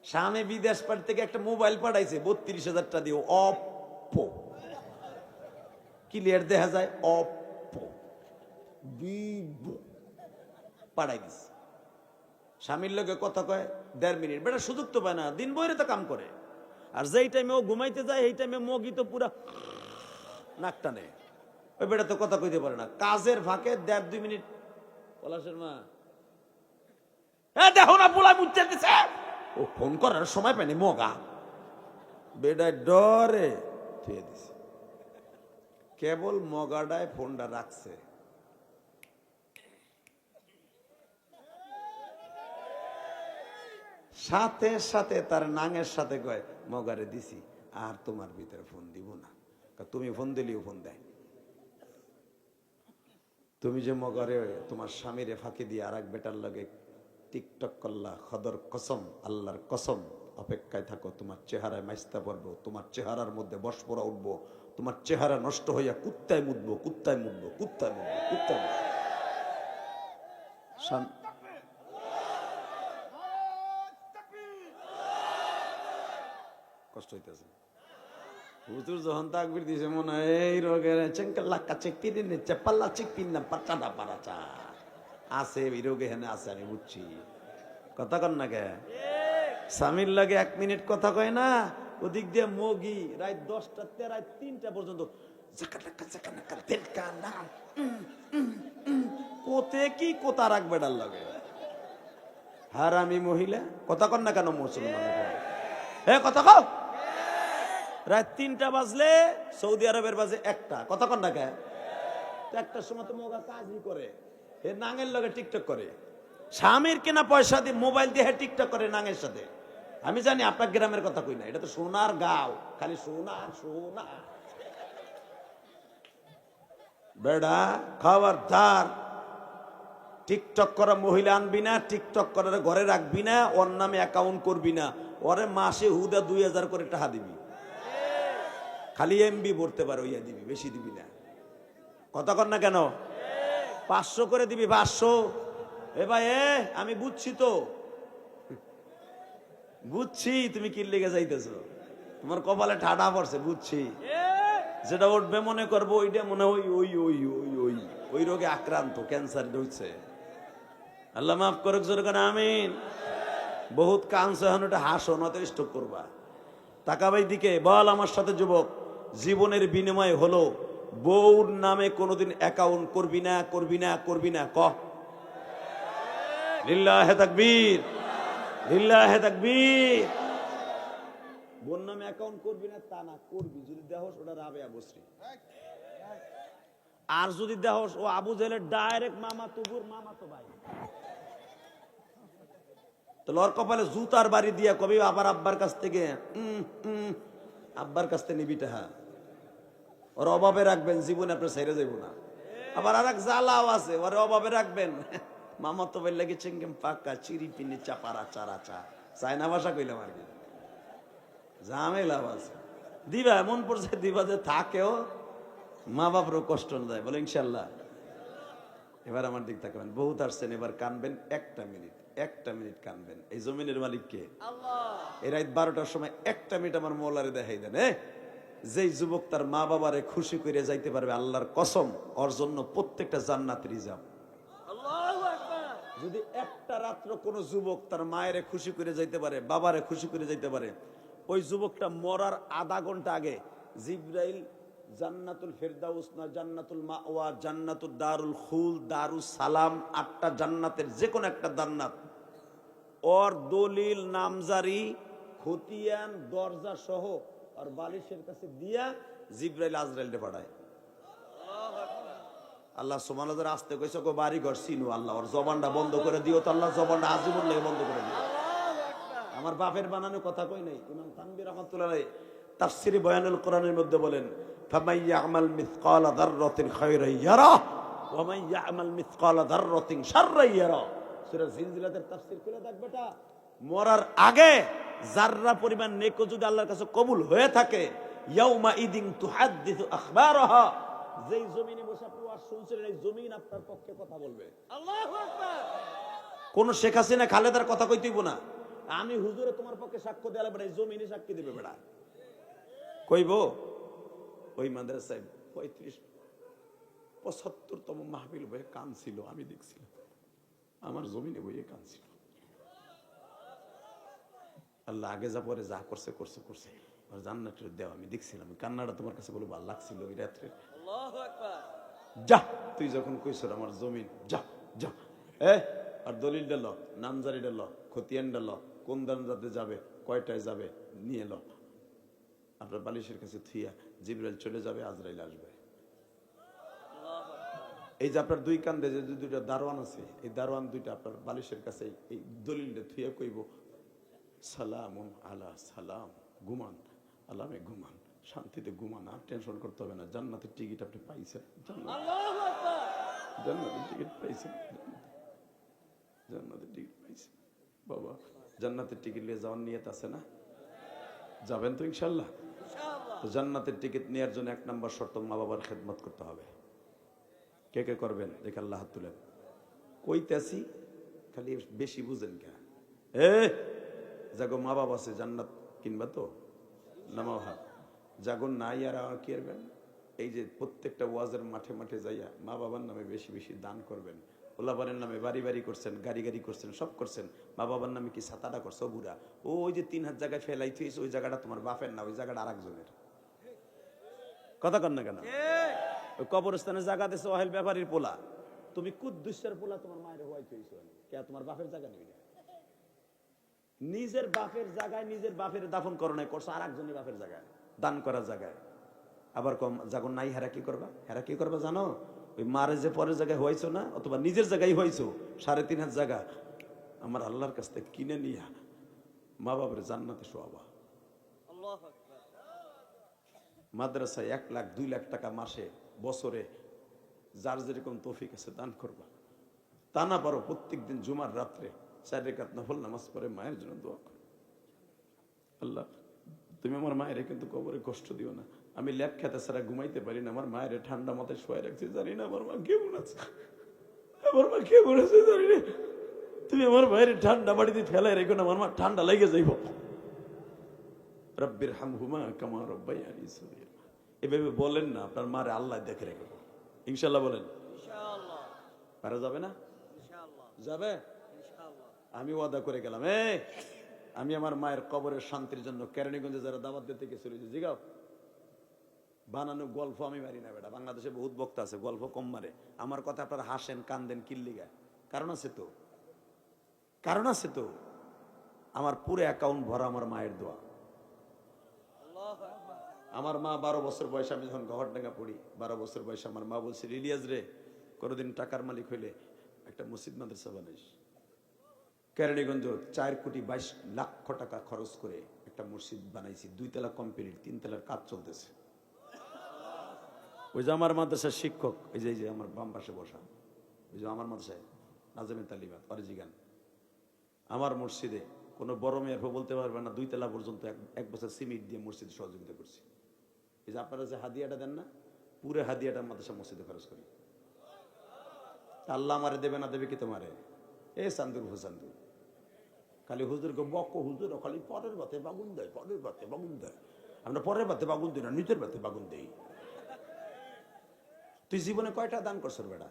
স্বামী বিদেশ পাঠ থেকে একটা মোবাইল পাঠাইছে 32,000 টাকা দিয়ে, অপ্পো, ক্লিয়ার দেখা যায়, অপ্পো, ভিভো পাঠাই দিছে। স্বামীর লোকে কথা কয় 1.5 মিনিট, বেটা সুযোগ তো পায় না, দিন বইরে তো কাম করে। আর যেই টাইমে ও ঘুমাইতে যায় এই টাইমে মগি তো পুরা নাক টানে, ওই বেটা তো কথা কইতে পারে না। কাজের ফাঁকে 1.5-2 মিনিট, পলাশের মা দেখো না পোলা মুচ্ছে দিছে, ও ফোন করার সময় পায়নি, মগা বেটা ডরে থুয়ে দিছে। কেবল মগাডায় ফোনটা রাখছে, সাথে সাথে তার নাঙের সাথে কয় মগারে দিছি, আর তোমার ভিতরে ফোন দিব না, তুমি ফোন দিলেও ফোন দেয়। তুমি যে মগারে তোমার স্বামীরে ফাঁকি দিয়ে আর এক বেটার লাগে টিকটক করলা, খদর কসম, আল্লাহর কসম, অপেক্ষায় থাকো, তোমার চেহারায় মাইস্তা পড়বো, তোমার চেহারার মধ্যে বসপরা উঠবো, তোমার চেহারা নষ্ট হইয়া কুত্তায় মুদবো, কুত্তায় মুদবো, কুত্তায় মুদবো, কুত্তায় মুদবো। কষ্ট হইতেছে, হুজুর যখন তাকবীর দিয়েছে মনে হয় এই রোগের চেঙ্কাল্লাক্কা চেকটি দিন নিচ্ছে, পাল্লা চেকটি না পাচাটা পারাচা আছে, এই রোগে হেনে আছে, আমি বুঝছি। কথা কন না কে? স্বামীর লাগে 1 মিনিট কথা কয় না, ওদিক দিয়ে মগি রাত 10টা তে রাত 3টা পর্যন্ত কোতে কি কোথা রাখবে ডাল লাগে। হারামি মহিলা, কথা কন না কেন মুসলমান? কথা কও। রাত 3টা বাজলে সৌদি আরবের বাজে 1টা, কথা কন না কে? 1টার সময় তো মগা কাজই করে, হে নাঙের লগে টিকটক করে, স্বামীর কেনা পয়সা দিয়ে মোবাইল দিয়ে টিকটক করে নাঙের সাথে। আমি জানি আপনার গ্রামের কথা কই না, এটা তো সোনার গাঁও, খালি সোনা সোনা। বেড়া খবরদার, টিকটক করা মহিলা আনবি না, টিকটক করার ঘরে রাখবি না, ওর নামে অ্যাকাউন্ট করবি না, ওরে মাসে হুদা 2000 করে টাকা দিবি, খালি এমবি ভরতে পারো ইয়া দিবি, বেশি দিবি না। কথা কর না কেন? 500 করে দিবি, 500। এ ভাই আমি বুঝছি তো, বুঝছি তুমি কি লেগে যাইতেছো, তোমার কপালে ঠাডা পড়ছে, বুঝছি। যেটা উঠবে মনে করবো ওইটা মনে ওই ওই ওই ওই ওই ওই রোগে আক্রান্ত, ক্যান্সার হইছে। আল্লাহ মাফ করুক, জোরে করে আমিন। বহুত কাঁদছে, এখন ওটা হাসো, নয়তো স্টক করবা। তাকাবাই দিকে বল আমার সাথে, যুবক, জীবনের বিনিময় হলো বউর নামে কোনোদিন অ্যাকাউন্ট করবি না, করবি না, করবি না। ক লিল্লাহে তাকবীর, লিল্লাহে তাকবীর। বোন নামে অ্যাকাউন্ট করবি না তা না, করবি যদি দেহস ওটা রাবেয়া বসরি। আর যদি দেহস ও আবু জেলের ডাইরেক্ট মামা তুবুর মামা তো ভাই, তো লর কপালে জুতার বাড়ি দিয়া কবি আবার আব্বার কাছ থেকে আব্বার কাছ থেকে নিবি টাহা, ওর অভাবে রাখবেন, জীবনে আপনার ছেড়ে যাইব না। আবার আর এক জ্বালাও আছে, ওর অভাবে রাখবেন, মামা তো ভাই লাগে চেঙ্গেম পাক্কা চিরি পিনি চাপারা চারা চা, চায়না ভাষা কইলাম আর কি, ঝামেলা আছে। দিবা এমন পর্যায়ে দিবা যে থাকেও মা বাপরও কষ্ট না যায়, বলে ইনশাল্লাহ। এবার আমার দিক থাকবেন, বহুত আসছেন, এবার কানবেন 1টা মিনিট, 1টা মিনিট কানবেন। এই জমিনের মালিক কে? আল্লাহ। এই রাত 12টার সময় 1টা মিনিট আমার মৌলারে দেখাই দেন। যেই যুবক তার মা বাবারে খুশি করে যাইতে পারবে, আল্লাহর কসম, ওর জন্য প্রত্যেকটা জান্নাত রিজার্ভ। আল্লাহু আকবার। যদি একটা রাত্র কোন যুবক তার মায়েরে খুশি করে যাইতে পারে, বাবারে খুশি করে যাইতে পারে, ওই যুবকটা মরার আধা ঘন্টা আগে জিবরাইল জান্নাতুল ফেরদাউস না জান্নাতুল মাওয়া, জান্নাতুল দারুল খুল, দারুস সালাম, 8টা জান্নাতের যে কোনো একটা জান্নাত, ওর দলিল, নামজারি, খতিয়ান, দরজা সহ আর বালিশের কাছে দিয়া জিবরাইল আজরাইলকে পাঠায়। আল্লাহ সুবহানাহু ওয়া তাআলা আসতে কইছে, কো বাড়ি ঘর চিনো আল্লাহ, ওর জবানটা বন্ধ করে দিও তো আল্লাহ, জবানটা আজীবন লাগে বন্ধ করে দিও। আমার বাপের বানানো কথা কই নাই, ইমাম তানবী রাহমাতুল্লাহ আলাইহি তাফসীরে বয়ানুল কোরআনের মধ্যে বলেন, ফামাই ইয়ামাল মিসকালা যাররাতিন খায়রান ইয়ারা ওয়া মান ইয়ামাল মিসকালা যাররাতিন শাররান ইয়ারা। সূরা জিলজিলাতের তাফসীর করে দেখ বেটা, মরার আগে যাররা পরিমাণ নেক যদি আল্লাহর কাছে কবুল হয়ে থাকে, ইয়াউমা ইদিন তুহাদ্দিসু আখবারাহা, যেই জমিনে বসে আপনি ওয়াজ শুনছেন, এই জমিন আপনার পক্ষে কথা বলবে। আল্লাহু আকবার। কোন শেখ হাসিনা খালেদার কথা কইতেইব না, আমি হুজুরে তোমার পক্ষে সাক্ষ্য দেওয়ালে বেড়া জমিনে সাক্ষী দেবে বেড়া কইব ওই মাদ্রাসায় 75তম মাহফিল বয়ে কান ছিল, আমি দেখছিলাম আমার জমিনে বইয়ে কান ছিল। আল্লাহ আগে যা পরে যা করছে করছে করছে, আর জান্নাতের দেওয়া আমি দেখছিলাম। কান্নাটা তোমার কাছে বলে ভালো লাগছিল ওই রাত্রে। যা তুই যখন কইছ আমার জমিন, যা যা আর দলিলটা ল, নামজারিটা ল, খতিয়ানটা ল, কোন দান যাতে যাবে, কয়টায় যাবে নিয়ে ল। আপনার বালিশের কাছে থুইয়া জিবরাইল চলে যাবে, আজরাইল আসবে। এই যে আপনার দুই কান্দে যে দুইটা দারোয়ান আছে, এই দারোয়ান দুইটা আপনার বালিশের কাছে এই দলিলটা থুইয়া কইব সালামুন আলা সালাম, ঘুমান আলামে ঘুমান, শান্তিতে ঘুমান, আর টেনশন করতে হবে না। জান্নাতের টিকিট আপনি পাইছেন, জান্নাতের টিকিট পাইছেন, জান্নাতের টিকিট পাইছেন। বাবা জান্নাতের টিকিট নিয়ে যাওয়ার নিয়ত আছে না? যাবেন তো ইনশাল্লাহ? তো জান্নাতের টিকিট নেওয়ার জন্য 1 নম্বর শর্ত, মা বাবার খেদমত করতে হবে। কে কে করবেন দেখে আল্লাহ হাত তুলেন। কইতেছি খালি বেশি বুঝেন কে? জাগো মা বাবা আছে জান্নাত কিনবা তো নামাও হাত। জাগো নাই আর কি করবেন? এই যে প্রত্যেকটা ওয়াজের মাঠে মাঠে যাইয়া মা বাবার নামে বেশি বেশি দান করবেন। ওলাবারের নামে বাড়ি বাড়ি করছেন, গাড়ি গাড়ি করছেন, সব করছেন। মা বাবার নামে কি ছাতাটা করছো বুড়া? ওই যে 3 হাত জায়গায় ফেলাই থুইছে, ওই জায়গাটা তোমার বাপের না, ওই জায়গাটা আরেকজনের। কথা কন না কেন? ওই কবরস্থানে জায়গা দিছে ওহেল ব্যাপারীর পোলা, তুমি কুদ্দুসের পোলা তোমার মায়ের হওয়াই থইছো, কে তোমার বাপের জায়গা নিবি না? নিজের বাপের জায়গায় নিজের বাপের দাফন করো নাই, করছো আরেকজনের বাপের জায়গায়, দান করার জায়গায়। আবার কম যখন নাই হেরা কি করবা? হেরা কি করবা জানো? ওই মারে যে পরের জায়গায় হয়েছো না, অথবা নিজের জায়গায় হয়েছো 3.5 হাত জায়গা, আমার আল্লাহর কাছ থেকে কিনে নিয়া মা বাবার জান্নাতে শোয়াবা। মাদ্রাসায় 1 লাখ 2 লাখ টাকা মাসে বছরে যার যেরকম তৌফিক আছে দান করবা। তা না পারো প্রত্যেকদিন জুমার রাত্রে 4 রাকাত নফল নামাজ পড়ে মায়ের জন্য দোয়া করো, আল্লাহ তুমি আমার মায়ের কিন্তু কবরে কষ্ট দিও না। আমি ল্যাপ খেতে ছাড়া ঘুমাইতে পারি না, আমার মায়ের ঠান্ডা মাথায় শোয়া রাখছি, জানি না আমার মা কেমন আছে, আমার মা কেমন আছে জানি না। তুমি আমার মায়ের ঠান্ডা বাড়িতে ফেলাই রেখো না, আমার মা ঠান্ডা লেগে যাইব। রব্বির হামহুমা কামা রাব্বায়ানি সগীরা। এভাবে বলেন না, আপনার মারে আল্লাহ দেখে রেখে ইনশাআল্লাহ বলেন। ইনশাআল্লাহ পারা যাবে না? ইনশাআল্লাহ যাবে। ইনশাআল্লাহ আমি ওয়াদা করে গেলাম, আমি আমার মায়ের কবরের শান্তির জন্য কেরানীগঞ্জে যারা দাওয়াত দিতে গেছিল, জিগাও বানানো গল্প আমি মারি না বেটা। বাংলাদেশে বহুত বক্তা আছে গল্প কম মারে। আমার কথা আপনারা হাসেন কান্দেন কিল্লিগা, কারণ আছে তো, কারণ আছে তো। আমার পুরো অ্যাকাউন্ট ভরা আমার মায়ের দোয়া। আমার মা 12 বছর বয়সে, আমি যখন গহরডাঙ্গা পড়ি 12 বছর বয়সে, আমার মা বলছে, ইলিয়াস রে কোনোদিন টাকার মালিক হইলে একটা মসজিদ মাদ্রাসা বানাইস। কেরানীগঞ্জ 4.22 লক্ষ টাকা খরচ করে একটা মসজিদ বানাইছি, 2 তলা কমপ্লিট, 3 তলার কাজ চলতেছে। ওই যে আমার মাদ্রাসার শিক্ষক, এই যে আমার বাম পাশে বসা, ওই যে আমার মাদ্রাসায় নাজমে তালিবাত অরিজিগান, আমার মসজিদে কোনো বড় মেয়ের বলতে পারবে না 2 তলা পর্যন্ত 1 বছর সিমেন্ট দিয়ে মসজিদে সহযোগিতা করছি। এই যে আপনারা যে হাদিয়াটা দেন না, পুরো হাদিয়াটা মাদ্রাসা মসজিদে খরচ করি। আল্লাহ আমারে দেবে না দেবে কি তোমারে? চান্দুর হুসান্দুর খালি হুজুরকে বক, হুজুর খালি পরের বাতে বাগুন দেয়, পরের বাতে বাগুন দেয়। আমরা পরের বাতে বাগুন দিই না, নিজের বাতে বাগুন দেই। তুই জীবনে কয়টা দান করছ বেটা?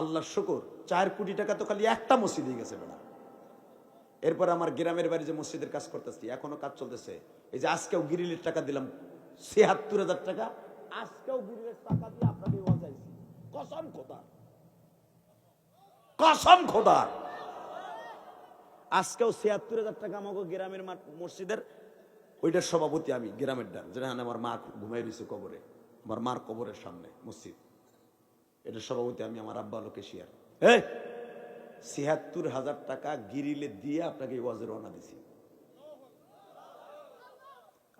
আল্লাহর শুকর 4 কোটি টাকা তো খালি একটা মসজিদে গেছে বেটা। এরপর আমার গ্রামের বাড়ি যে মসজিদের কাজ করতেছি, এখনো কাজ চলতেছে। এই যে আজকেও গিরিলের টাকা দিলাম ৭৬,০০০ টাকা, আজকেও গিরিলের টাকা দিয়ে আপনাকে ওয়াজাইছি। কসম খোদা, কসম খোদা, আজকেও ৭৬,০০০ টাকা আমাকে গ্রামের মসজিদের ওইটার সভাপতি আমি, গ্রামের ডান, যেখানে আমার মা ঘুমাই রয়েছে কবরে, আমার মার কবরের সামনে মসজিদ, এটার সভাপতি আমি। আমার আব্বা লোকে শিয়ার ৭৬,০০০ টাকা গিরিলে দিয়ে আপনাকে ওয়াজের রওনা দিছি।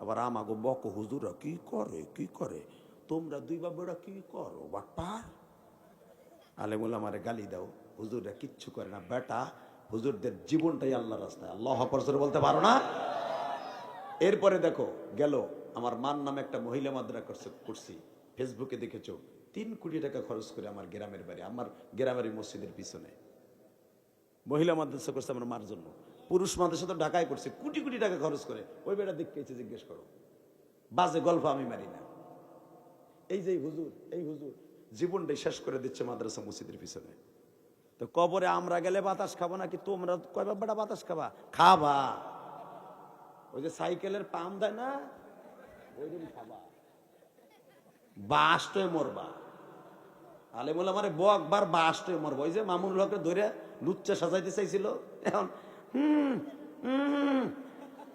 আবার আমাগো বক, হুজুরা কি করে, কি করে তোমরা 2 বাবুরা কি করো বাটপার? আলেমুল আমারে গালি দাও, হুজুররা কিচ্ছু করে না বেটা, হুজুরদের জীবনটাই আল্লাহর রাস্তায়। আল্লাহু আকবার জোরে বলতে পারো না? এরপরে দেখো গেল আমার মার নামে একটা মহিলা মাদ্রাসা করছি, ফেসবুকে দেখেছো 3 কোটি টাকা খরচ করে আমার গ্রামের বাড়ি, আমার গ্রামের মসজিদের পিছনে মহিলা মাদ্রাসা করছে আমার মার জন্য। পুরুষ মাদ্রাসা তো ঢাকায় করছে, কোটি কোটি টাকা খরচ করে। ওই বেটা দেখতেছে, জিজ্ঞেস করো। বাজে গল্প আমি মারি না। এই যে এই হুজুর জীবনটাই শেষ করে দিচ্ছে মাদ্রাসা মসজিদের পিছনে। তো কবরে আমরা গেলে বাতাস খাবো নাকি তোমরা কয়বার বেটা বাতাস খাবা? খাবা। ওই যে সাইকেলের পাম দেয় না, ওই দিন খাবা, বাসটে মরবা। আলেমুল আমারে বকবার বাসটে মরবা। ওই যে মামুনুল হককে ধরে লুচ্চা সাজাইতে চাইছিল, এখন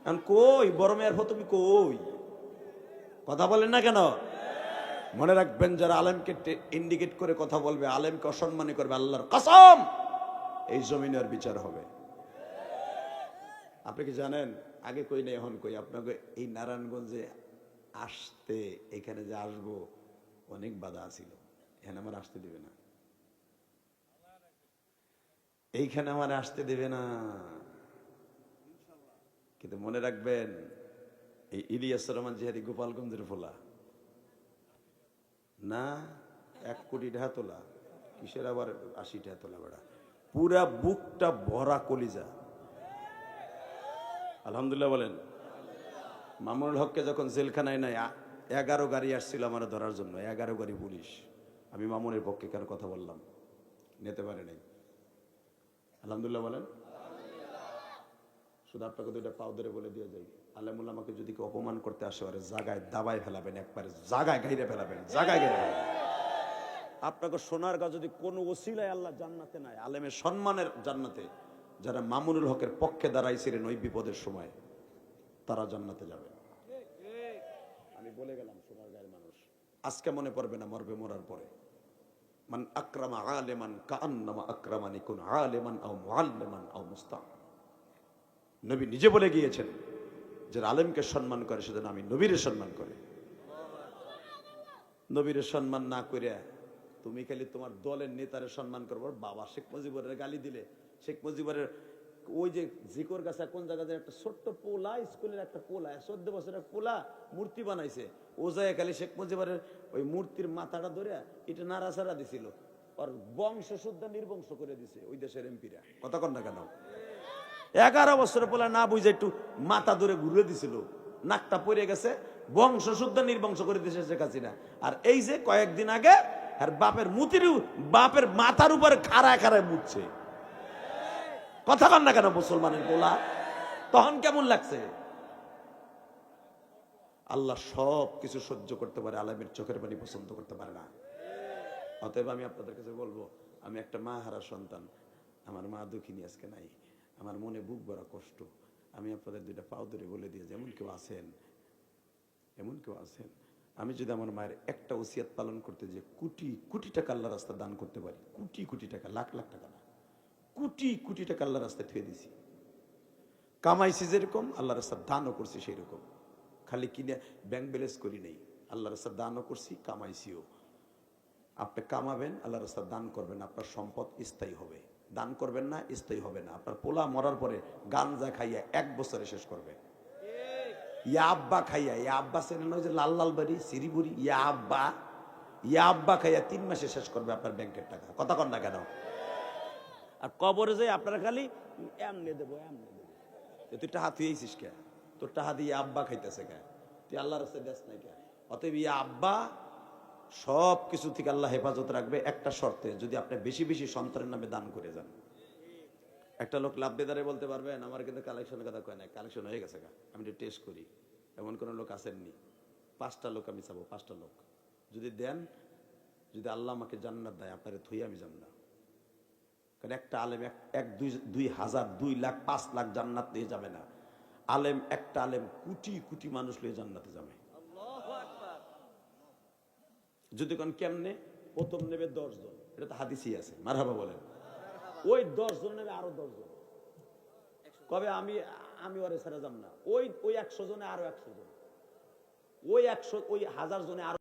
এখন কই বড় মেয়ের হো, তুমি কই? কথা বলেন না কেন? মনে রাখবেন, যারা আলেমকে ইন্ডিকেট করে কথা বলবে, আলেমকে অসম্মানী করবে, আল্লাহর কসম এই জমিনের বিচার হবে। আপনি কি জানেন, আগে কই না এখন কই, আপনাকে এই নারায়ণগঞ্জে আসতে, এখানে যে আসবো অনেক বাধা ছিল। এখানে আমার আসতে দিবে না, এইখানে আমার আসতে দেবে না। কিন্তু মনে রাখবেন, এই ইলিয়াস রহমান জিহাদি গোপালগঞ্জের ফোলা না, 1 কোটি টাকা তোলা, কিসের আবার 80 টাকা তোলা, বেড়া পুরা বুকটা ভরা কলিজা। আলহামদুলিল্লাহ বলেন। মামুনুল হককে যখন জেলখানায় নাই, 11 গাড়ি আসছিল আমার ধরার জন্য, 11 গাড়ি পুলিশ। আমি মামুনের পক্ষে কেন কথা বললাম, নিতে পারে নাই। আলহামদুলিল্লাহ বলেন। শুধু আপনাকে দুইটা পাও ধরে বলে দিয়ে যাই, আলেমুল আমাকে যদি কেউ অপমান করতে আসে, ওরে জায়গায় দাবায় ফেলাবেন, একবারে জায়গায় গাইরে ফেলাবেন, জায়গায় গাইরে ফেলাবেন। আপনাকে সোনার গা যদি কোনো ওসিলায় আল্লাহ জান্নাতে নাই, আলেমের সম্মানের জান্নাতে, যারা মামুনুল হকের পক্ষে দাঁড়াইছিলেন ওই বিপদের সময়, তারা জান্নাতে যাবে। আমি বলে গেলাম, সোনার গায়ের মানুষ আজকে মনে পড়বে না, মরবে মরার পরে। মান আকরামা আলেমান কাআন্নামা আকরামানি কুন আলেমান আও মুআল্লিমান আও মুস্তা। নবী নিজে বলে গিয়েছেন, যারা আলেমকে সম্মান করে সেজন্য আমি নবীরে সম্মান করে। নবীরে সম্মান না করে তুমি খালি তোমার দলের নেতারে সম্মান করবো। বাবা শেখ মুজিবুরের গালি দিলে, শেখ মুজিবুরের ওই যে জিকর গাছা কোন জায়গাতে একটা ছোট্ট পোলা, স্কুলের একটা পোলা, 14 বছরের পোলা মূর্তি বানাইছে, ও যায় খালি শেখ মুজিবুরের ওই মূর্তির মাথাটা ধরে এটা নাড়াচাড়া দিছিল, আর বংশ শুদ্ধ নির্বংশ করে দিছে ওই দেশের এমপিরা। কথা কন না কেন? 11 বছরের পোলা না বুঝে একটু মাথা ধরে ঘুরে দিছিল, নাকটা পড়ে গেছে, বংশ শুদ্ধ নির্বংশ করে দিছে শেখ হাসিনা। আর এই যে কয়েকদিন আগে আর বাপের বাপের মাথার উপরে খাড়ায় খাড়ায় মুছছে। কথা কন না কেন মুসলমানের পোলা? তখন কেমন লাগছে? আল্লাহ সব কিছু সহ্য করতে পারে, আলেমের চোখের পানি পছন্দ করতে পারে না। অতএব আমি আপনাদের কাছে বলবো, আমি একটা মা হারা সন্তান, আমার মা দুঃখিনী আজকে নাই, আমার মনে বুক ভরা কষ্ট। আমি আপনাদের দুইটা পাও ধরে বলে দিয়ে, এমন কেউ আছেন, আমি যদি আমার মায়ের একটা ওসিয়াত পালন করতে যে কোটি কোটি টাকা আল্লাহ রাস্তা দান করতে পারি, কোটি কোটি টাকা, লাখ লাখ টাকা না, কোটি কোটি টাকা আল্লাহ রাস্তায় থুয়ে দিছি। কামাইছি যেরকম, আল্লাহ রাস্তার দানও করছি সেই রকম। খালি কিনে ব্যাংক ব্যালেন্স করি নেই, আল্লাহ রাস্তার দানও করছি, কামাইছিও। আপনি কামাবেন, আল্লাহ রাস্তার দান করবেন, আপনার সম্পদ স্থায়ী হবে। দান করবেন না, স্থায়ী হবে না। আপনার পোলা মরার পরে গাঞ্জা খাইয়া 1 বছরে শেষ করবে। ইয়া আব্বা খাইয়া, ইয়া আব্বা চেনেন ওই যে লাল লাল বাড়ি সিরিবুড়ি, ইয়া আব্বা খাইয়া 3 মাসে শেষ করবে আপনার ব্যাংকের টাকা। কথা কন না কেন? আর কবরে যাই আপনারা খালি এমনে দেবো। তুই টাহা তুইছিস কে? তোর টাহা দিয়ে আব্বা খাইতেছে কে? তুই আল্লাহর রাস্তায় দেশ নাই কে? অতএব ইয়া আব্বা সব কিছু থেকে আল্লাহ হেফাজত রাখবে, একটা শর্তে, যদি আপনি বেশি বেশি সন্তানের নামে দান করে যান। একটা লোক লাভ বেদারে বলতে পারবেন, আমার কিন্তু কালেকশনের কথা কয় না, কালেকশন হয়ে গেছে, আমি একটু টেস্ট করি। এমন কোন লোক আসেননি। 5টা লোক আমি চাবো, 5টা লোক যদি দেন, যদি আল্লাহ আমাকে জান্নাত দেয়, আপনারে থই আমি যাব না। কারণ একটা আলেম 1-2 হাজার 2 লাখ 5 লাখ জান্নাত নিয়ে যাবে না। একটা আলেম কোটি কোটি মানুষ নিয়ে জান্নাতে যাবে। যদি কোন কেমনে? প্রথম নেবে 10 জন, এটা তো হাদিসই আছে, মারহাবা বলেন। ওই 10 জন নেবে আরো 10 জন, কবে আমি ওরে ছেড়ে যাব না। ওই 100 জনে আরো 100 জন, ওই 1000 জনে আরো